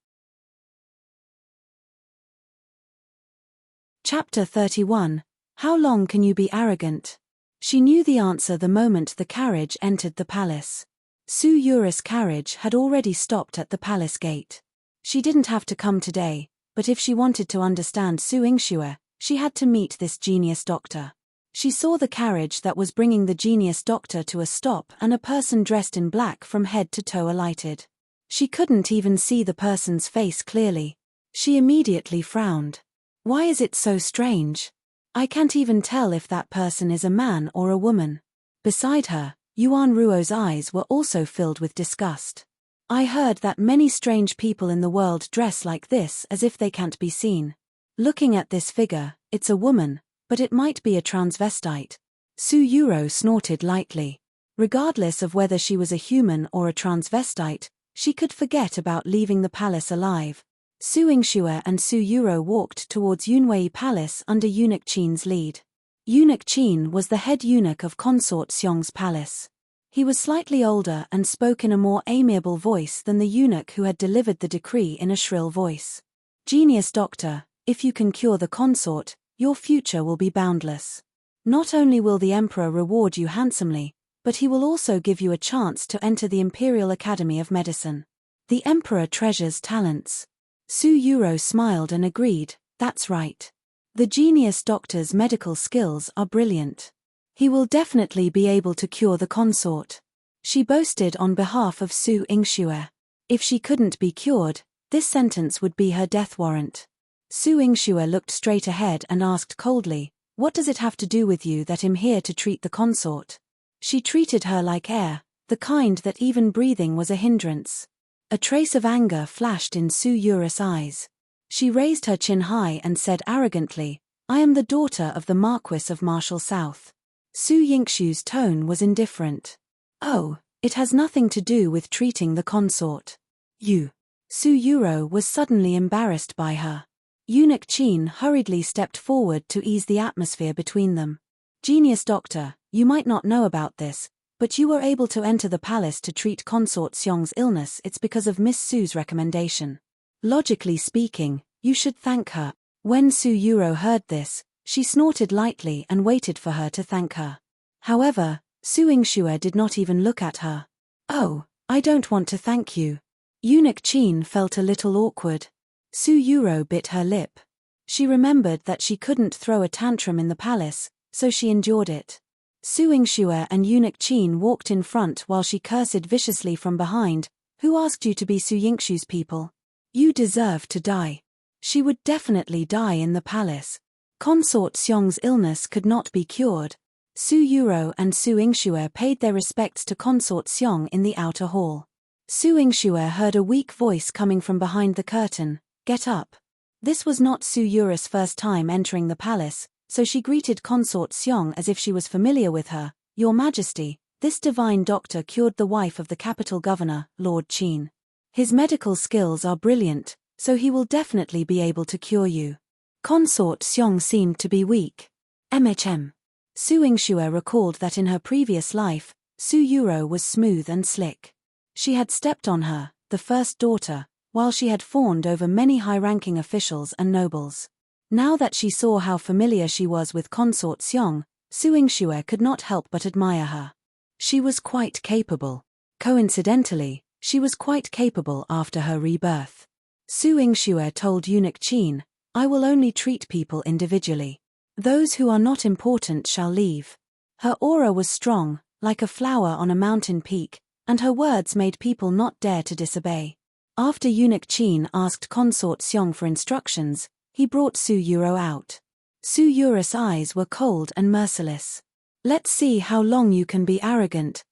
Chapter 31. How long can you be arrogant? She knew the answer the moment the carriage entered the palace. Su Yuru's carriage had already stopped at the palace gate. She didn't have to come today, but if she wanted to understand Su Yingxue, she had to meet this genius doctor. She saw the carriage that was bringing the genius doctor to a stop and a person dressed in black from head to toe alighted. She couldn't even see the person's face clearly. She immediately frowned. Why is it so strange? I can't even tell if that person is a man or a woman. Beside her, Yuan Ruo's eyes were also filled with disgust. I heard that many strange people in the world dress like this as if they can't be seen. Looking at this figure, it's a woman, but it might be a transvestite. Su Yurou snorted lightly. Regardless of whether she was a human or a transvestite, she could forget about leaving the palace alive. Su Yingxue and Su Yurou walked towards Yunwei Palace under Eunuch Qin's lead. Eunuch Qin was the head eunuch of Consort Xiong's palace. He was slightly older and spoke in a more amiable voice than the eunuch who had delivered the decree in a shrill voice. Genius doctor, if you can cure the consort, your future will be boundless. Not only will the emperor reward you handsomely, but he will also give you a chance to enter the Imperial Academy of Medicine. The emperor treasures talents. Su Yurou smiled and agreed, that's right. The genius doctor's medical skills are brilliant. He will definitely be able to cure the consort. She boasted on behalf of Su Yingxue. If she couldn't be cured, this sentence would be her death warrant. Su Yingxue looked straight ahead and asked coldly, what does it have to do with you that I'm here to treat the consort? She treated her like air, the kind that even breathing was a hindrance. A trace of anger flashed in Su Yuru's eyes. She raised her chin high and said arrogantly, I am the daughter of the Marquis of Martial South. Su Yingxue's tone was indifferent. Oh, it has nothing to do with treating the consort. You. Su Yurou was suddenly embarrassed by her. Eunuch Qin hurriedly stepped forward to ease the atmosphere between them. Genius doctor, you might not know about this, but you were able to enter the palace to treat Consort Xiong's illness. It's because of Miss Su's recommendation. Logically speaking, you should thank her. When Su Yurou heard this, she snorted lightly and waited for her to thank her. However, Su Yingxue did not even look at her. Oh, I don't want to thank you. Eunuch Qin felt a little awkward. Su Yurou bit her lip. She remembered that she couldn't throw a tantrum in the palace, so she endured it. Su Yingxue and Eunuch Qin walked in front while she cursed viciously from behind. Who asked you to be Su Yingxue's people? You deserve to die. She would definitely die in the palace. Consort Xiong's illness could not be cured. Su Yurou and Su Yingxue paid their respects to Consort Xiong in the outer hall. Su Yingxue heard a weak voice coming from behind the curtain, get up. This was not Su Yuru's first time entering the palace, so she greeted Consort Xiong as if she was familiar with her. Your Majesty, this divine doctor cured the wife of the capital governor, Lord Qin. His medical skills are brilliant, so he will definitely be able to cure you. Consort Xiong seemed to be weak. Su Yingxue recalled that in her previous life, Su Yurou was smooth and slick. She had stepped on her, the first daughter, while she had fawned over many high-ranking officials and nobles. Now that she saw how familiar she was with Consort Xiong, Su Yingxue could not help but admire her. She was quite capable. Coincidentally, she was quite capable after her rebirth. Su Yingxue told Eunuch Qin, I will only treat people individually. Those who are not important shall leave. Her aura was strong, like a flower on a mountain peak, and her words made people not dare to disobey. After Eunuch Qin asked Consort Xiong for instructions, he brought Su Yurou out. Su Yurou's eyes were cold and merciless. Let's see how long you can be arrogant.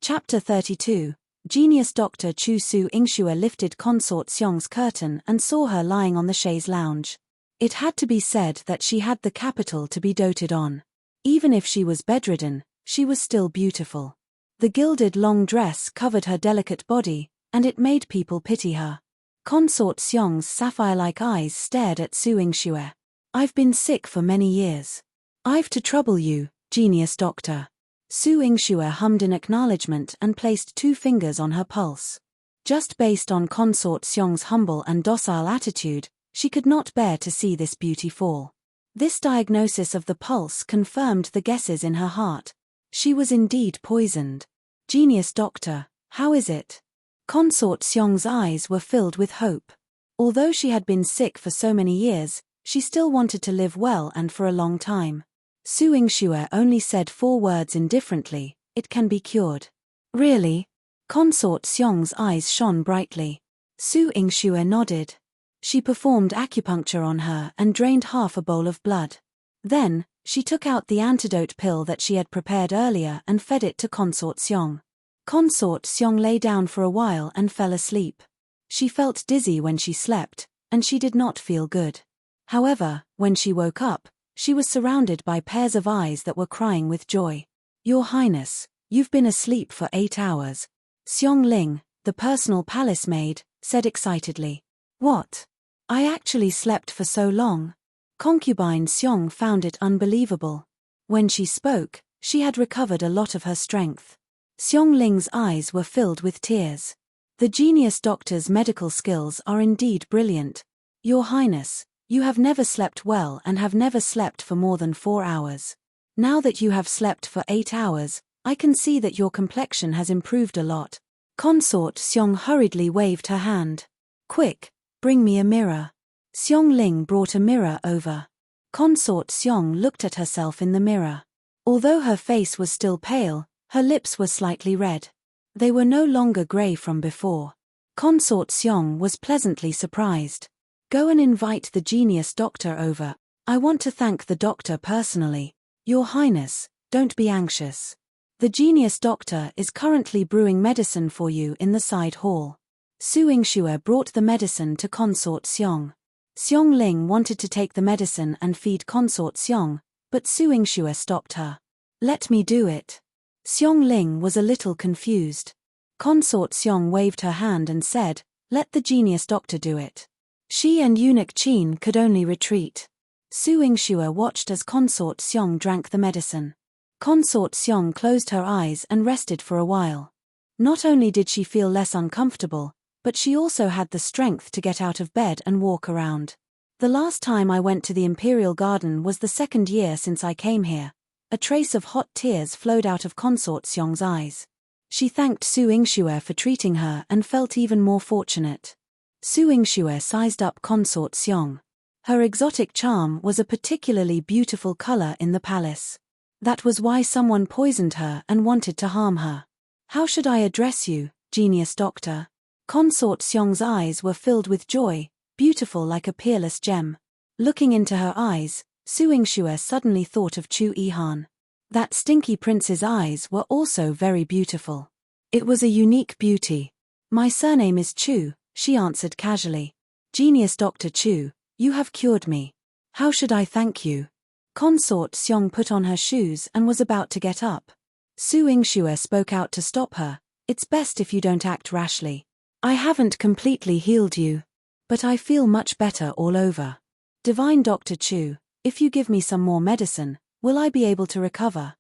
Chapter 32. Genius Dr. Chu Su Yingxue lifted Consort Xiong's curtain and saw her lying on the chaise lounge. It had to be said that she had the capital to be doted on. Even if she was bedridden, she was still beautiful. The gilded long dress covered her delicate body, and it made people pity her. Consort Xiong's sapphire-like eyes stared at Su Yingxue. I've been sick for many years. I've to trouble you, genius doctor. Su Yingxue hummed in acknowledgement and placed 2 fingers on her pulse. Just based on Consort Xiong's humble and docile attitude, she could not bear to see this beauty fall. This diagnosis of the pulse confirmed the guesses in her heart. She was indeed poisoned. Genius doctor, how is it? Consort Xiong's eyes were filled with hope. Although she had been sick for so many years, she still wanted to live well and for a long time. Su Yingxue only said 4 words indifferently, it can be cured. Really? Consort Xiong's eyes shone brightly. Su Yingxue nodded. She performed acupuncture on her and drained half a bowl of blood. Then, she took out the antidote pill that she had prepared earlier and fed it to Consort Xiong. Consort Xiong lay down for a while and fell asleep. She felt dizzy when she slept, and she did not feel good. However, when she woke up, she was surrounded by pairs of eyes that were crying with joy. Your Highness, you've been asleep for 8 hours. Xiong Ling, the personal palace maid, said excitedly. What? I actually slept for so long? Concubine Xiong found it unbelievable. When she spoke, she had recovered a lot of her strength. Xiong Ling's eyes were filled with tears. The genius doctor's medical skills are indeed brilliant. Your Highness, you have never slept well and have never slept for more than 4 hours. Now that you have slept for 8 hours, I can see that your complexion has improved a lot. Consort Xiong hurriedly waved her hand. Quick, bring me a mirror. Xiong Ling brought a mirror over. Consort Xiong looked at herself in the mirror. Although her face was still pale, her lips were slightly red. They were no longer grey from before. Consort Xiong was pleasantly surprised. Go and invite the genius doctor over. I want to thank the doctor personally. Your Highness, don't be anxious. The genius doctor is currently brewing medicine for you in the side hall. Su Yingxue brought the medicine to Consort Xiong. Xiong Ling wanted to take the medicine and feed Consort Xiong, but Su Yingxue stopped her. Let me do it. Xiong Ling was a little confused. Consort Xiong waved her hand and said, let the genius doctor do it. She and Eunuch Qin could only retreat. Su Yingxue watched as Consort Xiong drank the medicine. Consort Xiong closed her eyes and rested for a while. Not only did she feel less uncomfortable, but she also had the strength to get out of bed and walk around. The last time I went to the Imperial Garden was the 2nd year since I came here. A trace of hot tears flowed out of Consort Xiong's eyes. She thanked Su Yingxue for treating her and felt even more fortunate. Su Yingxue sized up Consort Xiong. Her exotic charm was a particularly beautiful color in the palace. That was why someone poisoned her and wanted to harm her. How should I address you, genius doctor? Consort Xiong's eyes were filled with joy, beautiful like a peerless gem. Looking into her eyes, Su Yingxue suddenly thought of Chu Yihan. That stinky prince's eyes were also very beautiful. It was a unique beauty. My surname is Chu, she answered casually. Genius Dr. Chu, you have cured me. How should I thank you? Consort Xiong put on her shoes and was about to get up. Su Yingxue spoke out to stop her. It's best if you don't act rashly. I haven't completely healed you. But I feel much better all over. Divine Dr. Chu, if you give me some more medicine, will I be able to recover?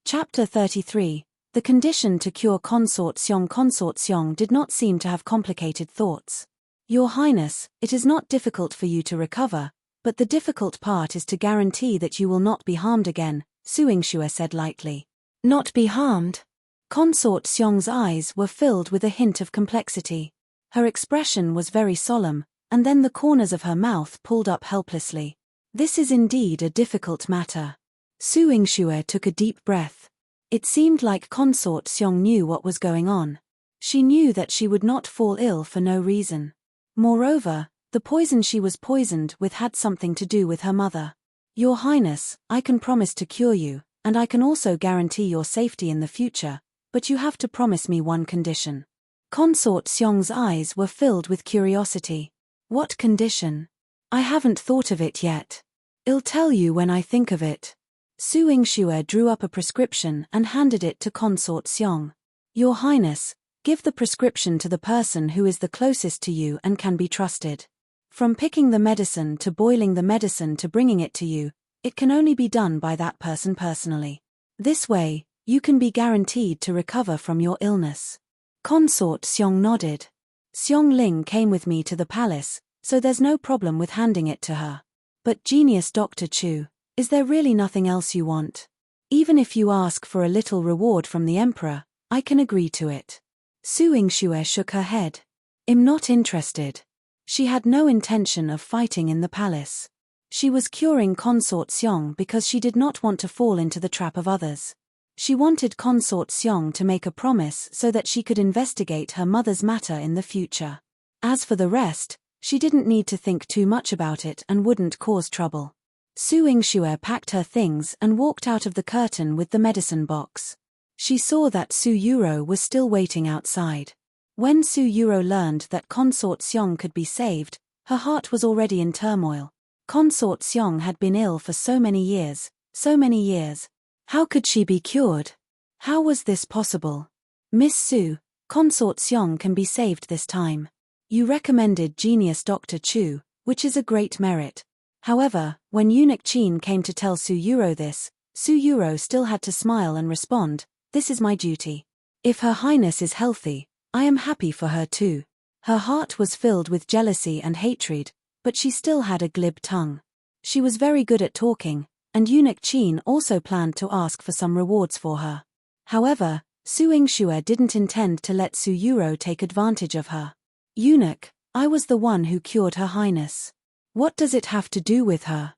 Chapter 33. The condition to cure Consort Xiong. Consort Xiong did not seem to have complicated thoughts. Your Highness, it is not difficult for you to recover, but the difficult part is to guarantee that you will not be harmed again, Su Yingxue said lightly. Not be harmed? Consort Xiong's eyes were filled with a hint of complexity. Her expression was very solemn, and then the corners of her mouth pulled up helplessly. This is indeed a difficult matter. Su Yingxue took a deep breath. It seemed like Consort Xiong knew what was going on. She knew that she would not fall ill for no reason. Moreover, the poison she was poisoned with had something to do with her mother. Your Highness, I can promise to cure you, and I can also guarantee your safety in the future, but you have to promise me one condition. Consort Xiong's eyes were filled with curiosity. What condition? I haven't thought of it yet. I'll tell you when I think of it. Su Yingxue drew up a prescription and handed it to Consort Xiong. Your Highness, give the prescription to the person who is the closest to you and can be trusted. From picking the medicine to boiling the medicine to bringing it to you, it can only be done by that person personally. This way, you can be guaranteed to recover from your illness. Consort Xiong nodded. Xiong Ling came with me to the palace, so there's no problem with handing it to her. But genius Dr. Chu, is there really nothing else you want? Even if you ask for a little reward from the emperor, I can agree to it. Su Yingxue shook her head. I'm not interested. She had no intention of fighting in the palace. She was curing Consort Xiong because she did not want to fall into the trap of others. She wanted Consort Xiong to make a promise so that she could investigate her mother's matter in the future. As for the rest, she didn't need to think too much about it and wouldn't cause trouble. Su Yingxue packed her things and walked out of the curtain with the medicine box. She saw that Su Yurou was still waiting outside. When Su Yurou learned that Consort Xiong could be saved, her heart was already in turmoil. Consort Xiong had been ill for so many years, so many years. How could she be cured? How was this possible? Miss Su, Consort Xiong can be saved this time. You recommended genius Dr. Chu, which is a great merit. However, when Eunuch Qin came to tell Su Yurou this, Su Yurou still had to smile and respond, "This is my duty. If Her Highness is healthy, I am happy for her too." Her heart was filled with jealousy and hatred, but she still had a glib tongue. She was very good at talking, and Eunuch Qin also planned to ask for some rewards for her. However, Su Yingxue didn't intend to let Su Yurou take advantage of her. "Eunuch, I was the one who cured Her Highness. What does it have to do with her?"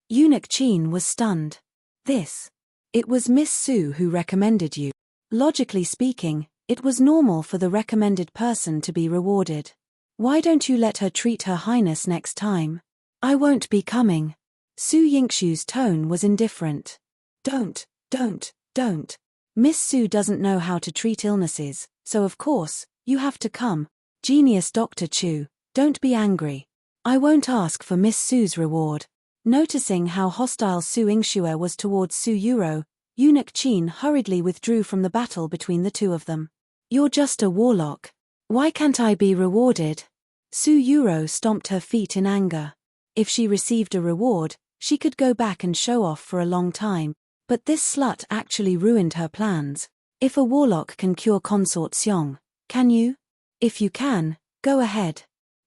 Eunuch Qin was stunned. It was Miss Su who recommended you. Logically speaking, it was normal for the recommended person to be rewarded. Why don't you let her treat Her Highness next time? I won't be coming. Su Yingxue's tone was indifferent. Don't. Miss Su doesn't know how to treat illnesses, so of course, you have to come. Genius Dr. Chu, don't be angry. I won't ask for Miss Su's reward. Noticing how hostile Su Yingxue was towards Su Yurou, Eunuch Qin hurriedly withdrew from the battle between the two of them. You're just a warlock. Why can't I be rewarded? Su Yurou stomped her feet in anger. If she received a reward, she could go back and show off for a long time, but this slut actually ruined her plans. If a warlock can cure Consort Xiong, can you? If you can, go ahead.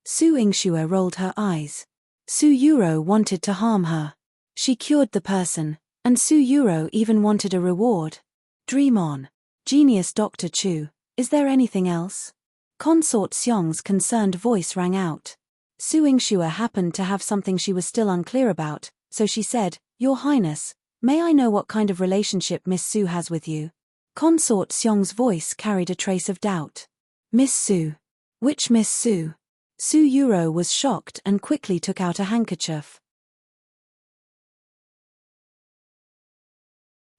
Su Yingxue rolled her eyes. Su Yurou wanted to harm her. She cured the person, and Su Yurou even wanted a reward. Dream on. Genius Dr. Chu, is there anything else? Consort Xiong's concerned voice rang out. Su Yingxue happened to have something she was still unclear about, so she said, Your Highness, may I know what kind of relationship Miss Su has with you? Consort Xiong's voice carried a trace of doubt. Miss Su. Which Miss Su? Su Yurou was shocked and quickly took out a handkerchief.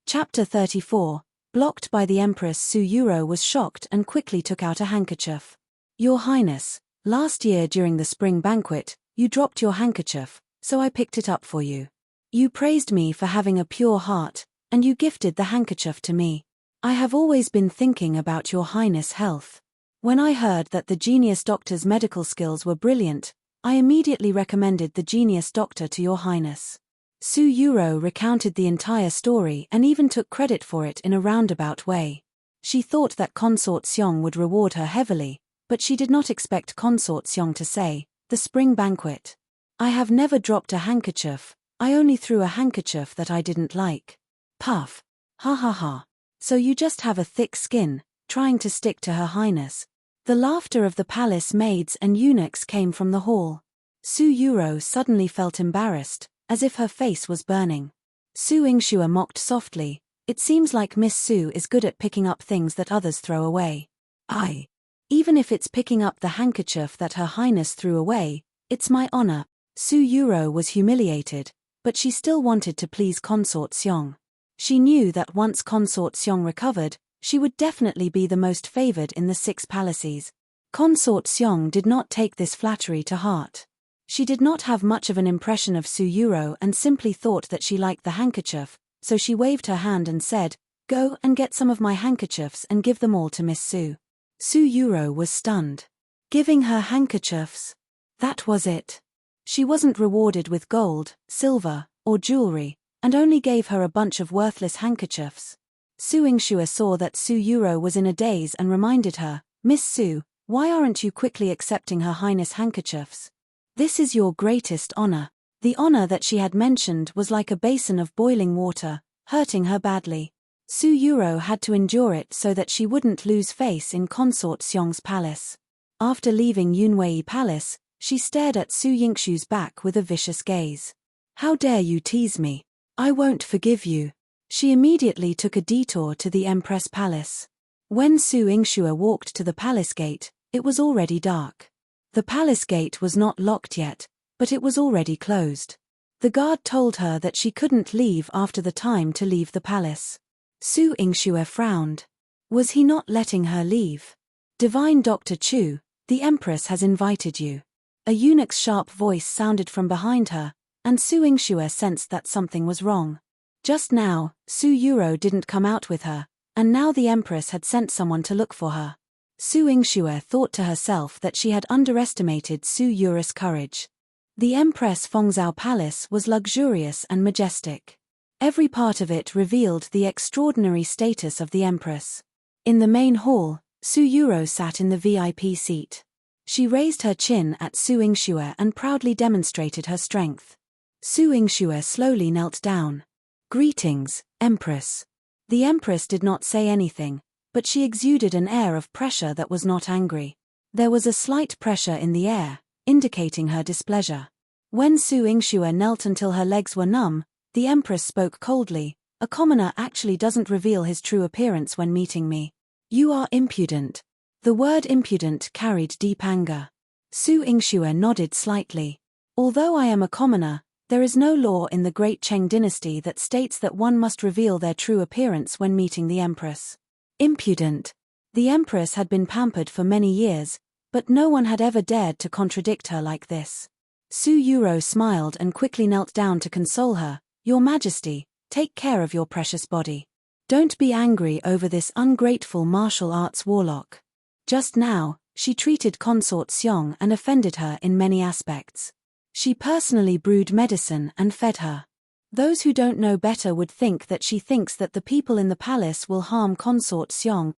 Chapter 34. Blocked by the Empress. Su Yurou was shocked and quickly took out a handkerchief. Your Highness, last year during the spring banquet, you dropped your handkerchief, so I picked it up for you. You praised me for having a pure heart, and you gifted the handkerchief to me. I have always been thinking about Your Highness' health. When I heard that the genius doctor's medical skills were brilliant, I immediately recommended the genius doctor to Your Highness. Su Yurou recounted the entire story and even took credit for it in a roundabout way. She thought that Consort Xiong would reward her heavily, but she did not expect Consort Xiong to say, the spring banquet. I have never dropped a handkerchief, I only threw a handkerchief that I didn't like. Puff. Ha ha ha. So you just have a thick skin, trying to stick to Her Highness. The laughter of the palace maids and eunuchs came from the hall. Su Yurou suddenly felt embarrassed, as if her face was burning. Su Yingxue mocked softly. It seems like Miss Su is good at picking up things that others throw away. Even if it's picking up the handkerchief that Her Highness threw away, it's my honor. Su Yurou was humiliated, but she still wanted to please Consort Xiong. She knew that once Consort Xiong recovered, she would definitely be the most favored in the 6 palaces. Consort Xiong did not take this flattery to heart. She did not have much of an impression of Su Yurou and simply thought that she liked the handkerchief, so she waved her hand and said, "Go and get some of my handkerchiefs and give them all to Miss Su." Su Yurou was stunned. Giving her handkerchiefs? That was it. She wasn't rewarded with gold, silver, or jewelry, and only gave her a bunch of worthless handkerchiefs. Su Yingxue saw that Su Yurou was in a daze and reminded her, "Miss Su, why aren't you quickly accepting Her Highness' handkerchiefs? This is your greatest honor." The honor that she had mentioned was like a basin of boiling water, hurting her badly. Su Yurou had to endure it so that she wouldn't lose face in Consort Xiong's palace. After leaving Yunwei Palace, she stared at Su Yingxue's back with a vicious gaze. "How dare you tease me? I won't forgive you." She immediately took a detour to the Empress Palace. When Su Yingxue walked to the palace gate, it was already dark. The palace gate was not locked yet, but it was already closed. The guard told her that she couldn't leave after the time to leave the palace. Su Yingxue frowned. Was he not letting her leave? "Divine Dr. Chu, the Empress has invited you." A eunuch's sharp voice sounded from behind her, and Su Yingxue sensed that something was wrong. Just now, Su Yurou didn't come out with her, and now the Empress had sent someone to look for her. Su Yingxue thought to herself that she had underestimated Su Yurou's courage. The Empress Fengzhou Palace was luxurious and majestic. Every part of it revealed the extraordinary status of the Empress. In the main hall, Su Yurou sat in the VIP seat. She raised her chin at Su Yingxue and proudly demonstrated her strength. Su Yingxue slowly knelt down. "Greetings, Empress." The Empress did not say anything, but she exuded an air of pressure that was not angry. There was a slight pressure in the air, indicating her displeasure. When Su Yingxue knelt until her legs were numb, the Empress spoke coldly, "A commoner actually doesn't reveal his true appearance when meeting me. You are impudent." The word impudent carried deep anger. Su Yingxue nodded slightly. "Although I am a commoner, there is no law in the Great Cheng dynasty that states that one must reveal their true appearance when meeting the Empress." Impudent. The Empress had been pampered for many years, but no one had ever dared to contradict her like this. Su Yurou smiled and quickly knelt down to console her. "Your Majesty, take care of your precious body. Don't be angry over this ungrateful martial arts warlock." Just now, she treated Consort Xiong and offended her in many aspects. She personally brewed medicine and fed her. Those who don't know better would think that she thinks that the people in the palace will harm Consort Xiong.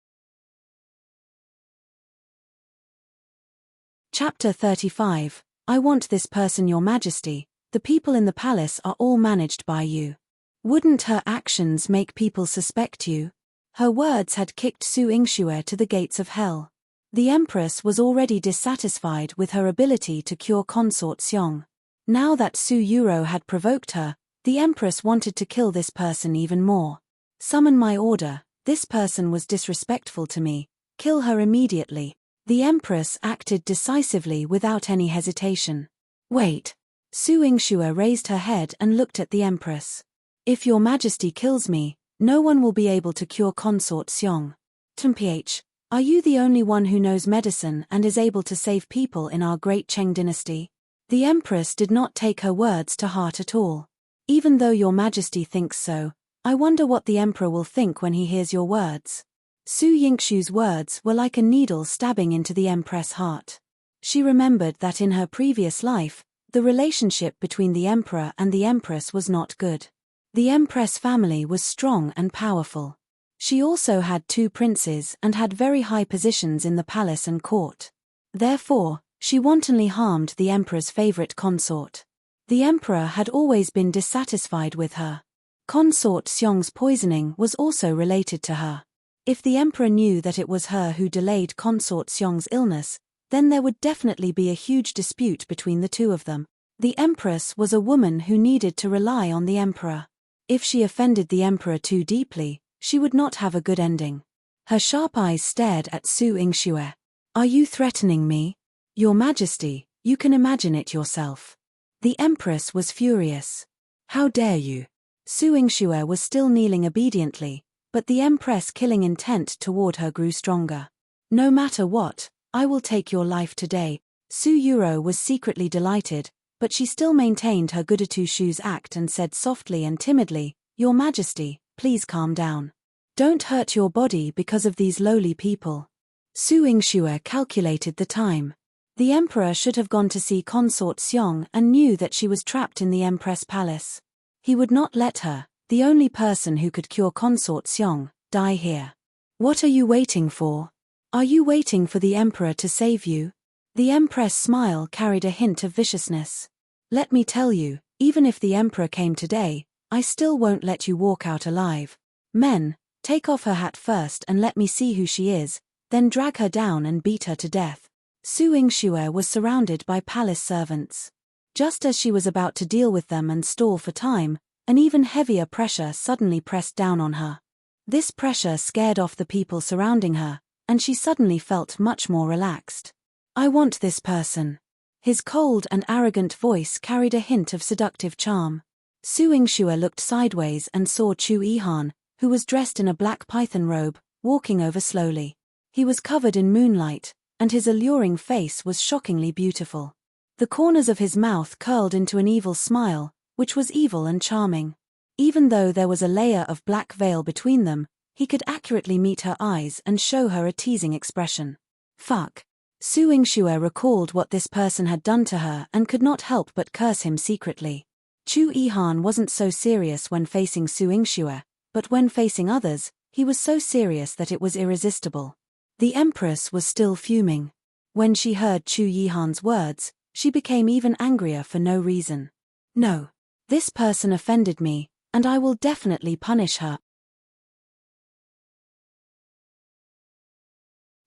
Chapter 35. I want this person, Your Majesty. The people in the palace are all managed by you. Wouldn't her actions make people suspect you? Her words had kicked Su Yingxue to the gates of hell. The Empress was already dissatisfied with her ability to cure Consort Xiong. Now that Su Yurou had provoked her, the Empress wanted to kill this person even more. "Summon my order, this person was disrespectful to me. Kill her immediately." The Empress acted decisively without any hesitation. "Wait." Su Yingxue raised her head and looked at the Empress. "If Your Majesty kills me, no one will be able to cure Consort Xiong. Temph, are you the only one who knows medicine and is able to save people in our Great Cheng dynasty?" The Empress did not take her words to heart at all. "Even though Your Majesty thinks so, I wonder what the Emperor will think when he hears your words." Su Yingxue's words were like a needle stabbing into the Empress' heart. She remembered that in her previous life, the relationship between the Emperor and the Empress was not good. The Empress family was strong and powerful. She also had 2 princes and had very high positions in the palace and court. Therefore, she wantonly harmed the Emperor's favorite consort. The Emperor had always been dissatisfied with her. Consort Xiong's poisoning was also related to her. If the Emperor knew that it was her who delayed Consort Xiong's illness, then there would definitely be a huge dispute between the two of them. The Empress was a woman who needed to rely on the Emperor. If she offended the emperor too deeply, she would not have a good ending. Her sharp eyes stared at Su Yingxue. Are you threatening me? Your Majesty, you can imagine it yourself. The empress was furious. How dare you? Su Yingxue was still kneeling obediently, but the empress' killing intent toward her grew stronger. No matter what, I will take your life today. Su Yurou was secretly delighted, but she still maintained her goody two-shoes act and said softly and timidly, Your Majesty, please calm down. Don't hurt your body because of these lowly people. Su Yingxue calculated the time. The emperor should have gone to see Consort Xiong and knew that she was trapped in the Empress Palace. He would not let her, the only person who could cure Consort Xiong, die here. What are you waiting for? Are you waiting for the emperor to save you? The empress' smile carried a hint of viciousness. Let me tell you, even if the emperor came today, I still won't let you walk out alive. Men, take off her hat first and let me see who she is, then drag her down and beat her to death. Su Yingxue was surrounded by palace servants. Just as she was about to deal with them and stall for time, an even heavier pressure suddenly pressed down on her. This pressure scared off the people surrounding her, and she suddenly felt much more relaxed. I want this person. His cold and arrogant voice carried a hint of seductive charm. Su Yingxue looked sideways and saw Yihan, who was dressed in a black python robe, walking over slowly. He was covered in moonlight, and his alluring face was shockingly beautiful. The corners of his mouth curled into an evil smile, which was evil and charming. Even though there was a layer of black veil between them, he could accurately meet her eyes and show her a teasing expression. Fuck. Su Yingxue recalled what this person had done to her and could not help but curse him secretly. Yihan wasn't so serious when facing Su Yingxue, but when facing others, he was so serious that it was irresistible. The empress was still fuming. When she heard Yihan's words, she became even angrier for no reason. No. This person offended me, and I will definitely punish her.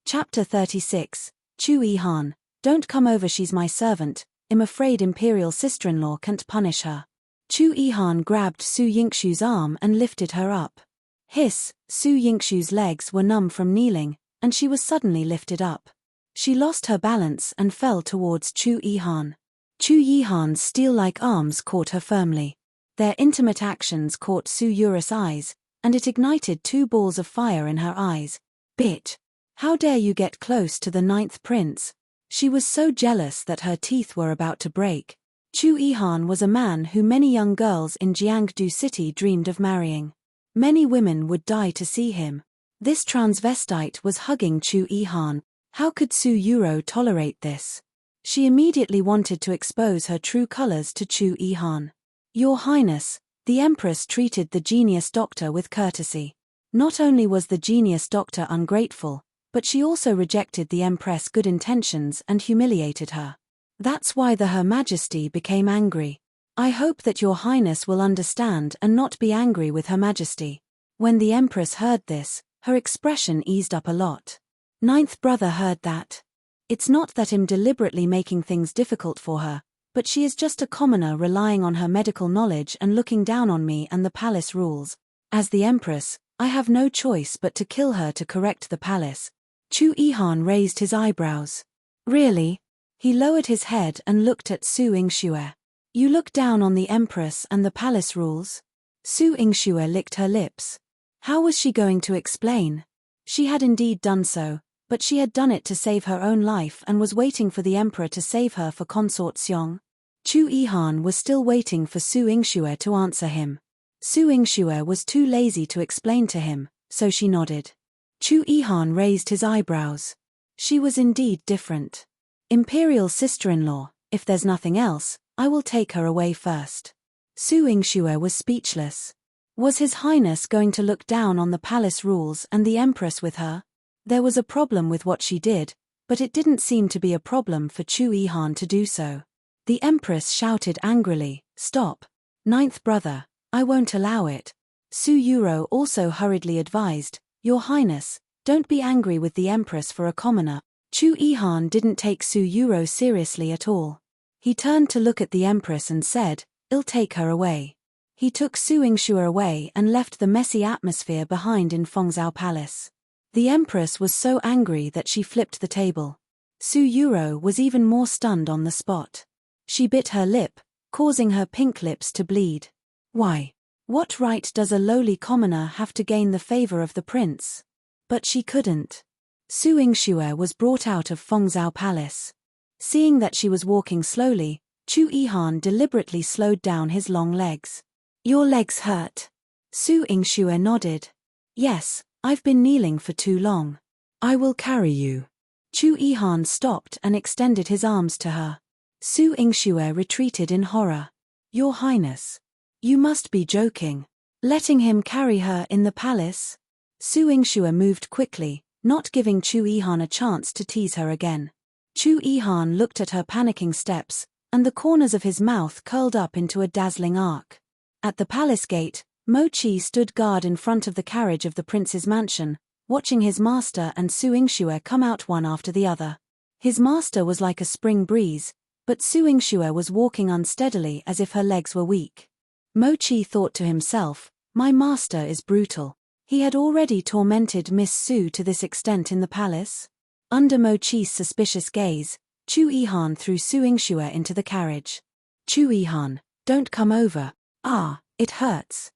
Chapter 36. Yihan, don't come over, she's my servant, I'm afraid imperial sister-in-law can't punish her. Yihan grabbed Su Yingxue's arm and lifted her up. Hiss, Su Yingxue's legs were numb from kneeling, and she was suddenly lifted up. She lost her balance and fell towards Yihan. Yihan's steel-like arms caught her firmly. Their intimate actions caught Su Yurou's eyes, and it ignited two balls of fire in her eyes. Bitch! How dare you get close to the 9th prince? She was so jealous that her teeth were about to break. Yihan was a man who many young girls in Jiangdu City dreamed of marrying. Many women would die to see him. This transvestite was hugging Yihan. How could Su Yurou tolerate this? She immediately wanted to expose her true colors to Yihan. Your Highness, the Empress treated the genius doctor with courtesy. Not only was the genius doctor ungrateful, but she also rejected the Empress' good intentions and humiliated her. That's why Her Majesty became angry. I hope that Your Highness will understand and not be angry with Her Majesty. When the Empress heard this, her expression eased up a lot. 9th brother heard that. It's not that I'm deliberately making things difficult for her, but she is just a commoner relying on her medical knowledge and looking down on me and the palace rules. As the Empress, I have no choice but to kill her to correct the palace. Yihan raised his eyebrows. Really? He lowered his head and looked at Su Yingxue. You look down on the Empress and the palace rules? Su Yingxue licked her lips. How was she going to explain? She had indeed done so, but she had done it to save her own life and was waiting for the emperor to save her for Consort Xiong. Yihan was still waiting for Su Yingxue to answer him. Su Yingxue was too lazy to explain to him, so she nodded. Yihan raised his eyebrows. She was indeed different. Imperial sister-in-law, if there's nothing else, I will take her away first. Su Yingxue was speechless. Was His Highness going to look down on the palace rules and the Empress with her? There was a problem with what she did, but it didn't seem to be a problem for Yihan to do so. The Empress shouted angrily, Stop! 9th brother, I won't allow it. Su Yurou also hurriedly advised, Your Highness, don't be angry with the Empress for a commoner. Yihan didn't take Su Yurou seriously at all. He turned to look at the Empress and said, I'll take her away. He took Su Yingxue away and left the messy atmosphere behind in Fengzhou Palace. The Empress was so angry that she flipped the table. Su Yurou was even more stunned on the spot. She bit her lip, causing her pink lips to bleed. Why? What right does a lowly commoner have to gain the favor of the prince? But she couldn't. Su Yingxue was brought out of Fengzhou Palace. Seeing that she was walking slowly, Yihan deliberately slowed down his long legs. Your legs hurt. Su Yingxue nodded. Yes, I've been kneeling for too long. I will carry you. Yihan stopped and extended his arms to her. Su Yingxue retreated in horror. Your Highness. You must be joking. Letting him carry her in the palace? Su Yingxue moved quickly, not giving Yihan a chance to tease her again. Yihan looked at her panicking steps, and the corners of his mouth curled up into a dazzling arc. At the palace gate, Mochi stood guard in front of the carriage of the prince's mansion, watching his master and Su Yingxue come out one after the other. His master was like a spring breeze, but Su Yingxue was walking unsteadily as if her legs were weak. Mochi thought to himself, my master is brutal. He had already tormented Miss Su to this extent in the palace. Under Mochi's suspicious gaze, Yihan threw Su Yingxue into the carriage. Yihan, don't come over. Ah, it hurts.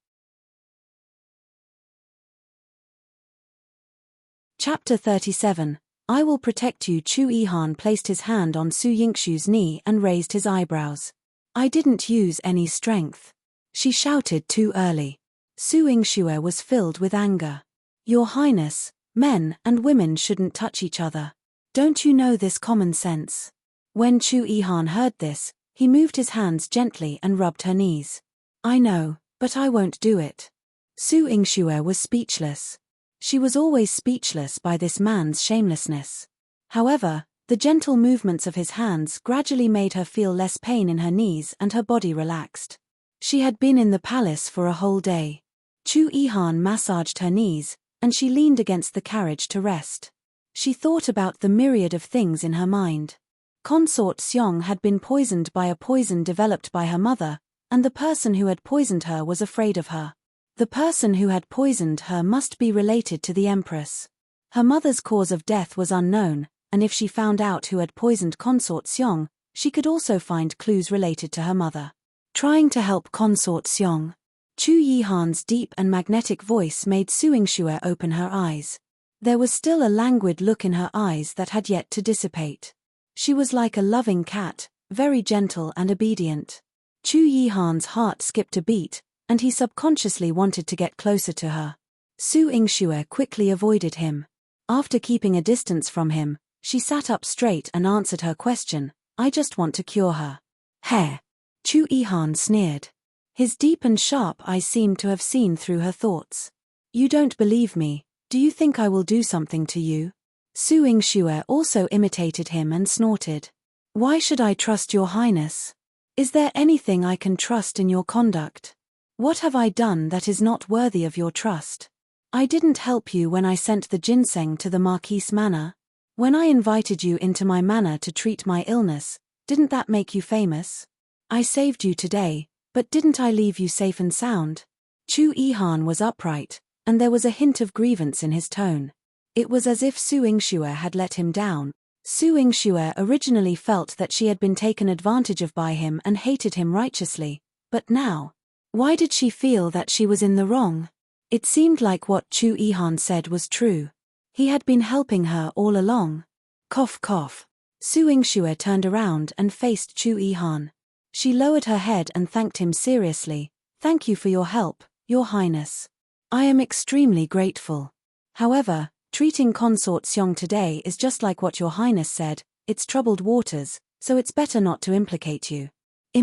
Chapter 37. I will protect you. Yihan placed his hand on Su Yingxue's knee and raised his eyebrows. I didn't use any strength. She shouted too early. Su Yingxue was filled with anger. Your Highness, men and women shouldn't touch each other. Don't you know this common sense? When Yihan heard this, he moved his hands gently and rubbed her knees. I know, but I won't do it. Su Yingxue was speechless. She was always speechless by this man's shamelessness. However, the gentle movements of his hands gradually made her feel less pain in her knees and her body relaxed. She had been in the palace for a whole day. Yihan massaged her knees, and she leaned against the carriage to rest. She thought about the myriad of things in her mind. Consort Xiong had been poisoned by a poison developed by her mother, and the person who had poisoned her was afraid of her. The person who had poisoned her must be related to the Empress. Her mother's cause of death was unknown, and if she found out who had poisoned Consort Xiong, she could also find clues related to her mother. Trying to help Consort Xiong. Yihan's deep and magnetic voice made Su Yingxue open her eyes. There was still a languid look in her eyes that had yet to dissipate. She was like a loving cat, very gentle and obedient. Yihan's heart skipped a beat, and he subconsciously wanted to get closer to her. Su Yingxue quickly avoided him. After keeping a distance from him, she sat up straight and answered her question, I just want to cure her. Hair. Yihan sneered. His deep and sharp eyes seemed to have seen through her thoughts. You don't believe me, do you think I will do something to you? Su Yingxue also imitated him and snorted. Why should I trust your Highness? Is there anything I can trust in your conduct? What have I done that is not worthy of your trust? I didn't help you when I sent the ginseng to the Marquise Manor. When I invited you into my manor to treat my illness, didn't that make you famous? I saved you today, but didn't I leave you safe and sound? Yihan was upright, and there was a hint of grievance in his tone. It was as if Su Yingxue had let him down. Su Yingxue originally felt that she had been taken advantage of by him and hated him righteously, but now, why did she feel that she was in the wrong? It seemed like what Yihan said was true. He had been helping her all along. Cough cough. Su Yingxue turned around and faced Yihan. She lowered her head and thanked him seriously. Thank you for your help, Your Highness. I am extremely grateful. However, treating Consort Xiong today is just like what Your Highness said, it's troubled waters, so it's better not to implicate you.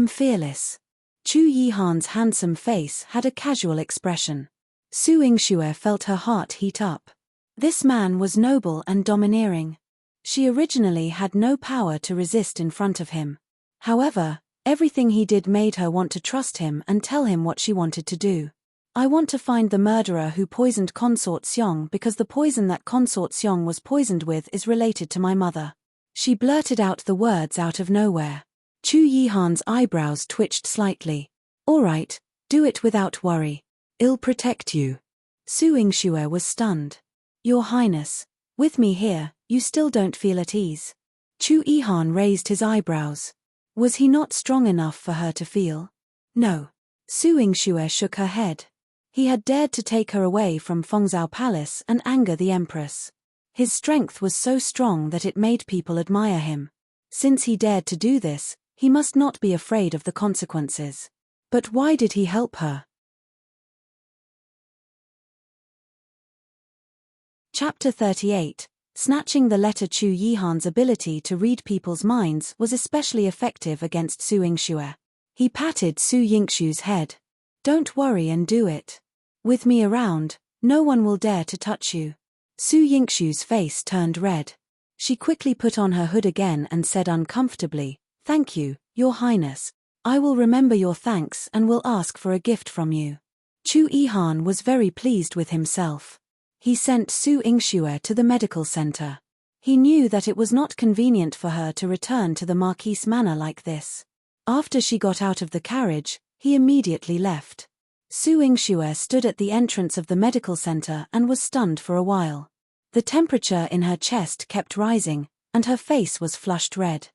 Fearless. Yihan's handsome face had a casual expression. Su Yingxue felt her heart heat up. This man was noble and domineering. She originally had no power to resist in front of him. However, everything he did made her want to trust him and tell him what she wanted to do. I want to find the murderer who poisoned Consort Xiong because the poison that Consort Xiong was poisoned with is related to my mother. She blurted out the words out of nowhere. Yihan's eyebrows twitched slightly. All right, Do it without worry. I'll protect you. Su Yingxue was stunned. Your Highness, with me here, you still don't feel at ease. Chu Yihan raised his eyebrows. Was he not strong enough for her to feel? No. Su Yingxue shook her head. He had dared to take her away from Fengzhou Palace and anger the Empress. His strength was so strong that it made people admire him. Since he dared to do this, he must not be afraid of the consequences. But why did he help her? Chapter 38. Snatching the letter. Chu Yihan's ability to read people's minds was especially effective against Su Yingxue. He patted Su Yingxue's head. Don't worry and do it. With me around, no one will dare to touch you. Su Yingxue's face turned red. She quickly put on her hood again and said uncomfortably, Thank you, Your Highness. I will remember your thanks and will ask for a gift from you. Chu Yihan was very pleased with himself. He sent Su Yingxue to the medical center. He knew that it was not convenient for her to return to the Marquise Manor like this. After she got out of the carriage, he immediately left. Su Yingxue stood at the entrance of the medical center and was stunned for a while. The temperature in her chest kept rising, and her face was flushed red.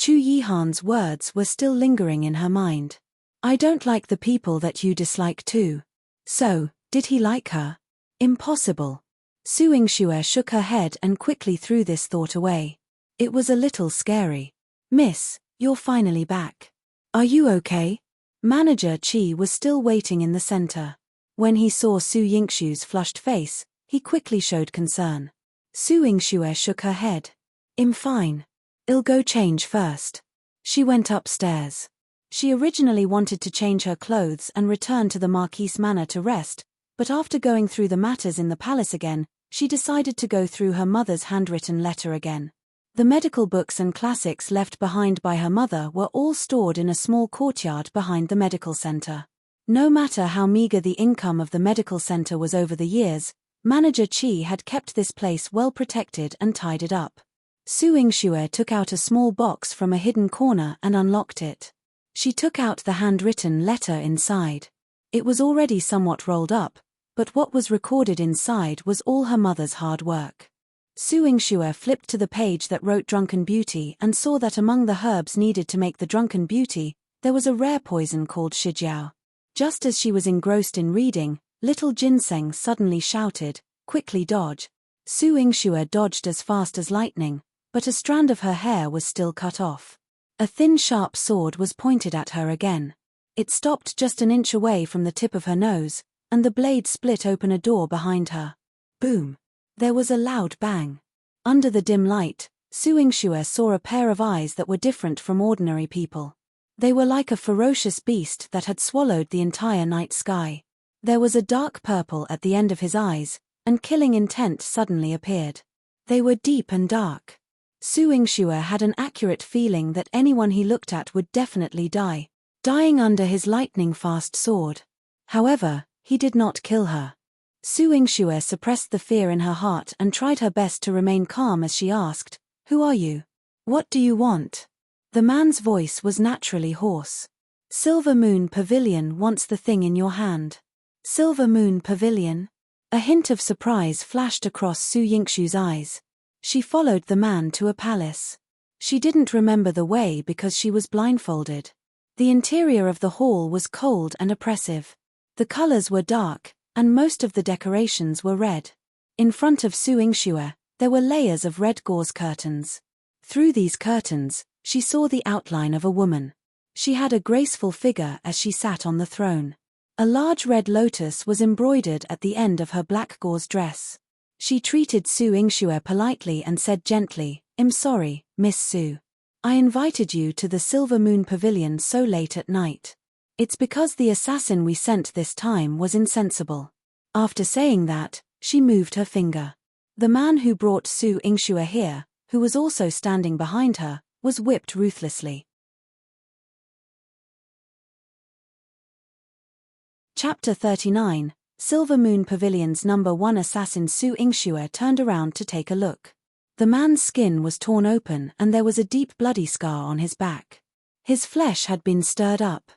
Chu Yihan's words were still lingering in her mind. I don't like the people that you dislike too. So, did he like her? Impossible. Su Yingxue shook her head and quickly threw this thought away. It was a little scary. Miss, you're finally back. Are you okay? Manager Qi was still waiting in the center. When he saw Su Yingxue's flushed face, he quickly showed concern. Su Yingxue shook her head. I'm fine. I'll go change first. She went upstairs. She originally wanted to change her clothes and return to the Marquise Manor to rest, but after going through the matters in the palace again, she decided to go through her mother's handwritten letter again. The medical books and classics left behind by her mother were all stored in a small courtyard behind the medical center. No matter how meager the income of the medical center was over the years, Manager Qi had kept this place well protected and tidied up. Su Yingxue took out a small box from a hidden corner and unlocked it. She took out the handwritten letter inside. It was already somewhat rolled up, but what was recorded inside was all her mother's hard work. Su Yingxue flipped to the page that wrote Drunken Beauty and saw that among the herbs needed to make the Drunken Beauty, there was a rare poison called shijiao. Just as she was engrossed in reading, little Ginseng suddenly shouted, Quickly dodge. Su Yingxue dodged as fast as lightning, but a strand of her hair was still cut off. A thin sharp sword was pointed at her again. It stopped just an inch away from the tip of her nose, and the blade split open a door behind her. Boom! There was a loud bang. Under the dim light, Su Yingxue saw a pair of eyes that were different from ordinary people. They were like a ferocious beast that had swallowed the entire night sky. There was a dark purple at the end of his eyes, and killing intent suddenly appeared. They were deep and dark. Su Yingxue had an accurate feeling that anyone he looked at would definitely die, dying under his lightning-fast sword. However, he did not kill her. Su Yingxue suppressed the fear in her heart and tried her best to remain calm as she asked, Who are you? What do you want? The man's voice was naturally hoarse. Silver Moon Pavilion wants the thing in your hand. Silver Moon Pavilion? A hint of surprise flashed across Su Yingxue's eyes. She followed the man to a palace. She didn't remember the way because she was blindfolded. The interior of the hall was cold and oppressive. The colors were dark, and most of the decorations were red. In front of Su Yingxue, there were layers of red gauze curtains. Through these curtains, she saw the outline of a woman. She had a graceful figure as she sat on the throne. A large red lotus was embroidered at the end of her black gauze dress. She treated Su Yingxue politely and said gently, I'm sorry, Miss Su. I invited you to the Silver Moon Pavilion so late at night. It's because the assassin we sent this time was insensible. After saying that, she moved her finger. The man who brought Su Yingxue here, who was also standing behind her, was whipped ruthlessly. Chapter 39. Silver Moon Pavilion's number 1 assassin. Su Yingxue turned around to take a look. The man's skin was torn open and there was a deep bloody scar on his back. His flesh had been stirred up.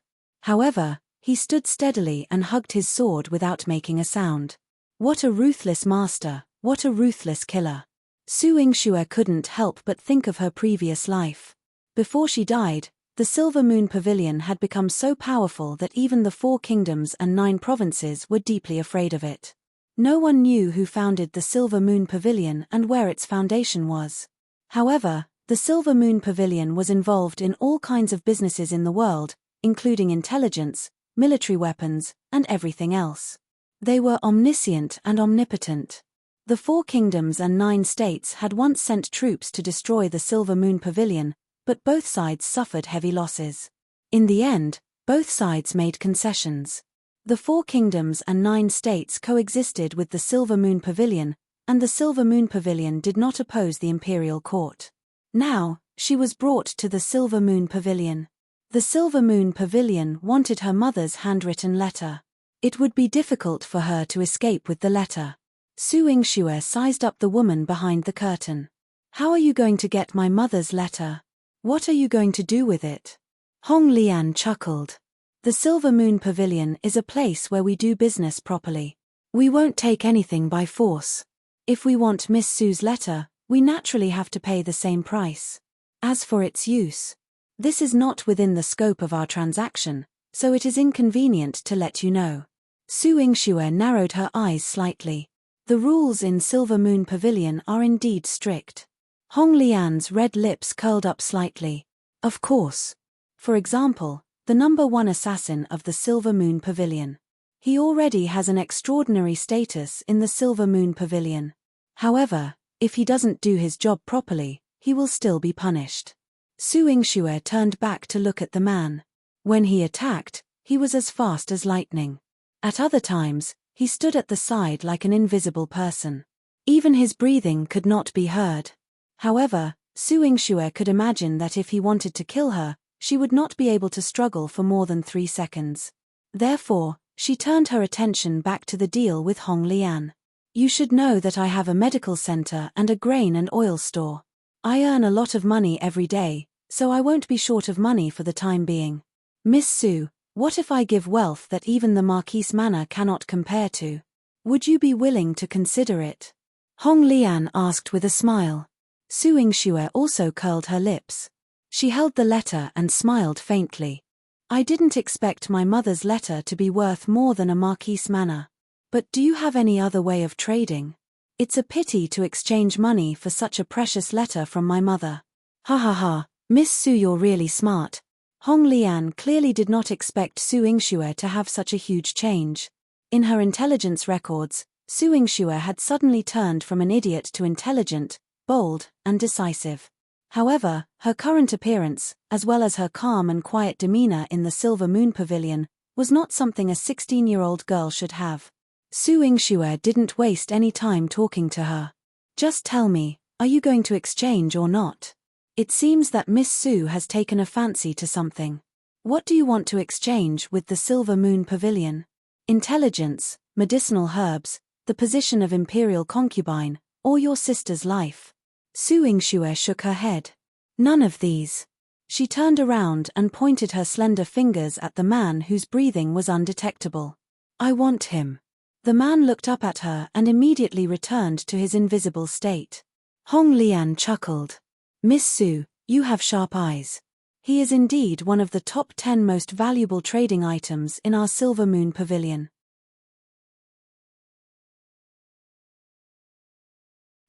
However, He stood steadily and hugged his sword without making a sound. What a ruthless master, what a ruthless killer. Su Yingxue couldn't help but think of her previous life. Before she died, the Silver Moon Pavilion had become so powerful that even the 4 kingdoms and 9 provinces were deeply afraid of it. No one knew who founded the Silver Moon Pavilion and where its foundation was. However, the Silver Moon Pavilion was involved in all kinds of businesses in the world, including intelligence, military weapons, and everything else. They were omniscient and omnipotent. The 4 kingdoms and 9 states had once sent troops to destroy the Silver Moon Pavilion, but both sides suffered heavy losses. In the end, both sides made concessions. The 4 kingdoms and 9 states coexisted with the Silver Moon Pavilion, and the Silver Moon Pavilion did not oppose the imperial court. Now, she was brought to the Silver Moon Pavilion. The Silver Moon Pavilion wanted her mother's handwritten letter. It would be difficult for her to escape with the letter. Su Yingxue sized up the woman behind the curtain. How are you going to get my mother's letter? What are you going to do with it? Hong Lian chuckled. The Silver Moon Pavilion is a place where we do business properly. We won't take anything by force. If we want Miss Su's letter, we naturally have to pay the same price. As for its use, this is not within the scope of our transaction, so it is inconvenient to let you know. Su Yingxue narrowed her eyes slightly. The rules in Silver Moon Pavilion are indeed strict. Hong Lian's red lips curled up slightly. Of course. For example, the number 1 assassin of the Silver Moon Pavilion. He already has an extraordinary status in the Silver Moon Pavilion. However, if he doesn't do his job properly, he will still be punished. Su Yingxue turned back to look at the man. When he attacked, he was as fast as lightning. At other times, he stood at the side like an invisible person. Even his breathing could not be heard. However, Su Yingxue could imagine that if he wanted to kill her, she would not be able to struggle for more than 3 seconds. Therefore, she turned her attention back to the deal with Hong Lian. You should know that I have a medical center and a grain and oil store. I earn a lot of money every day, so I won't be short of money for the time being. Miss Su, what if I give wealth that even the Marquise Manor cannot compare to? Would you be willing to consider it? Hong Lian asked with a smile. Su Yingxue also curled her lips. She held the letter and smiled faintly. I didn't expect my mother's letter to be worth more than a Marquise Manor. But do you have any other way of trading? It's a pity to exchange money for such a precious letter from my mother. Ha ha ha, Miss Su, you're really smart. Hong Lian clearly did not expect Su Yingxue to have such a huge change. In her intelligence records, Su Yingxue had suddenly turned from an idiot to intelligent, bold, and decisive. However, her current appearance, as well as her calm and quiet demeanor in the Silver Moon Pavilion, was not something a 16-year-old girl should have. Su Yingxue didn't waste any time talking to her. Just tell me, are you going to exchange or not? It seems that Miss Su has taken a fancy to something. What do you want to exchange with the Silver Moon Pavilion? Intelligence, medicinal herbs, the position of imperial concubine, or your sister's life? Su Yingxue shook her head. None of these. She turned around and pointed her slender fingers at the man whose breathing was undetectable. I want him. The man looked up at her and immediately returned to his invisible state. Hong Lian chuckled. Miss Su, you have sharp eyes. He is indeed one of the top 10 most valuable trading items in our Silver Moon Pavilion.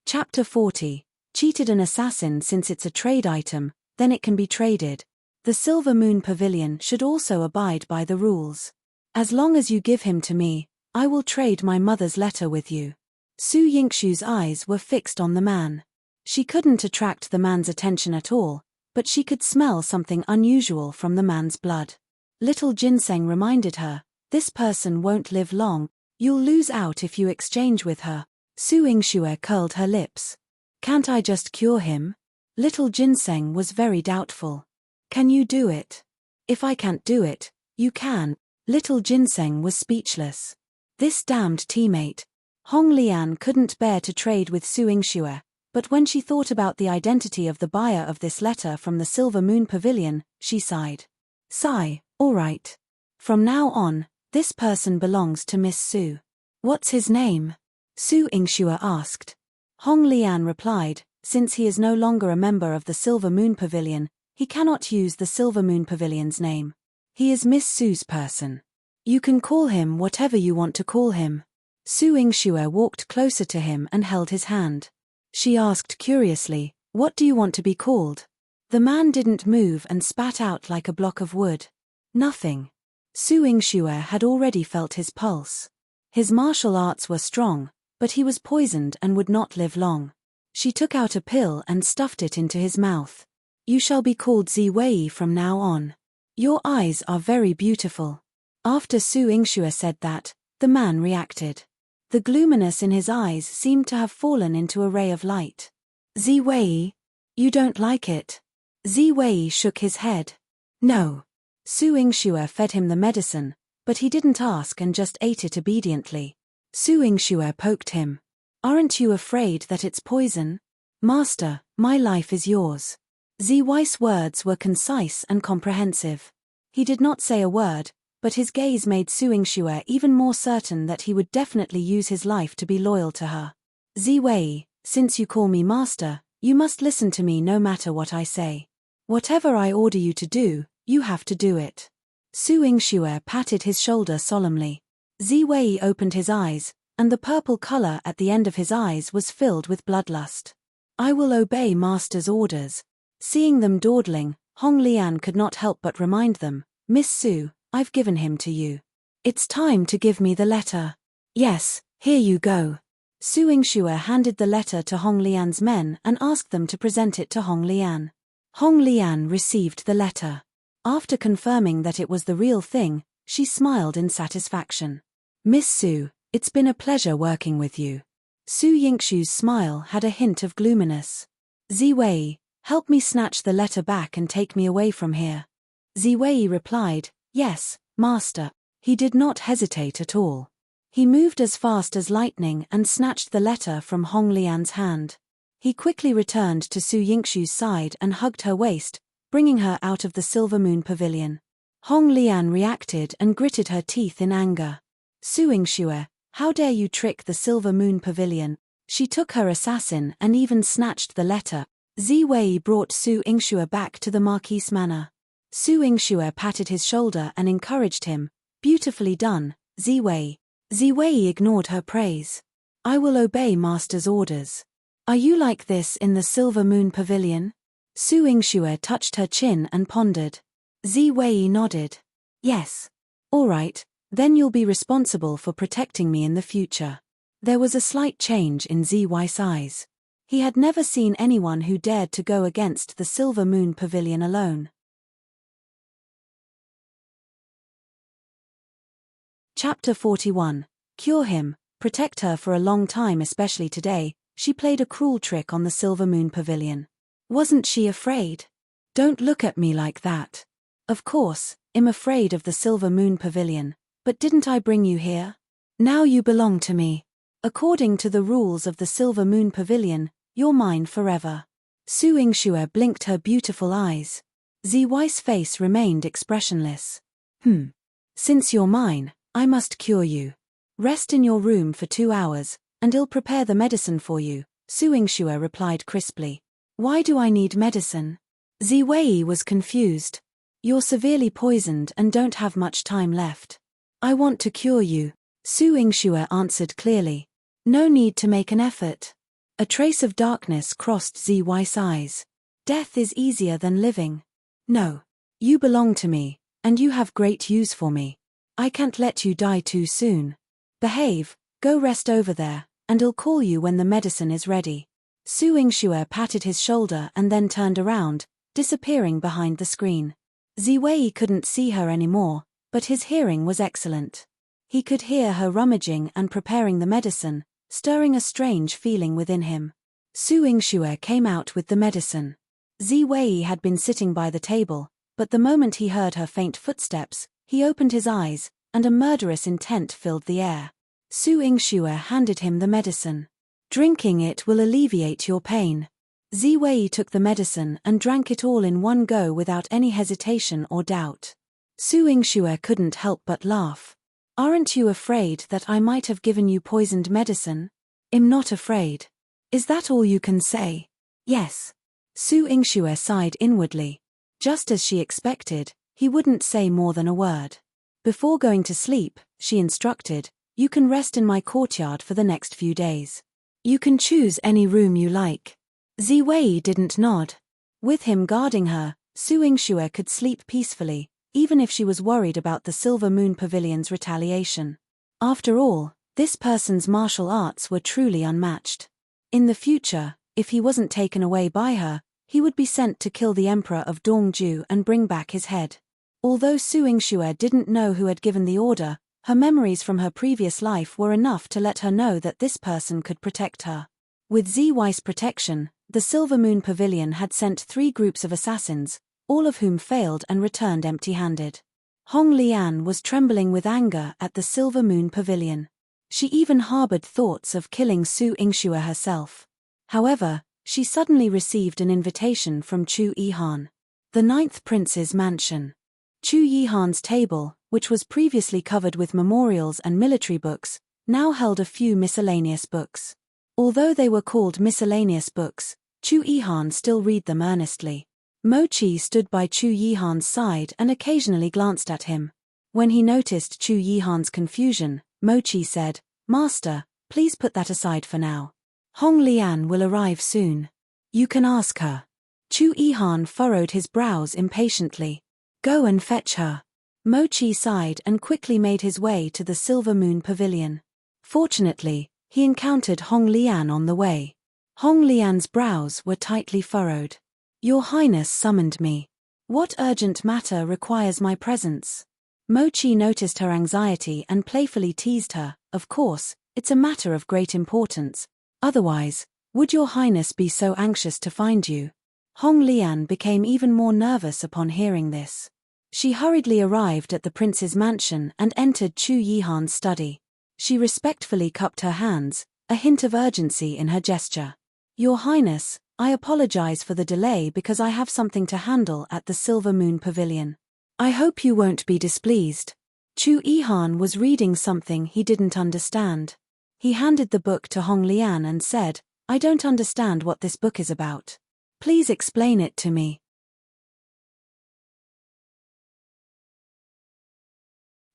Chapter 40. Cheated an assassin. Since it's a trade item, then it can be traded. The Silver Moon Pavilion should also abide by the rules. As long as you give him to me, I will trade my mother's letter with you. Su Yingxue's eyes were fixed on the man. She couldn't attract the man's attention at all, but she could smell something unusual from the man's blood. Little Ginseng reminded her, this person won't live long, you'll lose out if you exchange with her. Su Yingxue curled her lips. Can't I just cure him? Little Ginseng was very doubtful. Can you do it? If I can't do it, you can. Little Ginseng was speechless. This damned teammate. Hong Lian couldn't bear to trade with Su Yingxue. But when she thought about the identity of the buyer of this letter from the Silver Moon Pavilion, she sighed. Sigh, all right. From now on, this person belongs to Miss Su. What's his name? Su Yingxue asked. Hong Lian replied, since he is no longer a member of the Silver Moon Pavilion, he cannot use the Silver Moon Pavilion's name. He is Miss Su's person. You can call him whatever you want to call him. Su Yingxue walked closer to him and held his hand. She asked curiously, what do you want to be called? The man didn't move and spat out like a block of wood. Nothing. Su Yingxue had already felt his pulse. His martial arts were strong, but he was poisoned and would not live long. She took out a pill and stuffed it into his mouth. You shall be called Ziwei from now on. Your eyes are very beautiful. After Su Yingxue said that, the man reacted. The gloominess in his eyes seemed to have fallen into a ray of light. Ziwei? You don't like it? Ziwei shook his head. No. Su Yingxue fed him the medicine, but he didn't ask and just ate it obediently. Su Yingxue poked him. Aren't you afraid that it's poison? Master, my life is yours. Ziwei's words were concise and comprehensive. He did not say a word, but his gaze made Su Yingxue even more certain that he would definitely use his life to be loyal to her. Ziwei, since you call me master, you must listen to me no matter what I say. Whatever I order you to do, you have to do it. Su Yingxue patted his shoulder solemnly. Ziwei opened his eyes, and the purple color at the end of his eyes was filled with bloodlust. I will obey master's orders. Seeing them dawdling, Hong Lian could not help but remind them, Miss Su, I've given him to you. It's time to give me the letter. Yes, here you go. Su Yingxue handed the letter to Hong Lian's men and asked them to present it to Hong Lian. Hong Lian received the letter. After confirming that it was the real thing, she smiled in satisfaction. Miss Su, it's been a pleasure working with you. Su Yingxue's smile had a hint of gloominess. Ziwei, help me snatch the letter back and take me away from here. Ziwei replied, yes, master. He did not hesitate at all. He moved as fast as lightning and snatched the letter from Hong Lian's hand. He quickly returned to Su Yingxue's side and hugged her waist, bringing her out of the Silver Moon Pavilion. Hong Lian reacted and gritted her teeth in anger. Su Yingxue, how dare you trick the Silver Moon Pavilion? She took her assassin and even snatched the letter. Ziwei brought Su Yingxue back to the Marquise Manor. Su Yingxue patted his shoulder and encouraged him. Beautifully done, Ziwei. Ziwei ignored her praise. I will obey master's orders. Are you like this in the Silver Moon Pavilion? Su Yingxue touched her chin and pondered. Ziwei nodded. Yes. All right, then you'll be responsible for protecting me in the future. There was a slight change in Ziwei's eyes. He had never seen anyone who dared to go against the Silver Moon Pavilion alone. Chapter 41. Cure him, protect her for a long time, especially today. She played a cruel trick on the Silver Moon Pavilion. Wasn't she afraid? Don't look at me like that. Of course, I'm afraid of the Silver Moon Pavilion, but didn't I bring you here? Now you belong to me. According to the rules of the Silver Moon Pavilion, you're mine forever. Su Yingxue blinked her beautiful eyes. Ziwei's face remained expressionless. Since you're mine, I must cure you. Rest in your room for 2 hours, and I'll prepare the medicine for you, Su Yingxue replied crisply. Why do I need medicine? Ziwei was confused. You're severely poisoned and don't have much time left. I want to cure you, Su Yingxue answered clearly. No need to make an effort. A trace of darkness crossed Ziwei's eyes. Death is easier than living. No. You belong to me, and you have great use for me. I can't let you die too soon. Behave, go rest over there, and I'll call you when the medicine is ready. Su Yingxue patted his shoulder and then turned around, disappearing behind the screen. Ziwei couldn't see her anymore, but his hearing was excellent. He could hear her rummaging and preparing the medicine, stirring a strange feeling within him. Su Yingxue came out with the medicine. Ziwei had been sitting by the table, but the moment he heard her faint footsteps, he opened his eyes, and a murderous intent filled the air. Su Yingxue handed him the medicine. Drinking it will alleviate your pain. Ziwei took the medicine and drank it all in one go without any hesitation or doubt. Su Yingxue couldn't help but laugh. Aren't you afraid that I might have given you poisoned medicine? I'm not afraid. Is that all you can say? Yes. Su Yingxue sighed inwardly. Just as she expected, he wouldn't say more than a word. Before going to sleep, she instructed, you can rest in my courtyard for the next few days. You can choose any room you like. Ziwei didn't nod. With him guarding her, Su Yingxue could sleep peacefully, even if she was worried about the Silver Moon Pavilion's retaliation. After all, this person's martial arts were truly unmatched. In the future, if he wasn't taken away by her, he would be sent to kill the Emperor of Dongju and bring back his head. Although Su Yingxue didn't know who had given the order, her memories from her previous life were enough to let her know that this person could protect her. With Ziwei's protection, the Silver Moon Pavilion had sent 3 groups of assassins, all of whom failed and returned empty-handed. Hong Lian was trembling with anger at the Silver Moon Pavilion. She even harbored thoughts of killing Su Yingxue herself. However, she suddenly received an invitation from Chu Yihan. The 9th Prince's mansion. Chu Yihan's table, which was previously covered with memorials and military books, now held a few miscellaneous books. Although they were called miscellaneous books, Chu Yihan still read them earnestly. Mochi stood by Chu Yihan's side and occasionally glanced at him. When he noticed Chu Yihan's confusion, Mochi said, Master, please put that aside for now. Hong Lian will arrive soon. You can ask her. Chu Yihan furrowed his brows impatiently. Go and fetch her. Mochi sighed and quickly made his way to the Silver Moon Pavilion. Fortunately, he encountered Hong Lian on the way. Hong Lian's brows were tightly furrowed. Your Highness summoned me. What urgent matter requires my presence? Mochi noticed her anxiety and playfully teased her. Of course, it's a matter of great importance. Otherwise, would Your Highness be so anxious to find you? Hong Lian became even more nervous upon hearing this. She hurriedly arrived at the prince's mansion and entered Chu Yihan's study. She respectfully cupped her hands, a hint of urgency in her gesture. Your Highness, I apologize for the delay because I have something to handle at the Silver Moon Pavilion. I hope you won't be displeased. Chu Yihan was reading something he didn't understand. He handed the book to Hong Lian and said, I don't understand what this book is about. Please explain it to me.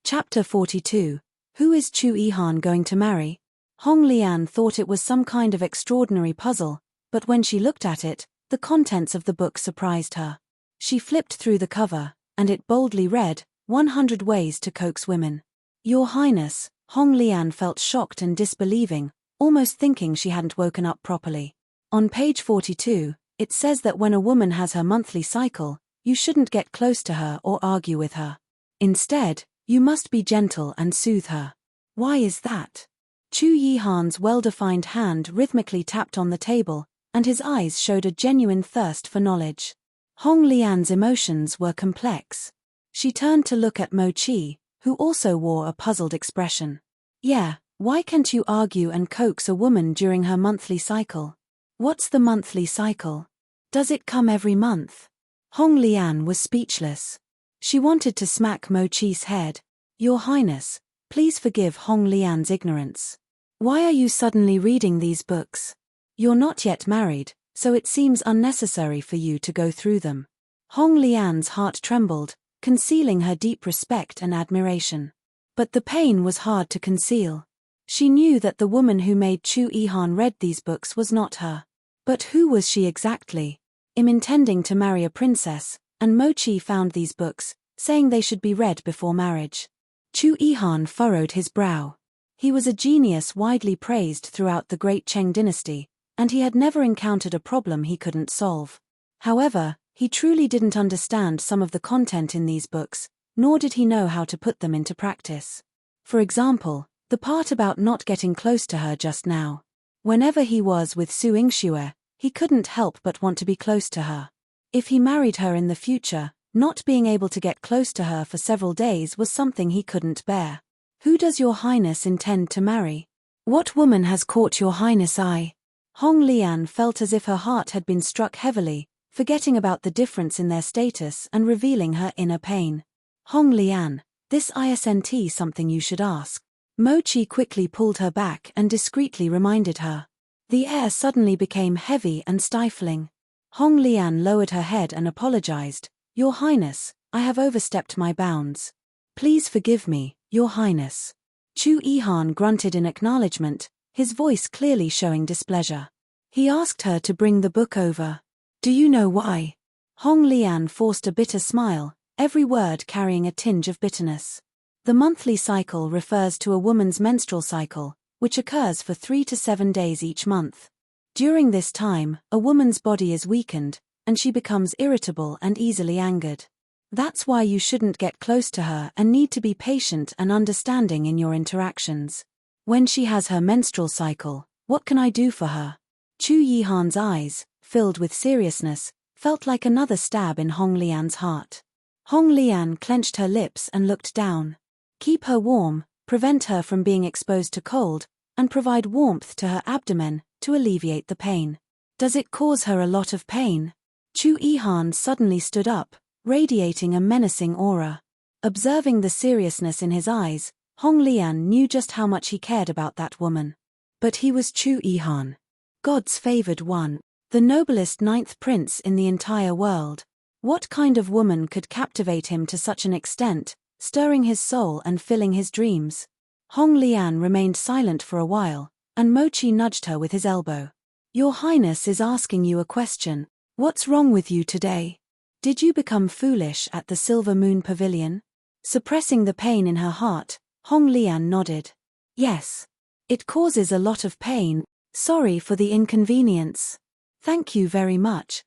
Chapter 42. Who is Chu Yihan going to marry? Hong Lian thought it was some kind of extraordinary puzzle, but when she looked at it, the contents of the book surprised her. She flipped through the cover, and it boldly read, 100 Ways to Coax Women. Your Highness, Hong Lian felt shocked and disbelieving, almost thinking she hadn't woken up properly. On page 42, it says that when a woman has her monthly cycle, you shouldn't get close to her or argue with her. Instead, you must be gentle and soothe her. Why is that? Chu Yihan's well-defined hand rhythmically tapped on the table, and his eyes showed a genuine thirst for knowledge. Hong Lian's emotions were complex. She turned to look at Mochi, who also wore a puzzled expression. Yeah, why can't you argue and coax a woman during her monthly cycle? What's the monthly cycle? Does it come every month? Hong Lian was speechless. She wanted to smack Mochi's head. Your Highness, please forgive Hong Lian's ignorance. Why are you suddenly reading these books? You're not yet married, so it seems unnecessary for you to go through them. Hong Lian's heart trembled, concealing her deep respect and admiration. But the pain was hard to conceal. She knew that the woman who made Chu Yihan read these books was not her. But who was she exactly? I'm intending to marry a princess, and Mochi found these books, saying they should be read before marriage. Chu Yihan furrowed his brow. He was a genius widely praised throughout the great Cheng dynasty, and he had never encountered a problem he couldn't solve. However, he truly didn't understand some of the content in these books, nor did he know how to put them into practice. For example, the part about not getting close to her just now. Whenever he was with Su Yingxue, he couldn't help but want to be close to her. If he married her in the future, not being able to get close to her for several days was something he couldn't bear. Who does Your Highness intend to marry? What woman has caught Your Highness' eye? Hong Lian felt as if her heart had been struck heavily, forgetting about the difference in their status and revealing her inner pain. Hong Lian, this isn't something you should ask. Mochi quickly pulled her back and discreetly reminded her. The air suddenly became heavy and stifling. Hong Lian lowered her head and apologized. Your Highness, I have overstepped my bounds. Please forgive me, Your Highness. Chu Yihan grunted in acknowledgement, his voice clearly showing displeasure. He asked her to bring the book over. Do you know why? Hong Lian forced a bitter smile, every word carrying a tinge of bitterness. The monthly cycle refers to a woman's menstrual cycle, which occurs for 3 to 7 days each month. During this time, a woman's body is weakened, and she becomes irritable and easily angered. That's why you shouldn't get close to her and need to be patient and understanding in your interactions. When she has her menstrual cycle, what can I do for her? Chu Yihan's eyes, filled with seriousness, felt like another stab in Hong Lian's heart. Hong Lian clenched her lips and looked down. Keep her warm, prevent her from being exposed to cold, and provide warmth to her abdomen to alleviate the pain. Does it cause her a lot of pain? Chu Yihan suddenly stood up, radiating a menacing aura. Observing the seriousness in his eyes, Hong Lian knew just how much he cared about that woman. But he was Chu Yihan, God's favored one, the noblest 9th prince in the entire world. What kind of woman could captivate him to such an extent, stirring his soul and filling his dreams? Hong Lian remained silent for a while, and Mochi nudged her with his elbow. Your Highness is asking you a question. What's wrong with you today? Did you become foolish at the Silver Moon Pavilion? Suppressing the pain in her heart, Hong Lian nodded. Yes. It causes a lot of pain. Sorry for the inconvenience. Thank you very much.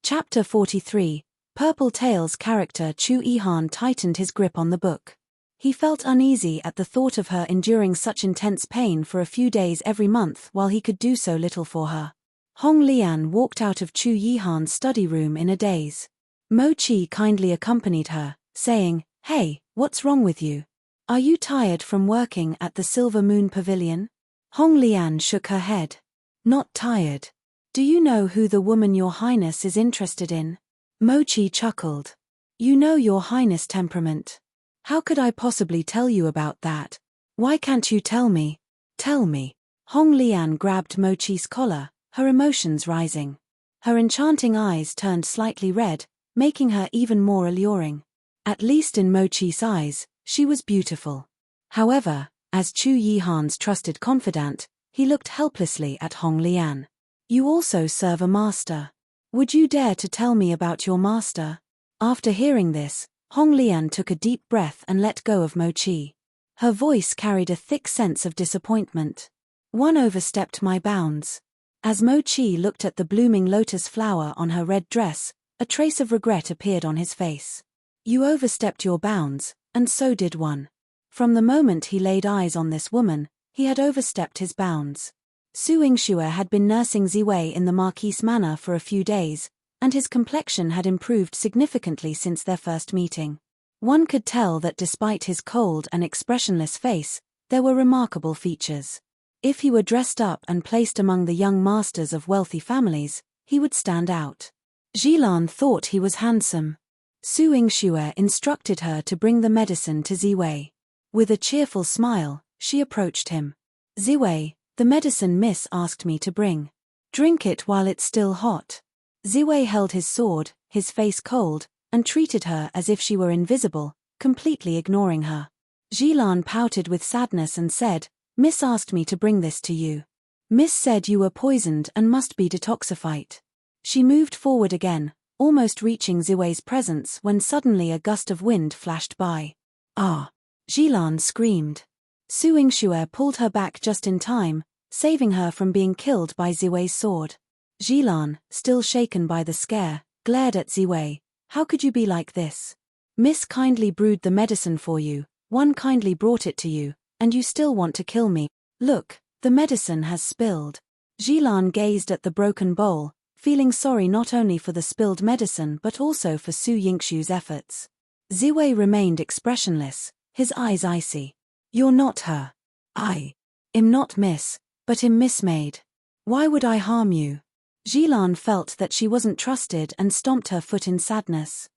Chapter 43. Purple Tail's character Chu Yihan tightened his grip on the book. He felt uneasy at the thought of her enduring such intense pain for a few days every month while he could do so little for her. Hong Lian walked out of Chu Yihan's study room in a daze. Mochi kindly accompanied her, saying, Hey, what's wrong with you? Are you tired from working at the Silver Moon Pavilion? Hong Lian shook her head. Not tired. Do you know who the woman Your Highness is interested in? Mochi chuckled. You know Your Highness' temperament. How could I possibly tell you about that? Why can't you tell me? Tell me. Hong Lian grabbed Mochi's collar, her emotions rising. Her enchanting eyes turned slightly red, making her even more alluring. At least in Mochi's eyes, she was beautiful. However, as Chu Yihan's trusted confidant, he looked helplessly at Hong Lian. You also serve a master. Would you dare to tell me about your master? After hearing this, Hong Lian took a deep breath and let go of Mochi. Her voice carried a thick sense of disappointment. One overstepped my bounds. As Mochi looked at the blooming lotus flower on her red dress, a trace of regret appeared on his face. You overstepped your bounds, and so did one. From the moment he laid eyes on this woman, he had overstepped his bounds. Yingxue had been nursing Ziwei in the Marquise Manor for a few days, and his complexion had improved significantly since their first meeting. One could tell that despite his cold and expressionless face, there were remarkable features. If he were dressed up and placed among the young masters of wealthy families, he would stand out. Yihan thought he was handsome. Yingxue instructed her to bring the medicine to Ziwei. With a cheerful smile, she approached him. Ziwei, the medicine Miss asked me to bring. Drink it while it's still hot. Ziwei held his sword, his face cold, and treated her as if she were invisible, completely ignoring her. Yihan pouted with sadness and said, Miss asked me to bring this to you. Miss said you were poisoned and must be detoxified. She moved forward again, almost reaching Ziwei's presence when suddenly a gust of wind flashed by. Ah! Yihan screamed. Yingxue pulled her back just in time, saving her from being killed by Ziwei's sword. Yihan, still shaken by the scare, glared at Ziwei. How could you be like this? Miss kindly brewed the medicine for you, one kindly brought it to you, and you still want to kill me. Look, the medicine has spilled. Yihan gazed at the broken bowl, feeling sorry not only for the spilled medicine but also for Yingxue's efforts. Ziwei remained expressionless, his eyes icy. You're not her. I am not Miss, but am Mismade. Why would I harm you? Yihan felt that she wasn't trusted and stomped her foot in sadness.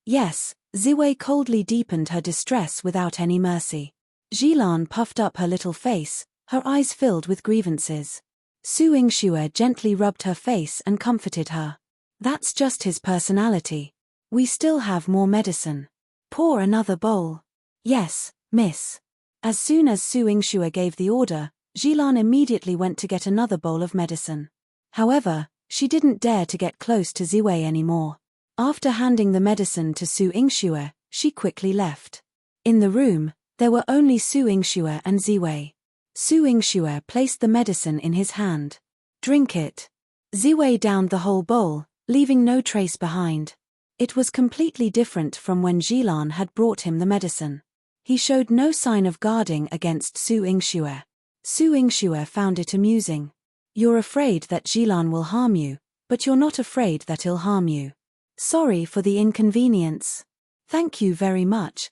Yes, Ziwei coldly deepened her distress without any mercy. Yihan puffed up her little face, her eyes filled with grievances. Su Yingxue gently rubbed her face and comforted her. That's just his personality. We still have more medicine. Pour another bowl. Yes, miss. As soon as Su Yingxue gave the order, Yihan immediately went to get another bowl of medicine. However, she didn't dare to get close to Ziwei anymore. After handing the medicine to Su Yingxue, she quickly left. In the room, there were only Su Yingxue and Ziwei. Su Yingxue placed the medicine in his hand. Drink it. Ziwei downed the whole bowl, leaving no trace behind. It was completely different from when Yihan had brought him the medicine. He showed no sign of guarding against Su Yingxue. Su Yingxue found it amusing. You're afraid that Yihan will harm you, but you're not afraid that he'll harm you. Sorry for the inconvenience. Thank you very much.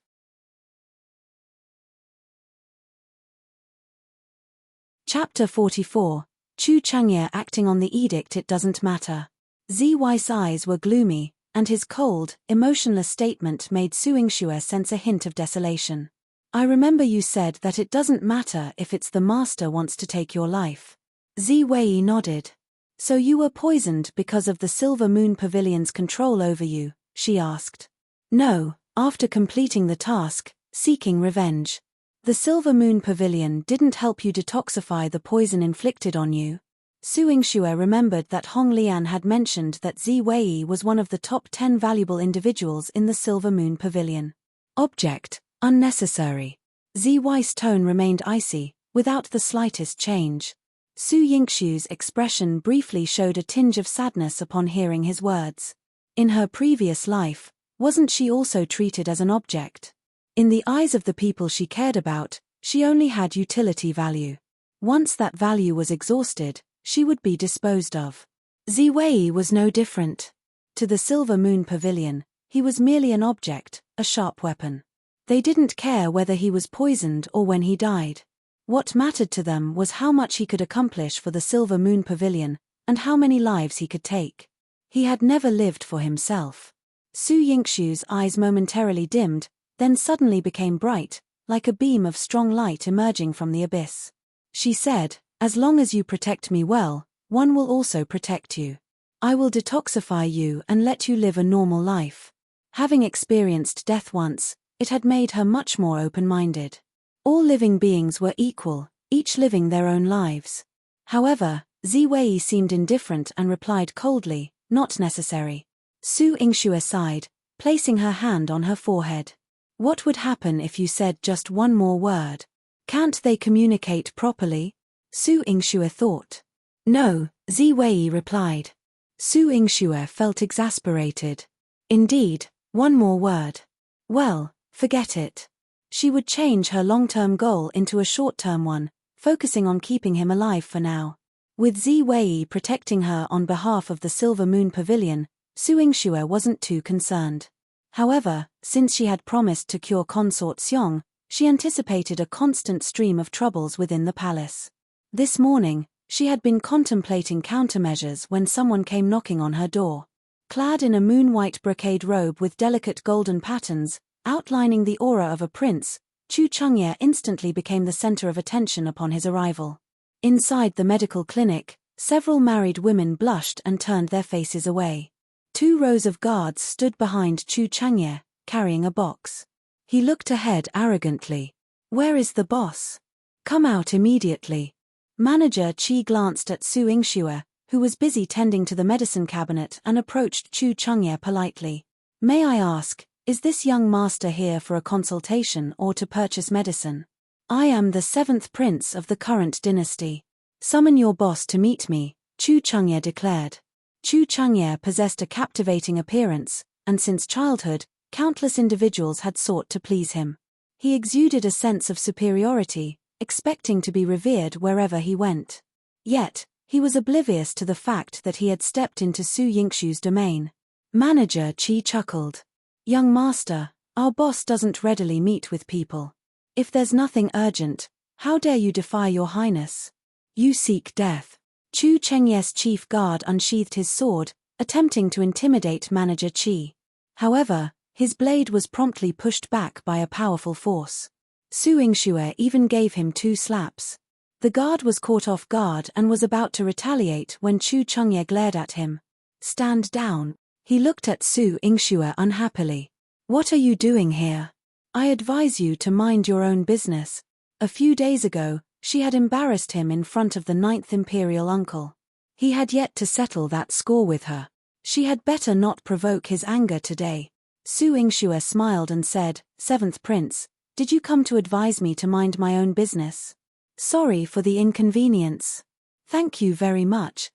Chapter 44. Chengye acting on the edict. It doesn't matter. Ziwei's eyes were gloomy, and his cold, emotionless statement made Su Yingxue sense a hint of desolation. I remember you said that it doesn't matter if it's the master wants to take your life. Ziwei nodded. So you were poisoned because of the Silver Moon Pavilion's control over you, she asked. No, after completing the task, seeking revenge. The Silver Moon Pavilion didn't help you detoxify the poison inflicted on you. Su Yingxue remembered that Hong Lian had mentioned that Ziwei was one of the top 10 valuable individuals in the Silver Moon Pavilion. Object, unnecessary. Ziwei's tone remained icy, without the slightest change. Su Yingxue's expression briefly showed a tinge of sadness upon hearing his words. In her previous life, wasn't she also treated as an object? In the eyes of the people she cared about, she only had utility value. Once that value was exhausted, she would be disposed of. Ziwei was no different. To the Silver Moon Pavilion, he was merely an object, a sharp weapon. They didn't care whether he was poisoned or when he died. What mattered to them was how much he could accomplish for the Silver Moon Pavilion, and how many lives he could take. He had never lived for himself. Su Yingxue's eyes momentarily dimmed, then suddenly became bright, like a beam of strong light emerging from the abyss. She said, as long as you protect me well, one will also protect you. I will detoxify you and let you live a normal life. Having experienced death once, it had made her much more open-minded. All living beings were equal, each living their own lives. However, Ziwei seemed indifferent and replied coldly, not necessary. Su Yingxue sighed, placing her hand on her forehead. What would happen if you said just one more word? Can't they communicate properly? Su Yingxue thought. No, Ziwei replied. Su Yingxue felt exasperated. Indeed, one more word. Well, forget it. She would change her long-term goal into a short-term one, focusing on keeping him alive for now. With Ziwei protecting her on behalf of the Silver Moon Pavilion, Su Yingxue wasn't too concerned. However, since she had promised to cure Consort Xiong, she anticipated a constant stream of troubles within the palace. This morning, she had been contemplating countermeasures when someone came knocking on her door. Clad in a moon-white brocade robe with delicate golden patterns, outlining the aura of a prince, Chengye instantly became the center of attention upon his arrival. Inside the medical clinic, several married women blushed and turned their faces away. 2 rows of guards stood behind Chengye, carrying a box. He looked ahead arrogantly. Where is the boss? Come out immediately. Manager Qi glanced at Su Yingxue, who was busy tending to the medicine cabinet, and approached Chengye politely. May I ask, is this young master here for a consultation or to purchase medicine? I am the 7th prince of the current dynasty. Summon your boss to meet me, Chengye declared. Chengye possessed a captivating appearance, and since childhood, countless individuals had sought to please him. He exuded a sense of superiority, expecting to be revered wherever he went. Yet, he was oblivious to the fact that he had stepped into Su Yingxue's domain. Manager Qi chuckled. Young master, our boss doesn't readily meet with people. If there's nothing urgent, how dare you defy your highness? You seek death. Chu Chengye's chief guard unsheathed his sword, attempting to intimidate Manager Qi. However, his blade was promptly pushed back by a powerful force. Su Yingxue even gave him 2 slaps. The guard was caught off guard and was about to retaliate when Chu Chengye glared at him. "Stand down." He looked at Su Yingxue unhappily. "What are you doing here? I advise you to mind your own business." A few days ago, she had embarrassed him in front of the 9th Imperial uncle. He had yet to settle that score with her. She had better not provoke his anger today. Su Yingxue smiled and said, "7th Prince, did you come to advise me to mind my own business? Sorry for the inconvenience." "Thank you very much."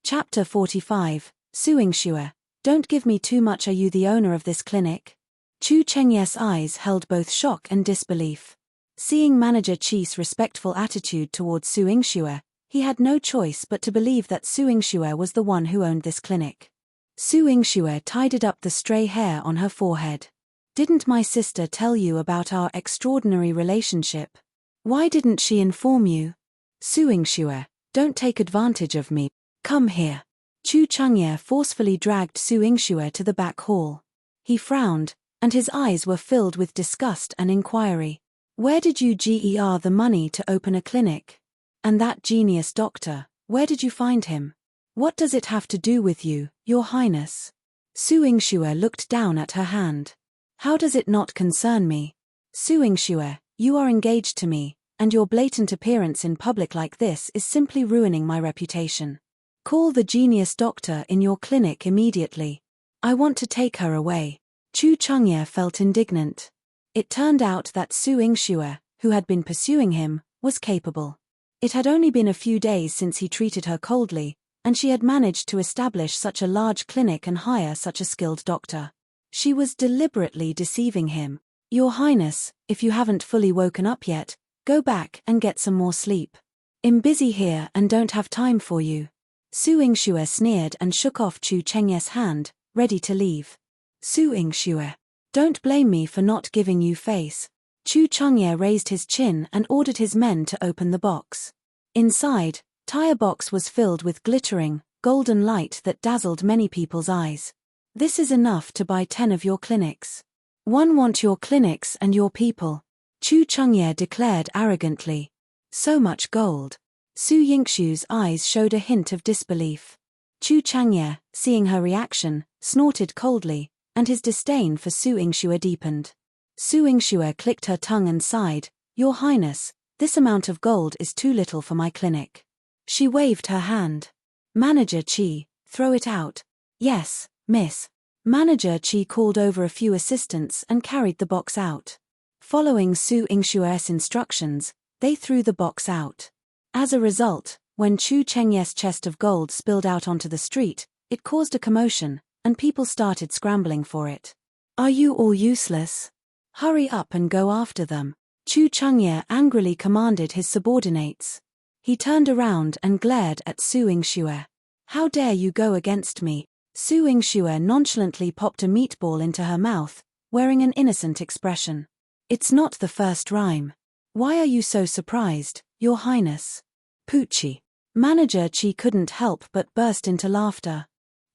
Chapter 45, Su Yingxue, don't give me too much. Are you the owner of this clinic? Chu Chengye's eyes held both shock and disbelief. Seeing Manager Qi's respectful attitude towards Su Yingxue, he had no choice but to believe that Su Yingxue was the one who owned this clinic. Su Yingxue tidied up the stray hair on her forehead. "Didn't my sister tell you about our extraordinary relationship? Why didn't she inform you?" "Su Yingxue, don't take advantage of me. Come here." Chu Chengye forcefully dragged Su Yingxue to the back hall. He frowned, and his eyes were filled with disgust and inquiry. "Where did you get the money to open a clinic? And that genius doctor, where did you find him? What does it have to do with you, Your Highness?" Su Yingxue looked down at her hand. "How does it not concern me? Su Yingxue, you are engaged to me, and your blatant appearance in public like this is simply ruining my reputation. Call the genius doctor in your clinic immediately. I want to take her away." Chu Chengye felt indignant. It turned out that Su Yingxue, who had been pursuing him, was capable. It had only been a few days since he treated her coldly, and she had managed to establish such a large clinic and hire such a skilled doctor. She was deliberately deceiving him. "Your Highness, if you haven't fully woken up yet, go back and get some more sleep. I'm busy here and don't have time for you." Su Yingxue sneered and shook off Chu Chengye's hand, ready to leave. "Su Yingxue, don't blame me for not giving you face." Chu Chengye raised his chin and ordered his men to open the box. Inside, tire box was filled with glittering, golden light that dazzled many people's eyes. "This is enough to buy 10 of your clinics. One want your clinics and your people," Chu Chengye declared arrogantly. "So much gold." Su Yingxue's eyes showed a hint of disbelief. Chu Chengye, seeing her reaction, snorted coldly, and his disdain for Su Yingxue deepened. Su Yingxue clicked her tongue and sighed, "Your Highness, this amount of gold is too little for my clinic." She waved her hand. "Manager Qi, throw it out." "Yes, miss." Manager Qi called over a few assistants and carried the box out. Following Su Yingxue's instructions, they threw the box out. As a result, when Chu Chengye's chest of gold spilled out onto the street, it caused a commotion, and people started scrambling for it. "Are you all useless? Hurry up and go after them," Chu Chengye angrily commanded his subordinates. He turned around and glared at Su Yingxue. "How dare you go against me?" Su Yingxue nonchalantly popped a meatball into her mouth, wearing an innocent expression. "It's not the first rhyme. Why are you so surprised, Your Highness?" "Poochie." Manager Qi couldn't help but burst into laughter.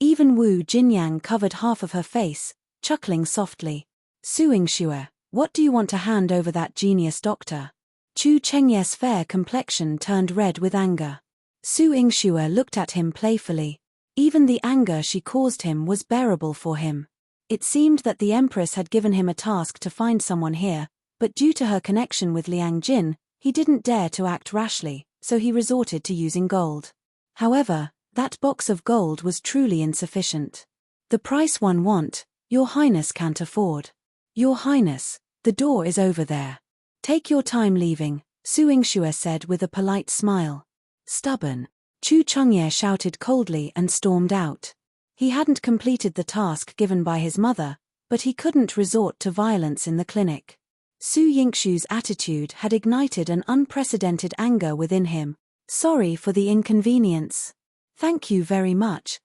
Even Wu Jinyang covered half of her face, chuckling softly. "Su Yingxue, what do you want to hand over that genius doctor?" Chu Chengye's fair complexion turned red with anger. Su Yingxue looked at him playfully. Even the anger she caused him was bearable for him. It seemed that the Empress had given him a task to find someone here, but due to her connection with Liang Jin, he didn't dare to act rashly, so he resorted to using gold. However, that box of gold was truly insufficient. "The price one want, Your Highness can't afford." "Your Highness, the door is over there. Take your time leaving," Su Yingxue said with a polite smile. "Stubborn." Chu Chengye shouted coldly and stormed out. He hadn't completed the task given by his mother, but he couldn't resort to violence in the clinic. Su Yingxue's attitude had ignited an unprecedented anger within him. "Sorry for the inconvenience. Thank you very much."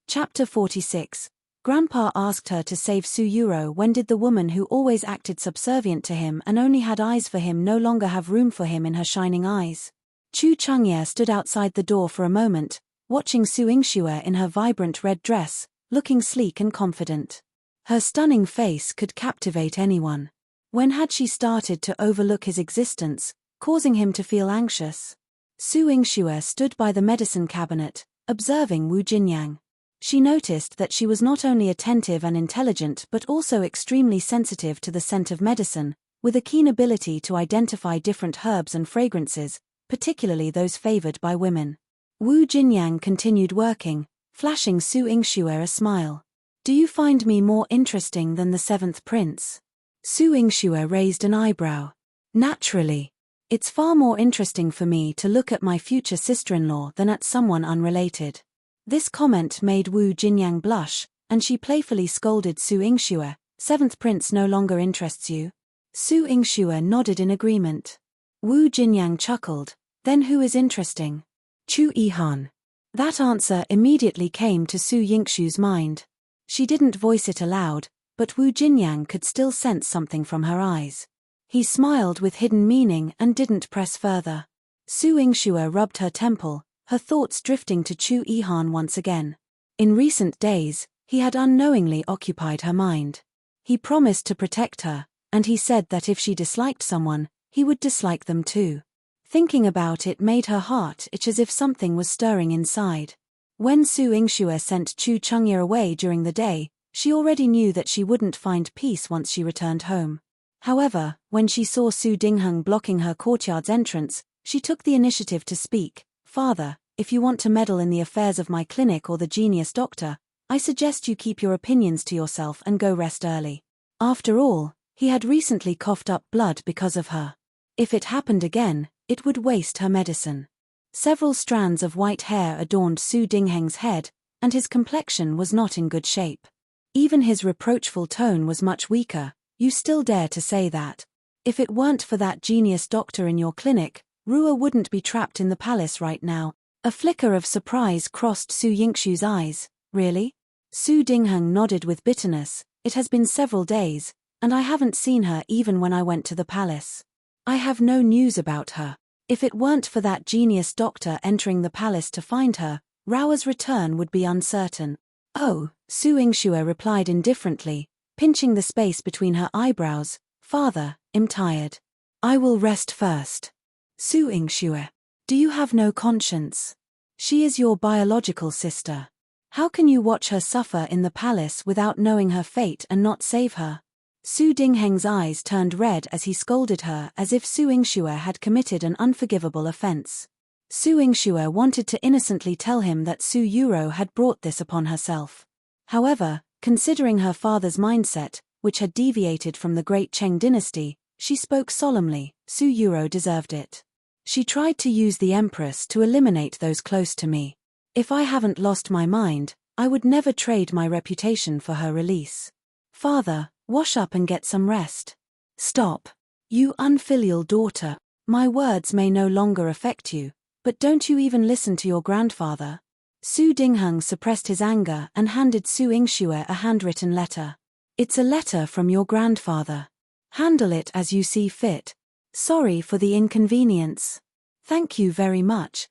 Chapter 46, Grandpa asked her to save Su Yurou. When did the woman who always acted subservient to him and only had eyes for him no longer have room for him in her shining eyes? Chengye stood outside the door for a moment, watching Su Yingxue in her vibrant red dress, looking sleek and confident. Her stunning face could captivate anyone. When had she started to overlook his existence, causing him to feel anxious? Su Yingxue stood by the medicine cabinet, observing Wu Jinyang. She noticed that she was not only attentive and intelligent but also extremely sensitive to the scent of medicine, with a keen ability to identify different herbs and fragrances, particularly those favored by women. Wu Jinyang continued working, flashing Su Yingxue a smile. "Do you find me more interesting than the seventh prince?" Su Yingxue raised an eyebrow. "Naturally. It's far more interesting for me to look at my future sister-in-law than at someone unrelated." This comment made Wu Jinyang blush, and she playfully scolded Su Yingxue. "Seventh prince no longer interests you?" Su Yingxue nodded in agreement. Wu Jinyang chuckled. "Then who is interesting?" Yihan. That answer immediately came to Su Yingxue's mind. She didn't voice it aloud, but Wu Jinyang could still sense something from her eyes. He smiled with hidden meaning and didn't press further. Su Yingxue rubbed her temple, her thoughts drifting to Yihan once again. In recent days, he had unknowingly occupied her mind. He promised to protect her, and he said that if she disliked someone, he would dislike them too. Thinking about it made her heart itch as if something was stirring inside. When Su Yingxue sent Chengye away during the day, she already knew that she wouldn't find peace once she returned home. However, when she saw Su Dingheng blocking her courtyard's entrance, she took the initiative to speak. "Father, if you want to meddle in the affairs of my clinic or the genius doctor, I suggest you keep your opinions to yourself and go rest early." After all, he had recently coughed up blood because of her. If it happened again, it would waste her medicine. Several strands of white hair adorned Su Dingheng's head, and his complexion was not in good shape. Even his reproachful tone was much weaker. "You still dare to say that? If it weren't for that genius doctor in your clinic, Rua wouldn't be trapped in the palace right now." A flicker of surprise crossed Su Yingxue's eyes. "Really?" Su Dingheng nodded with bitterness. "It has been several days, and I haven't seen her even when I went to the palace. I have no news about her. If it weren't for that genius doctor entering the palace to find her, Rao's return would be uncertain." "Oh," Su Yingxue replied indifferently, pinching the space between her eyebrows. "Father, I'm tired. I will rest first." "Su Yingxue, do you have no conscience? She is your biological sister. How can you watch her suffer in the palace without knowing her fate and not save her?" Su Dingheng's eyes turned red as he scolded her as if Su Yingxue had committed an unforgivable offense. Su Yingxue wanted to innocently tell him that Su Yurou had brought this upon herself. However, considering her father's mindset, which had deviated from the great Cheng dynasty, she spoke solemnly. "Su Yurou deserved it. She tried to use the Empress to eliminate those close to me. If I haven't lost my mind, I would never trade my reputation for her release. Father, wash up and get some rest." "Stop. You unfilial daughter. My words may no longer affect you, but don't you even listen to your grandfather?" Su Dingheng suppressed his anger and handed Su Yingxue a handwritten letter. "It's a letter from your grandfather. Handle it as you see fit. Sorry for the inconvenience." "Thank you very much."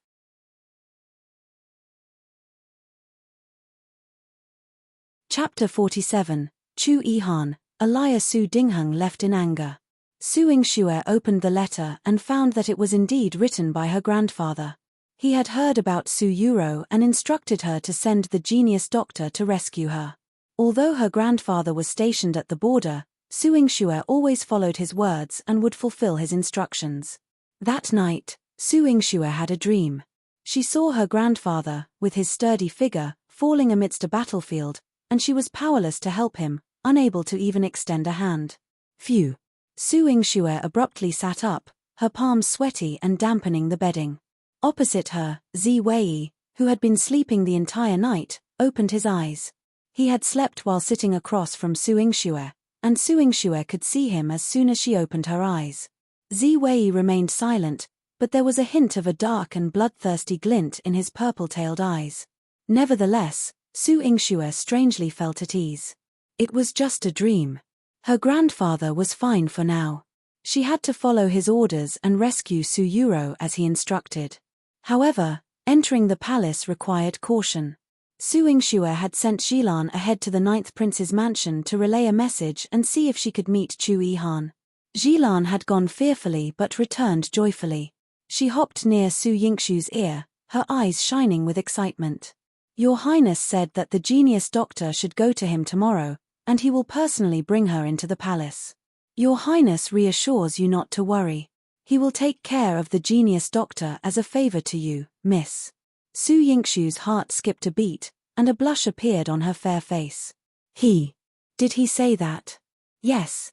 Chapter 47. Yihan, a liar. Su Dingheng left in anger. Su Yingxue opened the letter and found that it was indeed written by her grandfather. He had heard about Su Yurou and instructed her to send the genius doctor to rescue her. Although her grandfather was stationed at the border, Su Yingxue always followed his words and would fulfill his instructions. That night, Su Yingxue had a dream. She saw her grandfather, with his sturdy figure, falling amidst a battlefield, and she was powerless to help him, unable to even extend a hand. Phew! Su Yingxue abruptly sat up, her palms sweaty and dampening the bedding. Opposite her, Ziwei, who had been sleeping the entire night, opened his eyes. He had slept while sitting across from Su Yingxue, and Su Yingxue could see him as soon as she opened her eyes. Ziwei remained silent, but there was a hint of a dark and bloodthirsty glint in his purple-tailed eyes. Nevertheless, Su Yingxue strangely felt at ease. It was just a dream. Her grandfather was fine for now. She had to follow his orders and rescue Su Yurou as he instructed. However, entering the palace required caution. Su Yingxue had sent Yihan ahead to the 9th prince's mansion to relay a message and see if she could meet Yihan. Yihan had gone fearfully but returned joyfully. She hopped near Su Yingxue's ear, her eyes shining with excitement. Your Highness said that the genius doctor should go to him tomorrow, and he will personally bring her into the palace. Your Highness reassures you not to worry. He will take care of the genius doctor as a favor to you, miss. Su Yingxue's heart skipped a beat, and a blush appeared on her fair face. Did he say that? Yes,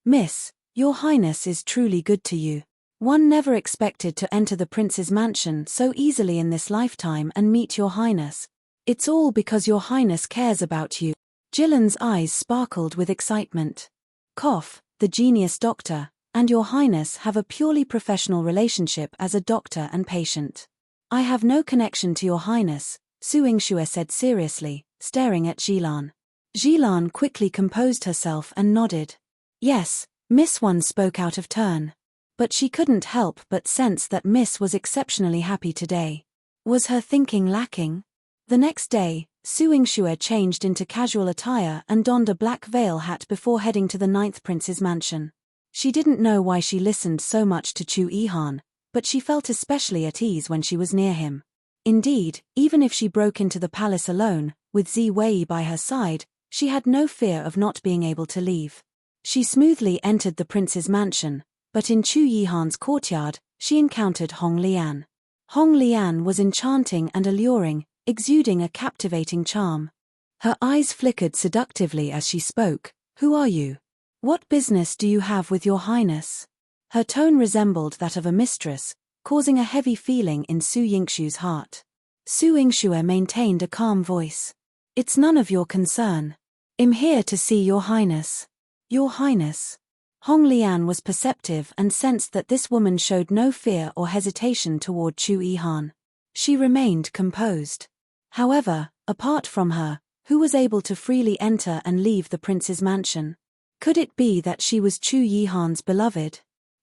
miss, your Highness is truly good to you. One never expected to enter the prince's mansion so easily in this lifetime and meet your Highness. It's all because your Highness cares about you. Jillian's eyes sparkled with excitement. The genius doctor and your Highness have a purely professional relationship as a doctor and patient. I have no connection to your Highness, Su Yingxue said seriously, staring at Yihan. Yihan quickly composed herself and nodded. Yes, Miss One spoke out of turn. But she couldn't help but sense that Miss was exceptionally happy today. Was her thinking lacking? The next day, Su Yingxue changed into casual attire and donned a black veil hat before heading to the 9th prince's mansion. She didn't know why she listened so much to Yihan, but she felt especially at ease when she was near him. Indeed, even if she broke into the palace alone, with Ziwei by her side, she had no fear of not being able to leave. She smoothly entered the prince's mansion, but in Yihan's courtyard, she encountered Hong Lian. Hong Lian was enchanting and alluring, exuding a captivating charm. Her eyes flickered seductively as she spoke. Who are you? What business do you have with your Highness? Her tone resembled that of a mistress, causing a heavy feeling in Su Yingxue's heart. Su Yingxue maintained a calm voice. It's none of your concern. I'm here to see your Highness. Your Highness. Hong Lian was perceptive and sensed that this woman showed no fear or hesitation toward Yihan. She remained composed. However, apart from her, who was able to freely enter and leave the prince's mansion? Could it be that she was Yihan's beloved?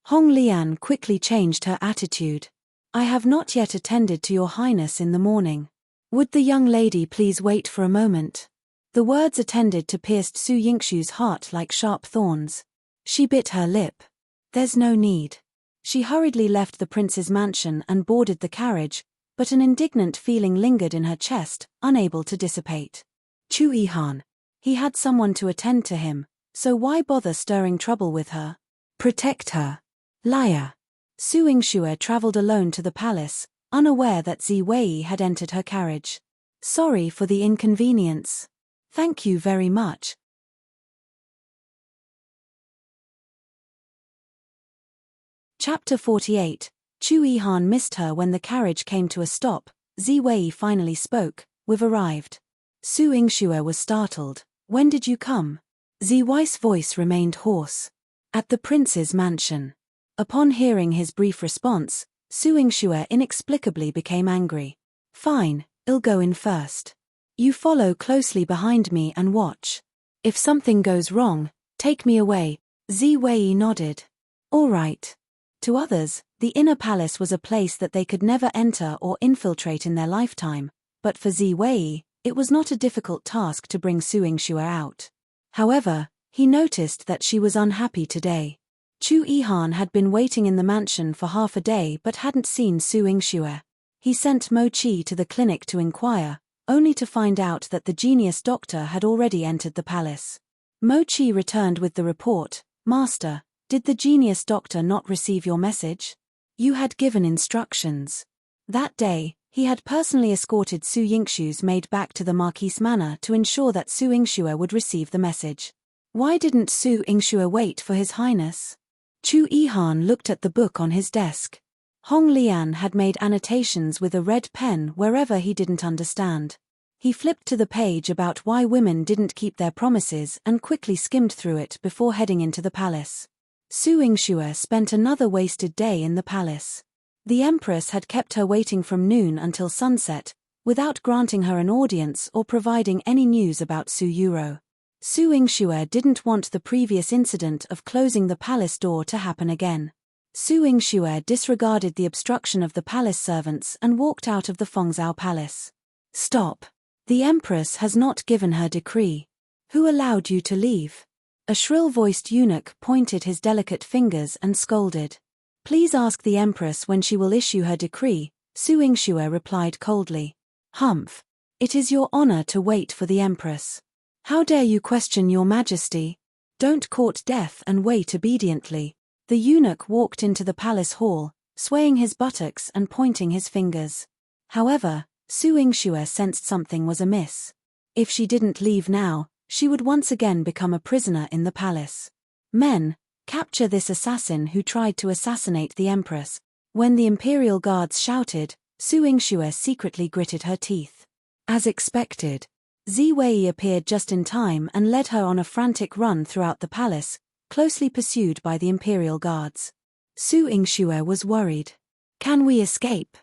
Hong Lian quickly changed her attitude. I have not yet attended to your Highness in the morning. Would the young lady please wait for a moment? The words attended to pierced Su Yingxue's heart like sharp thorns. She bit her lip. There's no need. She hurriedly left the prince's mansion and boarded the carriage, but an indignant feeling lingered in her chest, unable to dissipate. Yihan. He had someone to attend to him, so why bother stirring trouble with her? Protect her. Liar. Su Yingxue traveled alone to the palace, unaware that Ziwei had entered her carriage. Sorry for the inconvenience. Thank you very much. Chapter 48. Yihan missed her when the carriage came to a stop. Ziwei finally spoke. We've arrived. Su Yingxue was startled. When did you come? Ziwei's voice remained hoarse. At the prince's mansion. Upon hearing his brief response, Su Yingxue inexplicably became angry. Fine, I'll go in first. You follow closely behind me and watch. If something goes wrong, take me away. Ziwei nodded. All right. To others, the inner palace was a place that they could never enter or infiltrate in their lifetime, but for Ziwei, it was not a difficult task to bring Su Yingxue out. However, he noticed that she was unhappy today. Yihan had been waiting in the mansion for half a day but hadn't seen Su Yingxue. He sent Mochi to the clinic to inquire, only to find out that the genius doctor had already entered the palace. Mochi returned with the report, Master, did the genius doctor not receive your message? You had given instructions. That day, he had personally escorted Su Yingxue's maid back to the Marquise Manor to ensure that Su Yingxue would receive the message. Why didn't Su Yingxue wait for his highness? Yihan looked at the book on his desk. Hong Lian had made annotations with a red pen wherever he didn't understand. He flipped to the page about why women didn't keep their promises and quickly skimmed through it before heading into the palace. Su Yingxue spent another wasted day in the palace. The Empress had kept her waiting from noon until sunset, without granting her an audience or providing any news about Su Yurou. Su Yingxue didn't want the previous incident of closing the palace door to happen again. Su Yingxue disregarded the obstruction of the palace servants and walked out of the Fengzhou palace. Stop! The Empress has not given her decree. Who allowed you to leave? A shrill-voiced eunuch pointed his delicate fingers and scolded. Please ask the Empress when she will issue her decree, Su Yingxue replied coldly. Humph! It is your honor to wait for the Empress. How dare you question your majesty? Don't court death and wait obediently. The eunuch walked into the palace hall, swaying his buttocks and pointing his fingers. However, Su Yingxue sensed something was amiss. If she didn't leave now, she would once again become a prisoner in the palace. Men, capture this assassin who tried to assassinate the Empress. When the imperial guards shouted, Su Yingxue secretly gritted her teeth. As expected, Ziwei appeared just in time and led her on a frantic run throughout the palace, closely pursued by the imperial guards. Su Yingxue was worried. Can we escape?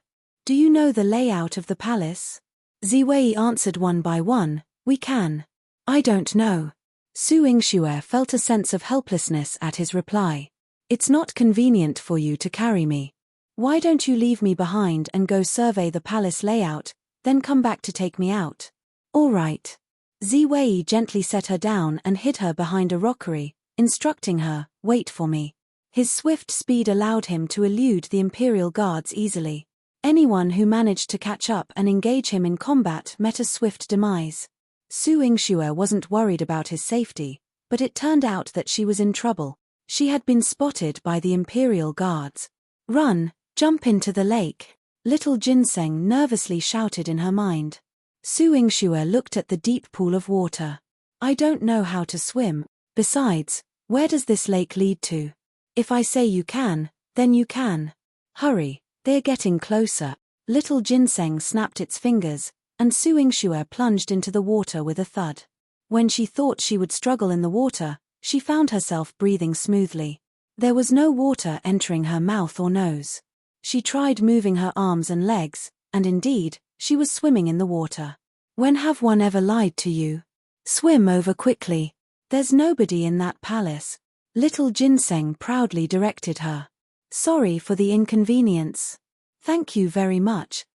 Do you know the layout of the palace? Ziwei answered one by one, we can. I don't know. Su Yingxue felt a sense of helplessness at his reply. It's not convenient for you to carry me. Why don't you leave me behind and go survey the palace layout, then come back to take me out? All right. Ziwei gently set her down and hid her behind a rockery, instructing her, wait for me. His swift speed allowed him to elude the imperial guards easily. Anyone who managed to catch up and engage him in combat met a swift demise. Su Yingxue wasn't worried about his safety, but it turned out that she was in trouble. She had been spotted by the imperial guards. Run, jump into the lake, little Ginseng nervously shouted in her mind. Su Yingxue looked at the deep pool of water. I don't know how to swim. Besides, where does this lake lead to? If I say you can, then you can. Hurry, they're getting closer. Little Ginseng snapped its fingers, and Su Yingxue plunged into the water with a thud. When she thought she would struggle in the water, she found herself breathing smoothly. There was no water entering her mouth or nose. She tried moving her arms and legs, and indeed, she was swimming in the water. When have one ever lied to you? Swim over quickly. There's nobody in that palace. Little Ginseng proudly directed her. Sorry for the inconvenience. Thank you very much.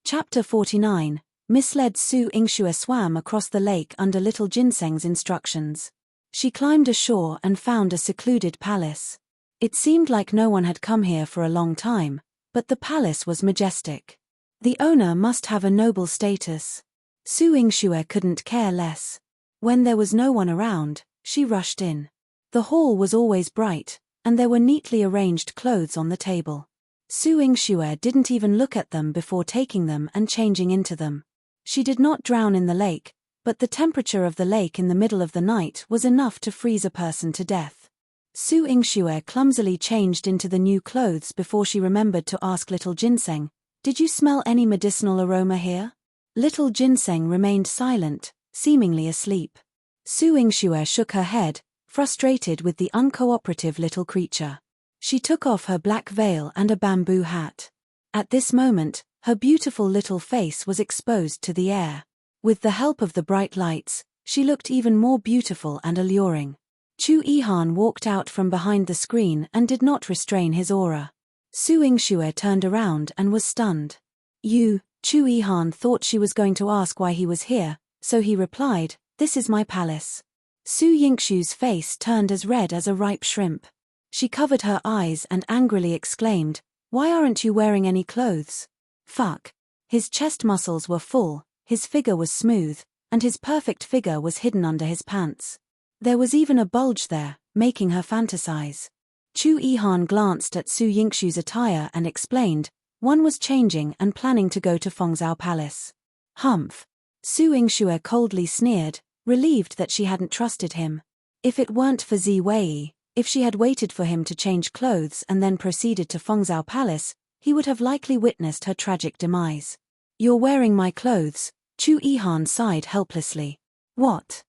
Chapter 49. Misled. Su Yingxue swam across the lake under Little Ginseng's instructions. She climbed ashore and found a secluded palace. It seemed like no one had come here for a long time, but the palace was majestic. The owner must have a noble status. Su Yingxue couldn't care less. When there was no one around, she rushed in. The hall was always bright, and there were neatly arranged clothes on the table. Su Yingxue didn't even look at them before taking them and changing into them. She did not drown in the lake, but the temperature of the lake in the middle of the night was enough to freeze a person to death. Su Yingxue clumsily changed into the new clothes before she remembered to ask Little Ginseng, "Did you smell any medicinal aroma here?" Little Ginseng remained silent, seemingly asleep. Su Yingxue shook her head, frustrated with the uncooperative little creature. She took off her black veil and a bamboo hat. At this moment, her beautiful little face was exposed to the air. With the help of the bright lights, she looked even more beautiful and alluring. Yihan walked out from behind the screen and did not restrain his aura. Su Yingxue turned around and was stunned. Yihan thought she was going to ask why he was here, so he replied, "This is my palace." Su Yingxue's face turned as red as a ripe shrimp. She covered her eyes and angrily exclaimed, "Why aren't you wearing any clothes?" Fuck. His chest muscles were full, his figure was smooth, and his perfect figure was hidden under his pants. There was even a bulge there, making her fantasize. Yihan glanced at Su Yingxue's attire and explained, one was changing and planning to go to Fengzhou Palace. Humph. Su Yingxue coldly sneered, relieved that she hadn't trusted him. If it weren't for Ziwei, if she had waited for him to change clothes and then proceeded to Fengzhou Palace, he would have likely witnessed her tragic demise. "You're wearing my clothes," Yihan sighed helplessly. What?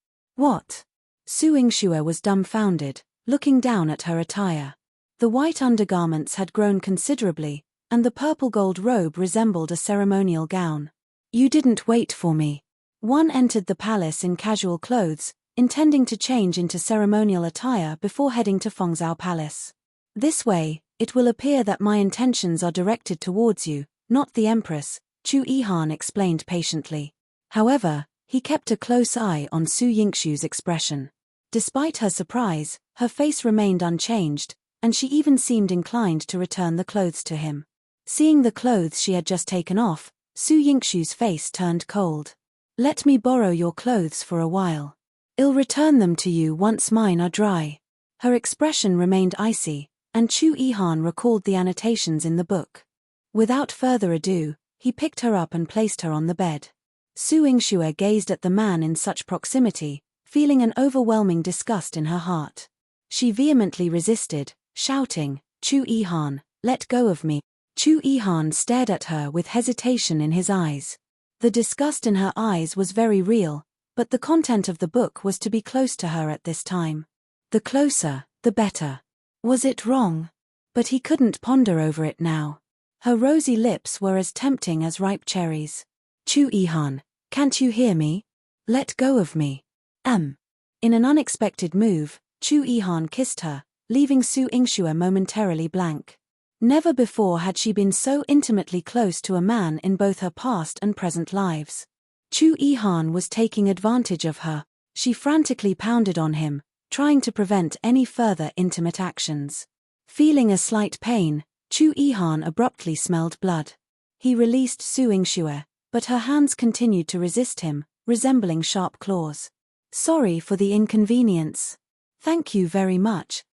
Su Yingxue was dumbfounded, looking down at her attire. The white undergarments had grown considerably, and the purple-gold robe resembled a ceremonial gown. "You didn't wait for me." One entered the palace in casual clothes, intending to change into ceremonial attire before heading to Fengzhou Palace. "This way, it will appear that my intentions are directed towards you, not the Empress," Chu Yihan explained patiently. However, he kept a close eye on Su Yingxue's expression. Despite her surprise, her face remained unchanged, and she even seemed inclined to return the clothes to him. Seeing the clothes she had just taken off, Su Yingxue's face turned cold. "Let me borrow your clothes for a while. I'll return them to you once mine are dry." Her expression remained icy, and Chu Yihan recalled the annotations in the book. Without further ado, he picked her up and placed her on the bed. Su Yingxue gazed at the man in such proximity, feeling an overwhelming disgust in her heart. She vehemently resisted, shouting, "Chu Yihan, let go of me." Chu Yihan stared at her with hesitation in his eyes. The disgust in her eyes was very real, but the content of the book was to be close to her at this time. The closer, the better. Was it wrong? But he couldn't ponder over it now. Her rosy lips were as tempting as ripe cherries. "Chu Yihan, can't you hear me? Let go of me." In an unexpected move, Chu Yihan kissed her, leaving Su Yingxue momentarily blank. Never before had she been so intimately close to a man in both her past and present lives. Chu Yihan was taking advantage of her. She frantically pounded on him, trying to prevent any further intimate actions. Feeling a slight pain, Chu Yihan abruptly smelled blood. He released Su Yingxue, but her hands continued to resist him, resembling sharp claws. "Sorry for the inconvenience." "Thank you very much."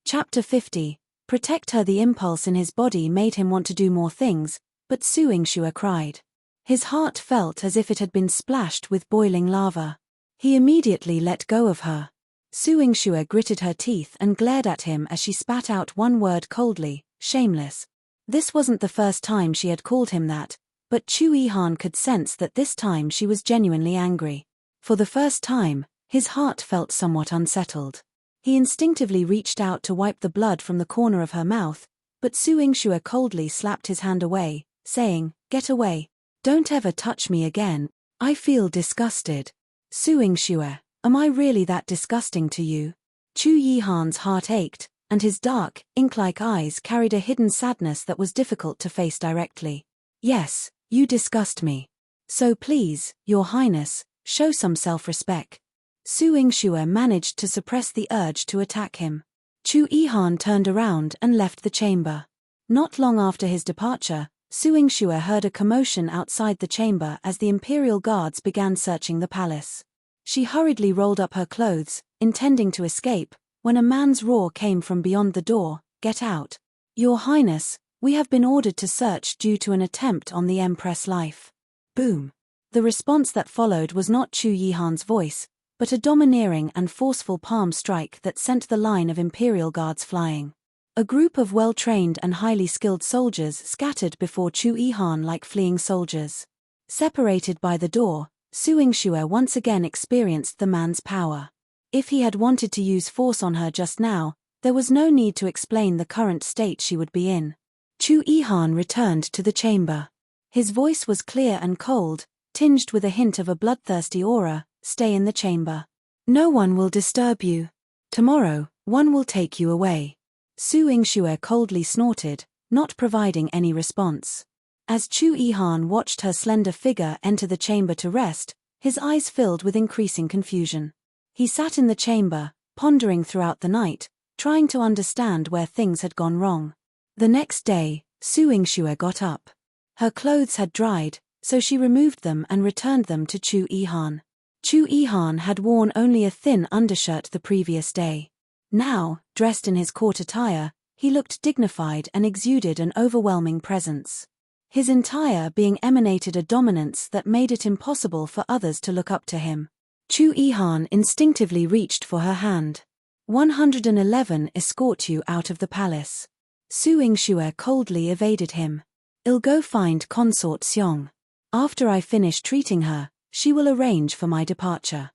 Chapter 50. Protect her. The impulse in his body made him want to do more things, but Su Yingxue cried. His heart felt as if it had been splashed with boiling lava. He immediately let go of her. Su Yingxue gritted her teeth and glared at him as she spat out one word coldly, "Shameless." This wasn't the first time she had called him that, but Chu Yihan could sense that this time she was genuinely angry. For the first time, his heart felt somewhat unsettled. He instinctively reached out to wipe the blood from the corner of her mouth, but Su Yingxue coldly slapped his hand away, saying, "Get away. Don't ever touch me again. I feel disgusted." "Su Yingxue, am I really that disgusting to you?" Chu Yihan's heart ached, and his dark, ink-like eyes carried a hidden sadness that was difficult to face directly. "Yes, you disgust me. So please, Your Highness, show some self-respect." Su Yingxue managed to suppress the urge to attack him. Chu Yihan turned around and left the chamber. Not long after his departure, Su Yingxue heard a commotion outside the chamber as the imperial guards began searching the palace. She hurriedly rolled up her clothes, intending to escape, when a man's roar came from beyond the door, "Get out. Your Highness, we have been ordered to search due to an attempt on the Empress' life." Boom. The response that followed was not Chu Yihan's voice, but a domineering and forceful palm strike that sent the line of imperial guards flying. A group of well-trained and highly skilled soldiers scattered before Chu Yihan like fleeing soldiers. Separated by the door, Su Yingxue once again experienced the man's power. If he had wanted to use force on her just now, there was no need to explain the current state she would be in. Chu Yihan returned to the chamber. His voice was clear and cold, tinged with a hint of a bloodthirsty aura. "Stay in the chamber. No one will disturb you. Tomorrow, one will take you away." Su Yingxue coldly snorted, not providing any response. As Chu Yihan watched her slender figure enter the chamber to rest, his eyes filled with increasing confusion. He sat in the chamber, pondering throughout the night, trying to understand where things had gone wrong. The next day, Su Yingxue got up. Her clothes had dried, so she removed them and returned them to Chu Yihan. Chu Yihan had worn only a thin undershirt the previous day. Now, dressed in his court attire, he looked dignified and exuded an overwhelming presence. His entire being emanated a dominance that made it impossible for others to look up to him. Chu Yihan instinctively reached for her hand. 111 escort you out of the palace." Su Yingxue coldly evaded him. "I'll go find Consort Xiong. After I finish treating her, she will arrange for my departure."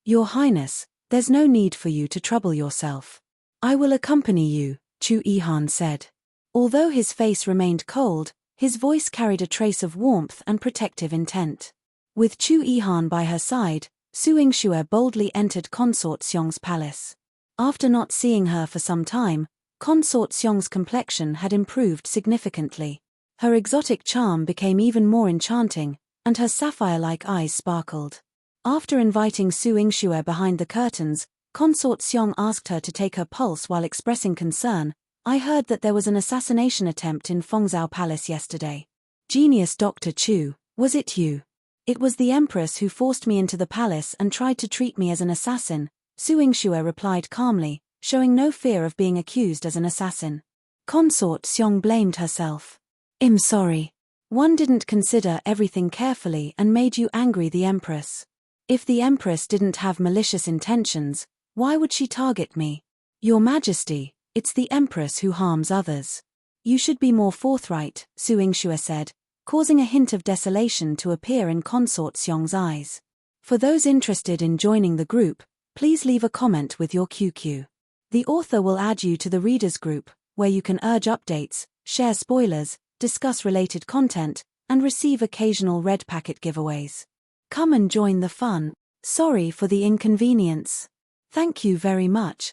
Your Highness, there's no need for you to trouble yourself. I will accompany you, Yihan said. Although his face remained cold, his voice carried a trace of warmth and protective intent. With Yihan by her side, Yingxue boldly entered Consort Xiong's palace. After not seeing her for some time, Consort Xiong's complexion had improved significantly. Her exotic charm became even more enchanting, and her sapphire-like eyes sparkled. After inviting Yingxue behind the curtains, Consort Xiong asked her to take her pulse while expressing concern. I heard that there was an assassination attempt in Fengzhou Palace yesterday. Genius Dr. Chu, was it you? It was the Empress who forced me into the palace and tried to treat me as an assassin, Yingxue replied calmly, showing no fear of being accused as an assassin. Consort Xiong blamed herself. I'm sorry. One didn't consider everything carefully and made you angry, the Empress. If the Empress didn't have malicious intentions, why would she target me? Your Majesty, it's the Empress who harms others. You should be more forthright, Yingxue said, causing a hint of desolation to appear in Consort Xiong's eyes. For those interested in joining the group, please leave a comment with your QQ. The author will add you to the readers group, where you can urge updates, share spoilers, discuss related content, and receive occasional red packet giveaways. Come and join the fun. Sorry for the inconvenience. Thank you very much.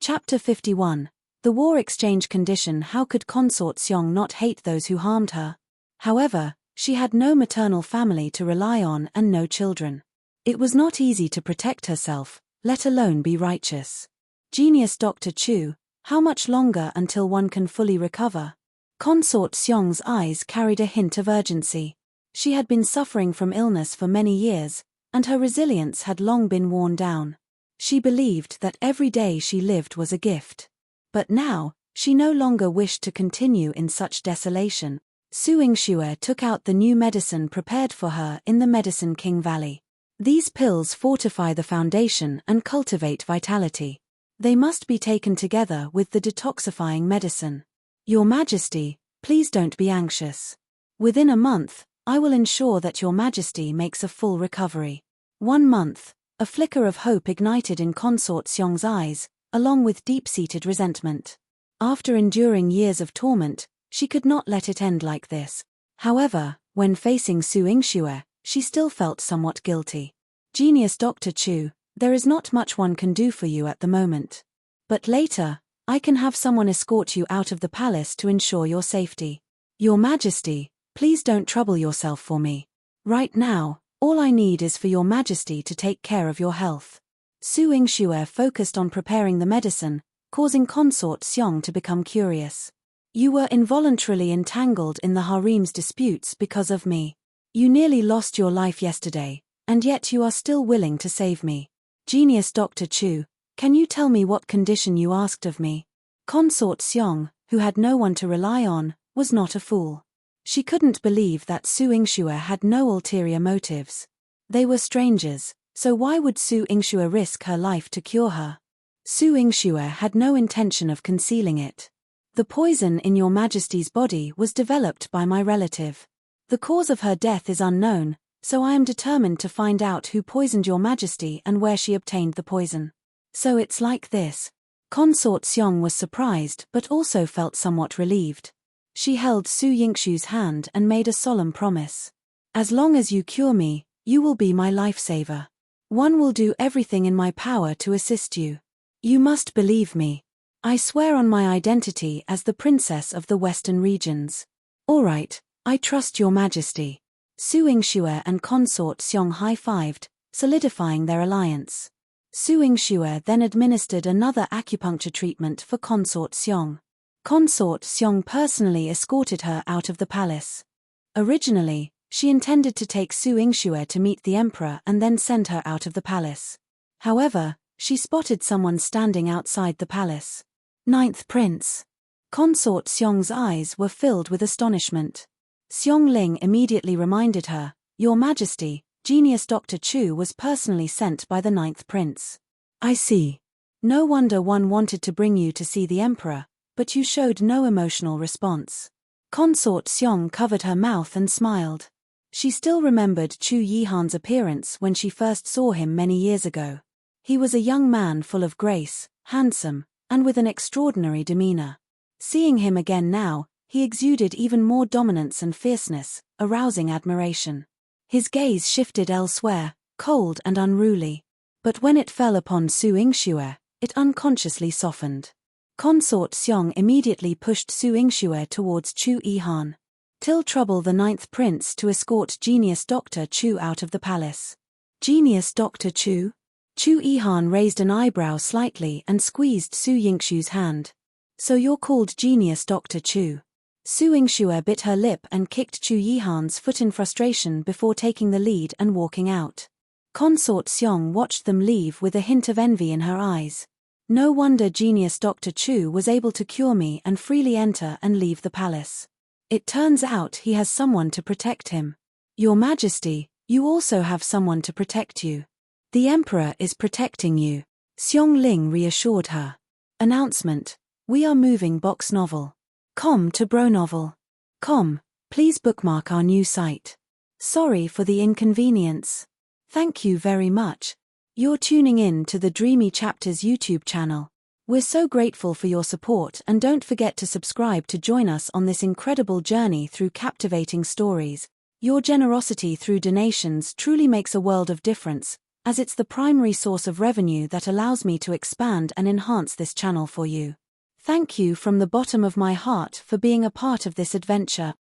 Chapter 51. The War Exchange Condition. How could Consort Xiong not hate those who harmed her? However, she had no maternal family to rely on and no children. It was not easy to protect herself, let alone be righteous. Genius Dr. Chu, how much longer until one can fully recover? Consort Xiong's eyes carried a hint of urgency. She had been suffering from illness for many years, and her resilience had long been worn down. She believed that every day she lived was a gift. But now, she no longer wished to continue in such desolation. Yingxue took out the new medicine prepared for her in the Medicine King Valley. These pills fortify the foundation and cultivate vitality. They must be taken together with the detoxifying medicine. Your Majesty, please don't be anxious. Within a month, I will ensure that Your Majesty makes a full recovery. 1 month. A flicker of hope ignited in Consort Xiong's eyes, along with deep-seated resentment. After enduring years of torment, she could not let it end like this. However, when facing Yingxue, she still felt somewhat guilty. Genius Dr. Chu, there is not much one can do for you at the moment. But later, I can have someone escort you out of the palace to ensure your safety. Your Majesty, please don't trouble yourself for me. Right now, all I need is for Your Majesty to take care of your health. Yingxue focused on preparing the medicine, causing Consort Xiong to become curious. You were involuntarily entangled in the harem's disputes because of me. You nearly lost your life yesterday, and yet you are still willing to save me. Genius Dr. Chu, can you tell me what condition you asked of me? Consort Xiong, who had no one to rely on, was not a fool. She couldn't believe that Yingxue had no ulterior motives. They were strangers, so why would Yingxue risk her life to cure her? Yingxue had no intention of concealing it. The poison in Your Majesty's body was developed by my relative. The cause of her death is unknown, so I am determined to find out who poisoned Your Majesty and where she obtained the poison. So it's like this. Consort Xiong was surprised but also felt somewhat relieved. She held Yingxue's hand and made a solemn promise. As long as you cure me, you will be my lifesaver. One will do everything in my power to assist you. You must believe me. I swear on my identity as the Princess of the Western Regions. All right, I trust Your Majesty. Yingxue and Consort Xiong high-fived, solidifying their alliance. Yingxue then administered another acupuncture treatment for Consort Xiong. Consort Xiong personally escorted her out of the palace. Originally, she intended to take Yingxue to meet the emperor and then send her out of the palace. However, she spotted someone standing outside the palace. Ninth Prince. Consort Xiong's eyes were filled with astonishment. Xiongling immediately reminded her, Your Majesty, Genius Dr. Chu was personally sent by the Ninth Prince. I see. No wonder one wanted to bring you to see the emperor, but you showed no emotional response. Consort Xiong covered her mouth and smiled. She still remembered Chu Yihan's appearance when she first saw him many years ago. He was a young man full of grace, handsome, and with an extraordinary demeanor. Seeing him again now, he exuded even more dominance and fierceness, arousing admiration. His gaze shifted elsewhere, cold and unruly. But when it fell upon Su Yingxue, it unconsciously softened. Consort Xiong immediately pushed Su Yingxue towards Chu Yihan. Till trouble the ninth prince to escort Genius Dr. Chu out of the palace. Genius Dr. Chu? Chu Yihan raised an eyebrow slightly and squeezed Su Yingxue's hand. So you're called Genius Dr. Chu. Su Yingxue bit her lip and kicked Chu Yihan's foot in frustration before taking the lead and walking out. Consort Xiong watched them leave with a hint of envy in her eyes. No wonder Genius Dr. Chu was able to cure me and freely enter and leave the palace. It turns out he has someone to protect him. Your Majesty, you also have someone to protect you. The Emperor is protecting you. Xiong Ling reassured her. Announcement. We are moving box novel. To Bro Novel. Please bookmark our new site. Sorry for the inconvenience. Thank you very much. You're tuning in to the Dreamy Chapters YouTube channel. We're so grateful for your support, and don't forget to subscribe to join us on this incredible journey through captivating stories. Your generosity through donations truly makes a world of difference, as it's the primary source of revenue that allows me to expand and enhance this channel for you. Thank you from the bottom of my heart for being a part of this adventure.